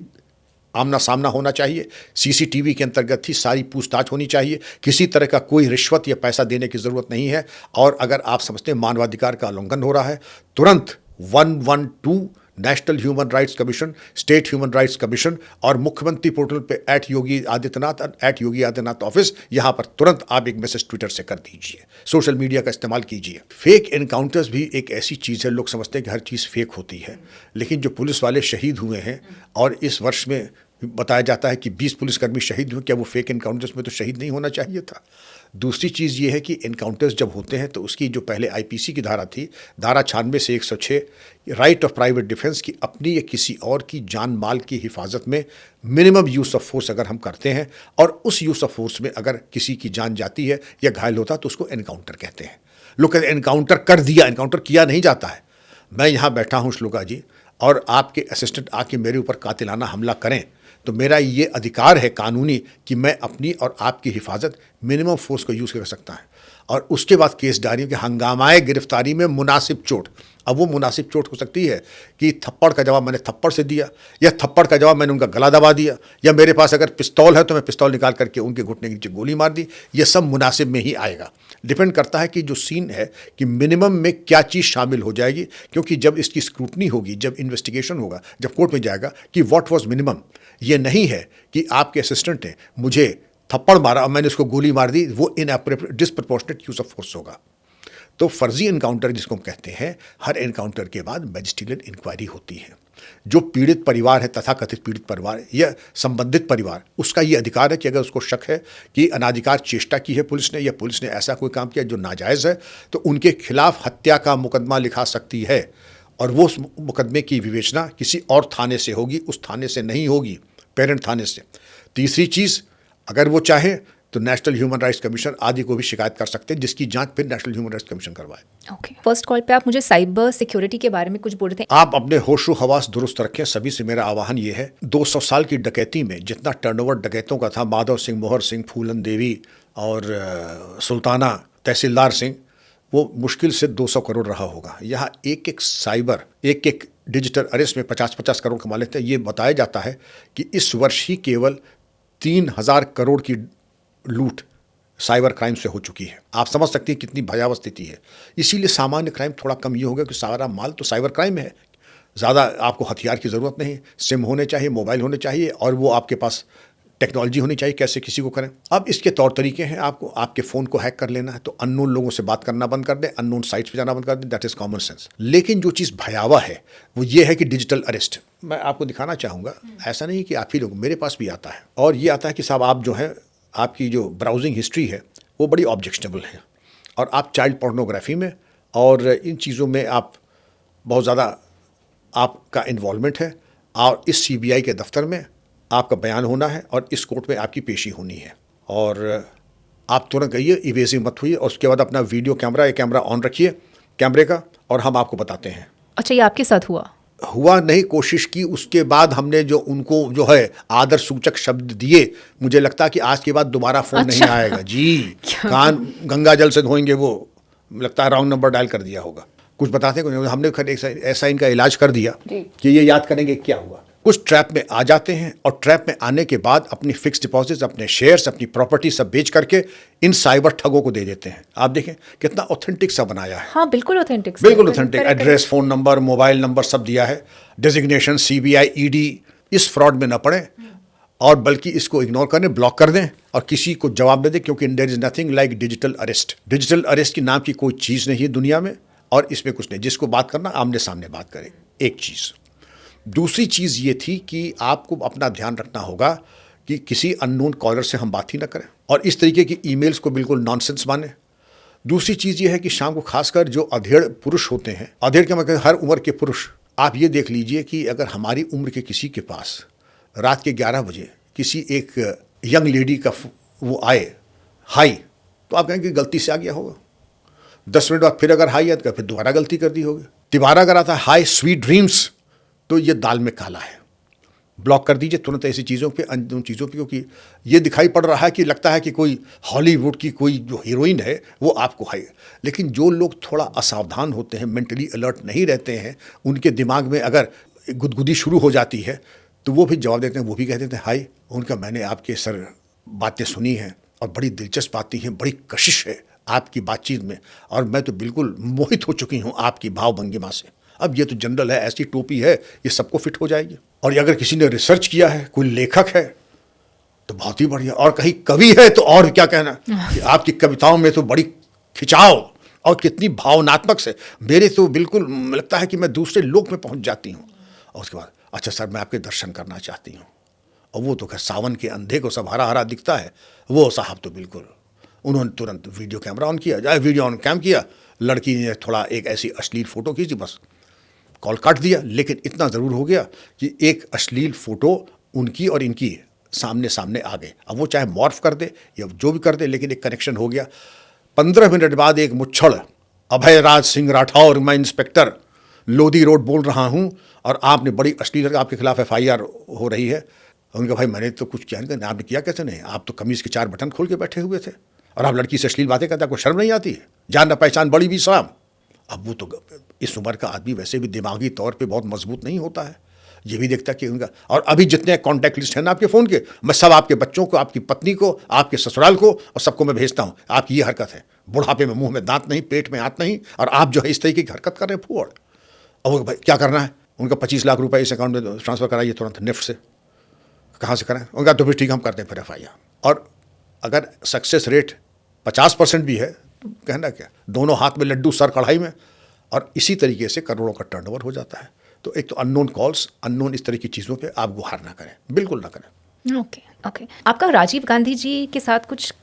आमना सामना होना चाहिए, CCTV के अंतर्गत ही सारी पूछताछ होनी चाहिए। किसी तरह का कोई रिश्वत या पैसा देने की ज़रूरत नहीं है। और अगर आप समझते हैं मानवाधिकार का उल्लंघन हो रहा है, तुरंत 112 national Human Rights commission, state human Rights commission और मुख्यमंत्री पोर्टल पे @योगी आदित्यनाथ ऑफिस, यहाँ पर तुरंत आप एक मैसेज ट्विटर से कर दीजिए, सोशल मीडिया का इस्तेमाल कीजिए। फेक एनकाउंटर्स भी एक ऐसी चीज़ है, लोग समझते हैं कि हर चीज़ फेक होती है, लेकिन जो पुलिस वाले शहीद हुए हैं और इस वर्ष में बताया जाता है कि 20 पुलिसकर्मी शहीद हुए, क्या वो फेक एनकाउंटर्स में तो शहीद नहीं होना चाहिए था? दूसरी चीज़ ये है कि एनकाउंटर्स जब होते हैं तो उसकी जो पहले IPC की धारा थी, धारा 96 से 106, राइट ऑफ प्राइवेट डिफेंस की, अपनी या किसी और की जान माल की हिफाजत में मिनिमम यूज़ ऑफ फोर्स अगर हम करते हैं और उस यूज़ ऑफ फोर्स में अगर किसी की जान जाती है या घायल होता है तो उसको एनकाउंटर कहते हैं। लोग कहते हैं एनकाउंटर कर दिया, एनकाउंटर किया नहीं जाता है। मैं यहाँ बैठा हूँ श्लोका जी, और आपके असिस्टेंट आके मेरे ऊपर कातिलाना हमला करें तो मेरा ये अधिकार है कानूनी कि मैं अपनी और आपकी हिफाजत मिनिमम फोर्स को यूज़ कर सकता है। और उसके बाद केस डायरी कि हंगामाए गिरफ्तारी में मुनासिब चोट। अब वो मुनासिब चोट हो सकती है कि थप्पड़ का जवाब मैंने थप्पड़ से दिया, या थप्पड़ का जवाब मैंने उनका गला दबा दिया, या मेरे पास अगर पिस्तौल है तो मैं पिस्तौल निकाल करके उनके घुटने के नीचे गोली मार दी। ये सब मुनासिब में ही आएगा। डिपेंड करता है कि जो सीन है कि मिनिमम में क्या चीज़ शामिल हो जाएगी, क्योंकि जब इसकी स्क्रूटनी होगी, जब इन्वेस्टिगेशन होगा, जब कोर्ट में जाएगा कि व्हाट वाज मिनिमम। ये नहीं है कि आपके असिस्टेंट ने मुझे थप्पड़ मारा और मैंने उसको गोली मार दी, वो डिसप्रपोर्शनेट यूज ऑफ फोर्स होगा। तो फर्जी इनकाउंटर जिसको हम कहते हैं, हर इनकाउंटर के बाद मैजिस्ट्रियल इंक्वायरी होती है। जो पीड़ित परिवार है, तथाकथित पीड़ित परिवार या संबंधित परिवार, उसका ये अधिकार है कि अगर उसको शक है कि अनाधिकार चेष्टा की है पुलिस ने, या पुलिस ने ऐसा कोई काम किया जो नाजायज़ है, तो उनके खिलाफ हत्या का मुकदमा लिखा सकती है। और वो उस मुकदमे की विवेचना किसी और थाने से होगी, उस थाने से नहीं होगी, पेरेंट थाने से। तीसरी चीज़, अगर वो चाहे तो नेशनल ह्यूमन राइट्स कमीशन आदि को भी शिकायत कर सकते हैं, जिसकी जांच फिर नेशनल ह्यूमन राइट्स कमीशन करवाए। ओके, फर्स्ट कॉल पे आप मुझे साइबर सिक्योरिटी के बारे में कुछ बोल रहे थे। आप अपने होशो हवास दुरुस्त रखें, सभी से मेरा आह्वान ये है। 200 साल की डकैती में जितना टर्नओवर डकैतों का था, माधव सिंह, मोहर सिंह, फूलन देवी और सुल्ताना तहसीलदार सिंह, वो मुश्किल से 200 करोड़ रहा होगा। यहाँ एक एक साइबर, एक एक डिजिटल अरेस्ट में 50-50 करोड़ कमा लेते हैं। ये बताया जाता है कि इस वर्ष ही केवल 3000 करोड़ की लूट साइबर क्राइम से हो चुकी है। आप समझ सकते हैं कितनी भयावह स्थिति है। इसीलिए सामान्य क्राइम थोड़ा कम ये होगा कि सारा माल तो साइबर क्राइम में है। ज़्यादा आपको हथियार की ज़रूरत नहीं, सिम होने चाहिए, मोबाइल होने चाहिए, और वो आपके पास टेक्नोलॉजी होनी चाहिए कैसे किसी को करें। अब इसके तौर तरीके हैं, आपको आपके फ़ोन को हैक कर लेना है तो अननोन लोगों से बात करना बंद कर दें, अननोन साइट्स पे जाना बंद कर दें, दैट इज़ कॉमन सेंस। लेकिन जो चीज़ भयावह है वो ये है कि डिजिटल अरेस्ट। मैं आपको दिखाना चाहूँगा, ऐसा नहीं कि आप ही लोग, मेरे पास भी आता है, और ये आता है कि साहब आप जो है, आपकी जो ब्राउजिंग हिस्ट्री है वो बड़ी ऑब्जेक्शनेबल है, और आप चाइल्ड पोर्नोग्राफी में और इन चीज़ों में आप बहुत ज़्यादा आपका इन्वॉल्वमेंट है, और इस CBI के दफ्तर में आपका बयान होना है और इस कोर्ट में आपकी पेशी होनी है। और आप तुरंत गइए, इवेसिव मत हुई, और उसके बाद अपना वीडियो कैमरा ऑन रखिए कैमरे का, और हम आपको बताते हैं। अच्छा, ये आपके साथ हुआ नहीं, कोशिश की, उसके बाद हमने जो उनको जो है आदर सूचक शब्द दिए, मुझे लगता है कि आज के बाद दोबारा फ़ोन नहीं आएगा जी। कान गंगा जल से धोएंगे, वो लगता है रॉन्ग नंबर डायल कर दिया होगा। कुछ बताते हैं, हमने ऐसा इनका इलाज कर दिया कि ये याद करेंगे क्या हुआ। कुछ ट्रैप में आ जाते हैं, और ट्रैप में आने के बाद अपनी फिक्स डिपॉजिट्स, अपने शेयर्स, अपनी प्रॉपर्टी सब बेच करके इन साइबर ठगों को दे देते हैं। आप देखें कितना ऑथेंटिक सा बनाया है। हाँ, बिल्कुल ऑथेंटिक, बिल्कुल authentic. Address, phone number, mobile number सब दिया है, डेजिग्नेशन CBI ED। इस फ्रॉड में न पड़े, और बल्कि इसको इग्नोर करें, ब्लॉक कर दें, और किसी को जवाब दे दें, क्योंकि there is nothing like digital arrest. Digital arrest की नाम की कोई चीज़ नहीं है दुनिया में, और इसमें कुछ नहीं। जिसको बात करना, आमने सामने बात करें, एक चीज़। दूसरी चीज़ ये थी कि आपको अपना ध्यान रखना होगा कि किसी अननोन कॉलर से हम बात ही ना करें, और इस तरीके की ईमेल्स को बिल्कुल नॉनसेंस माने। दूसरी चीज़ ये है कि शाम को खासकर जो अधेड़ पुरुष होते हैं, अधेड़ के मतलब हर उम्र के पुरुष, आप ये देख लीजिए कि अगर हमारी उम्र के किसी के पास रात के 11 बजे किसी एक यंग लेडी का वो आए हाई, तो आप कहेंगे गलती से आ गया होगा। 10 मिनट बाद फिर अगर हाई आया तो फिर दोबारा गलती कर दी होगी। तिबारा अगर आता है हाई स्वीट ड्रीम्स, तो ये दाल में काला है। ब्लॉक कर दीजिए तुरंत ऐसी चीज़ों पे, उन चीज़ों पे, क्योंकि ये दिखाई पड़ रहा है कि लगता है कि कोई हॉलीवुड की कोई जो हीरोइन है वो आपको है। लेकिन जो लोग थोड़ा असावधान होते हैं, मेंटली अलर्ट नहीं रहते हैं, उनके दिमाग में अगर गुदगुदी शुरू हो जाती है तो वो भी जवाब देते हैं, वो भी कह देते हैं हाय। उनका मैंने आपके सर बातें सुनी हैं और बड़ी दिलचस्प बातें हैं, बड़ी कशिश है आपकी बातचीत में, और मैं तो बिल्कुल मोहित हो चुकी हूँ आपकी भाव भंगिमा से। अब ये तो जनरल है, ऐसी टोपी है, ये सबको फिट हो जाएगी। और अगर किसी ने रिसर्च किया है, कोई लेखक है, तो बहुत ही बढ़िया, और कहीं कवि है तो और क्या कहना कि आपकी कविताओं में तो बड़ी खिंचाव और कितनी भावनात्मक से, मेरे तो बिल्कुल लगता है कि मैं दूसरे लोक में पहुंच जाती हूँ। और उसके बाद अच्छा सर मैं आपके दर्शन करना चाहती हूँ, और वो तो खैर सावन के अंधे को सब हरा हरा दिखता है, वो साहब तो बिल्कुल, उन्होंने तुरंत वीडियो कैमरा ऑन किया, जाए वीडियो ऑन कैम किया, लड़की ने थोड़ा एक ऐसी अश्लील फ़ोटो खींची, बस कॉल काट दिया। लेकिन इतना ज़रूर हो गया कि एक अश्लील फ़ोटो उनकी और इनकी सामने सामने आ गए। अब वो चाहे मॉर्फ कर दे या जो भी कर दे, लेकिन एक कनेक्शन हो गया। 15 मिनट बाद एक मुच्छड़, अभय राज सिंह राठौर, मैं इंस्पेक्टर लोधी रोड बोल रहा हूँ, और आपने बड़ी अश्लील, आपके खिलाफ FIR हो रही है। उनका भाई मैंने तो कुछ किया नहीं। आपने किया कैसे नहीं, आप तो कमीज़ के 4 बटन खोल के बैठे हुए थे। और आप लड़की से अश्लील बातें करते, आपको शर्म नहीं आती है? जान न पहचान बड़ी भी सलाम। अब वो तो इस उम्र का आदमी वैसे भी दिमागी तौर पे बहुत मजबूत नहीं होता है, ये भी देखता कि उनका, और अभी जितने कॉन्टैक्ट लिस्ट है ना आपके फ़ोन के, मैं सब आपके बच्चों को, आपकी पत्नी को, आपके ससुराल को और सबको मैं भेजता हूँ। आपकी ये हरकत है, बुढ़ापे में मुंह में दांत नहीं, पेट में हाथ नहीं, और आप जो है इस तरीके की हरकत कर रहे हैं फूहड़। और भाई क्या करना है, उनका 25 लाख रुपए इस अकाउंट में ट्रांसफ़र कराइए तुरंत निफ्ट से। कहाँ से कराएं? उनका तो फिर ठीक, हम करते हैं फिर FIR। और अगर सक्सेस रेट 50% भी है तो कहना क्या, दोनों हाथ में लड्डू सर कढ़ाई में, और इसी तरीके से करोड़ों का टर्नओवर हो जाता है। तो एक तो अननोन कॉल्स, अननोन इस तरह की चीज़ों पे आप गुहार ना करें, बिल्कुल ना करें। Okay okay. आपका राजीव गांधी जी के साथ कुछ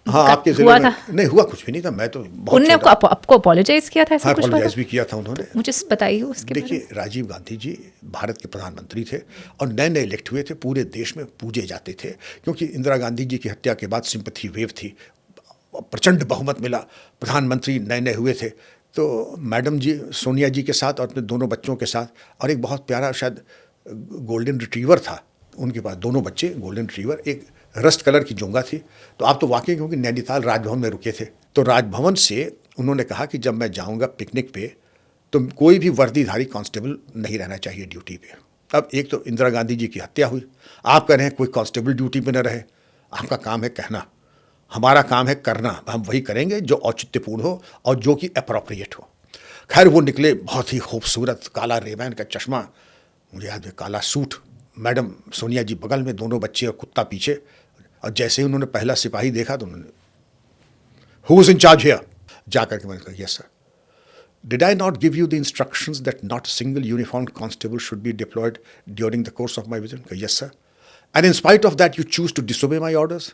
हाँ, आपके हुआ जिले था? में नहीं हुआ, कुछ भी नहीं था। मैं तो बहुत उनने आपको अपोलोजाइज किया था, ऐसा हाँ, कुछ हुआ अपोलोजाइज था? भी किया था उन्होंने। मुझे बताइए उसके बारे में। देखिए, राजीव गांधी जी भारत के प्रधानमंत्री थे और नए नए इलेक्ट हुए थे, पूरे देश में पूजे जाते थे, क्योंकि इंदिरा गांधी जी की हत्या के बाद सिंपैथी वेव थी, प्रचंड बहुमत मिला, प्रधानमंत्री नए नए हुए थे। तो मैडम जी सोनिया जी के साथ और अपने दोनों बच्चों के साथ, और एक बहुत प्यारा शायद गोल्डन रिट्रीवर था उनके पास, दोनों बच्चे गोल्डन रिट्रीवर, एक रस्ट कलर की जोंगा थी। तो आप तो वाकई, क्योंकि नैनीताल राजभवन में रुके थे, तो राजभवन से उन्होंने कहा कि जब मैं जाऊंगा पिकनिक पे तो कोई भी वर्दीधारी कांस्टेबल नहीं रहना चाहिए ड्यूटी पे। अब एक तो इंदिरा गांधी जी की हत्या हुई, आप कह रहे हैं कोई कांस्टेबल ड्यूटी पे न रहे। आपका काम है कहना, हमारा काम है करना। हम वही करेंगे जो औचित्यपूर्ण हो और जो कि अप्रोप्रिएट हो। खैर वो निकले बहुत ही खूबसूरत, काला रेबैन का चश्मा, मुझे याद है, काला सूट, मैडम सोनिया जी बगल में, दोनों बच्चे और कुत्ता पीछे। और जैसे ही उन्होंने पहला सिपाही देखा तो उन्होंने, who is in charge here? जाकर के मैंने कहा, yes sir. Did I not give you the instructions that not a single uniformed constable should be deployed during the course of my visit? Yes, sir. And in spite of that, you choose to disobey my orders?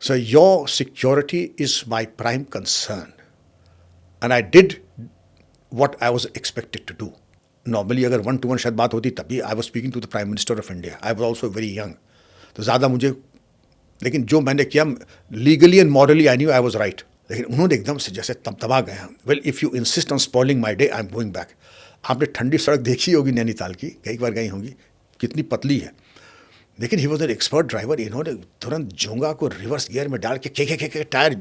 So your security is my prime concern. And I did what I was expected to do. Normally, अगर 1-to-1 शायद बात होती तब भी, I was speaking to the Prime Minister of India. I was also very young. तो ज़्यादा मुझे, लेकिन जो मैंने किया, legally and morally I knew I was right. लेकिन उन्होंने एकदम से जैसे तमतमा गए, well if you insist on spoiling my day, I am going back. आपने ठंडी सड़क देखी होगी नैनीताल की, कई बार गई होंगी, कितनी पतली है। लेकिन he was an expert driver, इन्होंने तुरंत जोंगा को रिवर्स गियर में डाल के टायर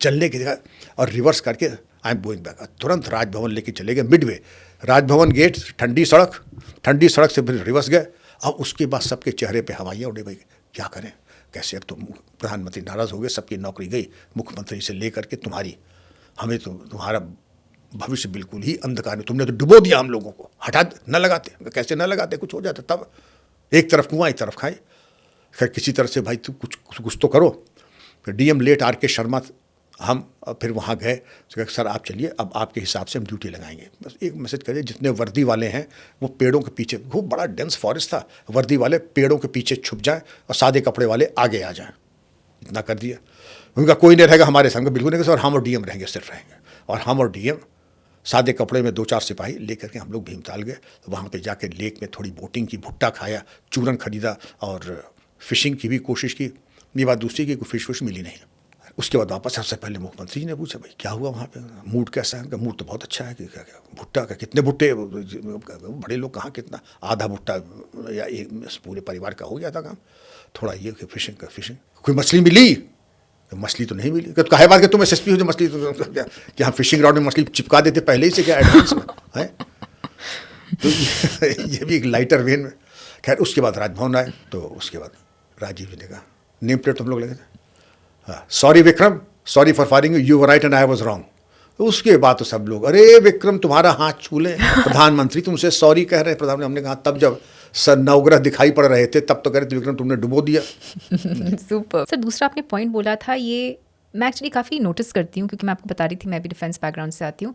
जलने के देखा और रिवर्स करके आई एम गोइंग बैक, तुरंत राजभवन लेके चले गए। मिडवे राजभवन गेट, ठंडी सड़क से फिर रिवर्स गए। अब उसके बाद सबके चेहरे पे हवाइयाँ उड़े, भाई क्या करें, कैसे, अब तो प्रधानमंत्री नाराज़ हो गए, सबकी नौकरी गई, मुख्यमंत्री से लेकर के तुम्हारी, हमें तो तुम्हारा भविष्य बिल्कुल ही अंधकार में, तुमने तो डुबो दिया हम लोगों को, हटा न लगाते, कैसे न लगाते, कुछ हो जाता तब, एक तरफ कुआं एक तरफ खाए। खैर किसी तरह से भाई तू कुछ तो करो। फिर DM लेट RK शर्मा, हम फिर वहाँ गए, तो सर आप चलिए, अब आपके हिसाब से हम ड्यूटी लगाएंगे, बस एक मैसेज करिए, जितने वर्दी वाले हैं वो पेड़ों के पीछे, खूब बड़ा डेंस फॉरेस्ट था, वर्दी वाले पेड़ों के पीछे छुप जाएं और सादे कपड़े वाले आगे आ जाएं। इतना कर दिया। उनका कोई नहीं रहेगा हमारे संग, बिल्कुल नहीं, और हम और DM रहेंगे, सिर्फ रहेंगे। और हम और DM सादे कपड़े में 2-4 सिपाही लेकर के हम लोग भीमताल गए। वहाँ पे जाके लेक में थोड़ी बोटिंग की, भुट्टा खाया, चूरन खरीदा और फिशिंग की भी कोशिश की। ये बात दूसरी की, कोई फिश मिली नहीं। उसके बाद वापस सबसे पहले मुख्यमंत्री जी ने पूछा, भाई क्या हुआ वहाँ पे, मूड कैसा है? उनका मूड तो बहुत अच्छा है। कि क्या भुट्टा का, कितने भुट्टे, बड़े लोग कहाँ, कितना, आधा भुट्टा या एक पूरे परिवार का हो गया था काम। थोड़ा ये कि फिशिंग, कोई मछली मिली? तो मछली तो नहीं मिली। तो कहे बात कि तुम SSP हो जो मछली, तो क्या हम फिशिंग रॉड में मछली चिपका देते पहले ही से, क्या एडवांस में है? तो ये भी एक लाइटर वेन में। खैर उसके बाद राजभवन आए, तो उसके बाद राजीव जी ने कहा, नेम प्लेट तो हम लोग लगे थे, sorry Vikram, sorry for firing you were right and I was wrong. तो उसके बाद तो सब लोग, अरे विक्रम तुम्हारा हाथ छू लें, प्रधानमंत्री तुमसे सॉरी कह रहे हैं। प्रधानमंत्री, हमने कहा तब जब सर नवग्रह दिखाई पड़ रहे थे तब तो कह रहे थे विक्रम तुमने डुबो दिया। Super sir. दूसरा आपने पॉइंट बोला था, ये मैं एक्चुअली काफ़ी नोटिस करती हूँ, क्योंकि मैं आपको बता रही थी मैं भी डिफेंस बैकग्राउंड से आती हूँ।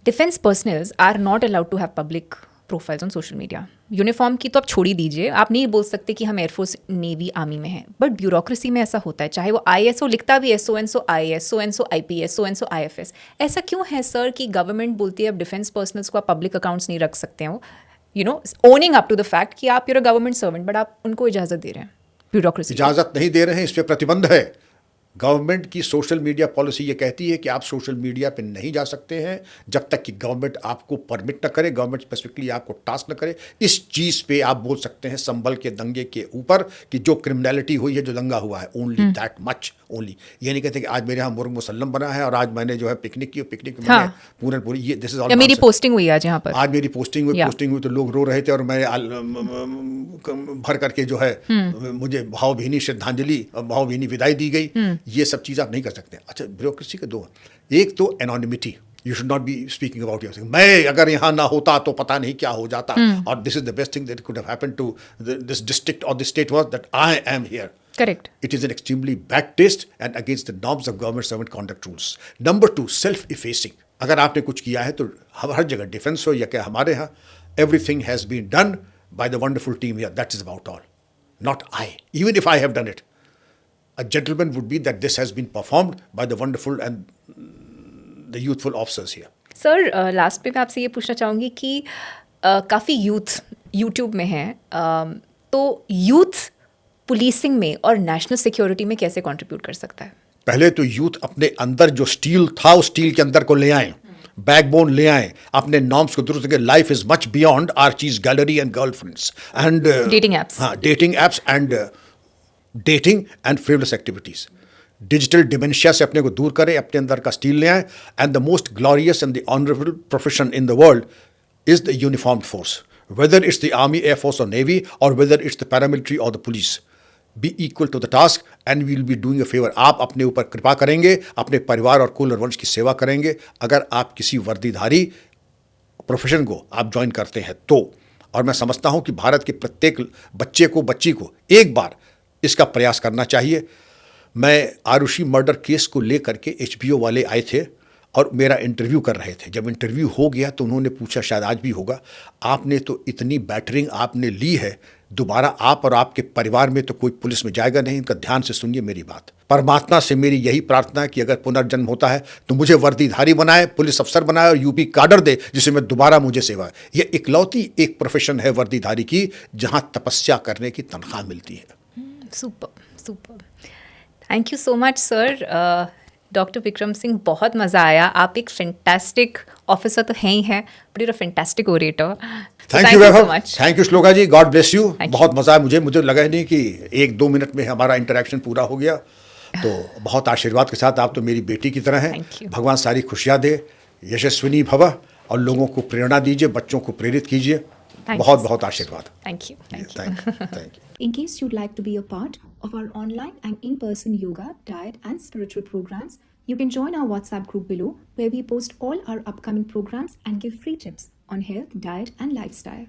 Defence personnels are not allowed to have public profiles on social media. Uniform की तो आप छोड़ ही दीजिए, आप नहीं बोल सकते कि हम एयरफोर्स, नेवी, आर्मी में हैं, बट ब्यूरोक्रेसी में ऐसा होता है, चाहे वो ISO लिखता भी है, so and so IAS, so and so IPS, so and so IFS। ऐसा क्यों है सर कि गवर्नमेंट बोलती है अब डिफेंस पर्सनल्स को आप पब्लिक अकाउंट्स नहीं रख सकते हो, you know, owning up to the fact कि आप you're a government servant, but आप उनको इजाज़त दे रहे हैं, ब्यूरोक्रेसी इजाज़त नहीं दे रहे हैं, इस पर प्रतिबंध है। गवर्नमेंट की सोशल मीडिया पॉलिसी ये कहती है कि आप सोशल मीडिया पे नहीं जा सकते हैं जब तक कि गवर्नमेंट आपको परमिट न करे, गवर्नमेंट स्पेसिफिकली आपको टास्क न करे। इस चीज़ पे आप बोल सकते हैं संभल के दंगे के ऊपर कि जो क्रिमिनलिटी हुई है, जो दंगा हुआ है, ओनली दैट मच ओनली। ये नहीं कहते कि आज मेरे यहाँ मुर्ग मुसल्लम बना है और आज मैंने जो है पिकनिक की, पिकनिक में हाँ। पूरी ये दिस इज ऑल। या मेरी पोस्टिंग हुई आज यहाँ पर, आज मेरी पोस्टिंग हुई तो लोग रो रहे थे और मैं भर करके जो है मुझे भावभीनी श्रद्धांजलि, भावभीनी विदाई दी गई। ये सब चीज़ आप नहीं कर सकते। अच्छा, ब्यूरोक्रेसी के दो, एक तो anonymity, you should not be speaking about your, मैं अगर यहाँ ना होता तो पता नहीं क्या हो जाता, और this is the best thing that could have happened to this district और this state was that I am here. Correct. It is an extremely bad taste and against the norms of government servant conduct rules. Number 2, self-effacing. अगर आपने कुछ किया है तो हर जगह defence हो या क्या, हमारे यहाँ everything has been done by the wonderful team here. That is about all. Not I. Even if I have done it. A gentleman would be that this has been performed by the wonderful and the youthful officers here. Sir, last पे मैं आपसे ये पूछना चाहूँगी कि काफ़ी youth YouTube में है, तो यूथ पुलिसिंग में और नेशनल सिक्योरिटी में कैसे कंट्रीब्यूट कर सकता है? पहले तो यूथ अपने अंदर जो स्टील था उस स्टील के अंदर को ले आए, बैकबोन ले आए, अपने नॉर्म्स को दुरुस्त करें। Life is much beyond Archies, gallery and girlfriends and dating apps. हाँ, dating apps and dating and frivolous activities. Digital dementia से अपने को दूर करें, अपने अंदर का स्टील ले आए। And the most glorious and the honourable profession in the world is the uniformed force, whether it's the army, air force और नेवी, और वेदर इट्स द पैरामिलिट्री और the police. Be equal to the task and we will be doing a favour. आप अपने ऊपर कृपा करेंगे, अपने परिवार और कुल और वंश की सेवा करेंगे अगर आप किसी वर्दीधारी प्रोफेशन को आप ज्वाइन करते हैं तो। और मैं समझता हूं कि भारत के प्रत्येक बच्चे को, बच्ची को एक बार इसका प्रयास करना चाहिए। मैं आरुषि मर्डर केस को लेकर के HBO वाले आए थे और मेरा इंटरव्यू कर रहे थे। जब इंटरव्यू हो गया तो उन्होंने पूछा, शायद आज भी होगा, आपने तो इतनी बैटरिंग आपने ली है, दोबारा आप और आपके परिवार में तो कोई पुलिस में जाएगा नहीं। इनका ध्यान से सुनिए मेरी बात। परमात्मा से मेरी यही प्रार्थना है कि अगर पुनर्जन्म होता है तो मुझे वर्दीधारी बनाए, पुलिस अफसर बनाए और यूपी काडर दे जिससे मैं दोबारा मुझे सेवा। ये इकलौती एक प्रोफेशन है वर्दीधारी की जहां तपस्या करने की तनख्वाह मिलती है। Super super, thank you so much sir. Doctor Vikram Singh, बहुत मज़ा आया। आप एक फैंटास्टिक ऑफिसर तो हैं ही हैं, but you are fantastic orator. Thank you very much. Thank you Shloka ji, god bless you. बहुत मज़ा आया मुझे लगा ही नहीं कि 1-2 मिनट में हमारा इंटरेक्शन पूरा हो गया। तो बहुत आशीर्वाद के साथ, आप तो मेरी बेटी की तरह हैं। भगवान सारी खुशियाँ दे, यशस्विनी भव, और लोगों को प्रेरणा दीजिए, बच्चों को प्रेरित कीजिए। बहुत बहुत आशीर्वाद। Thank you. Thank you. In case you'd like to be a part of our online and in-person yoga, diet and spiritual programs, you can join our WhatsApp group below where we post all our upcoming programs and give free tips on health, diet and lifestyle.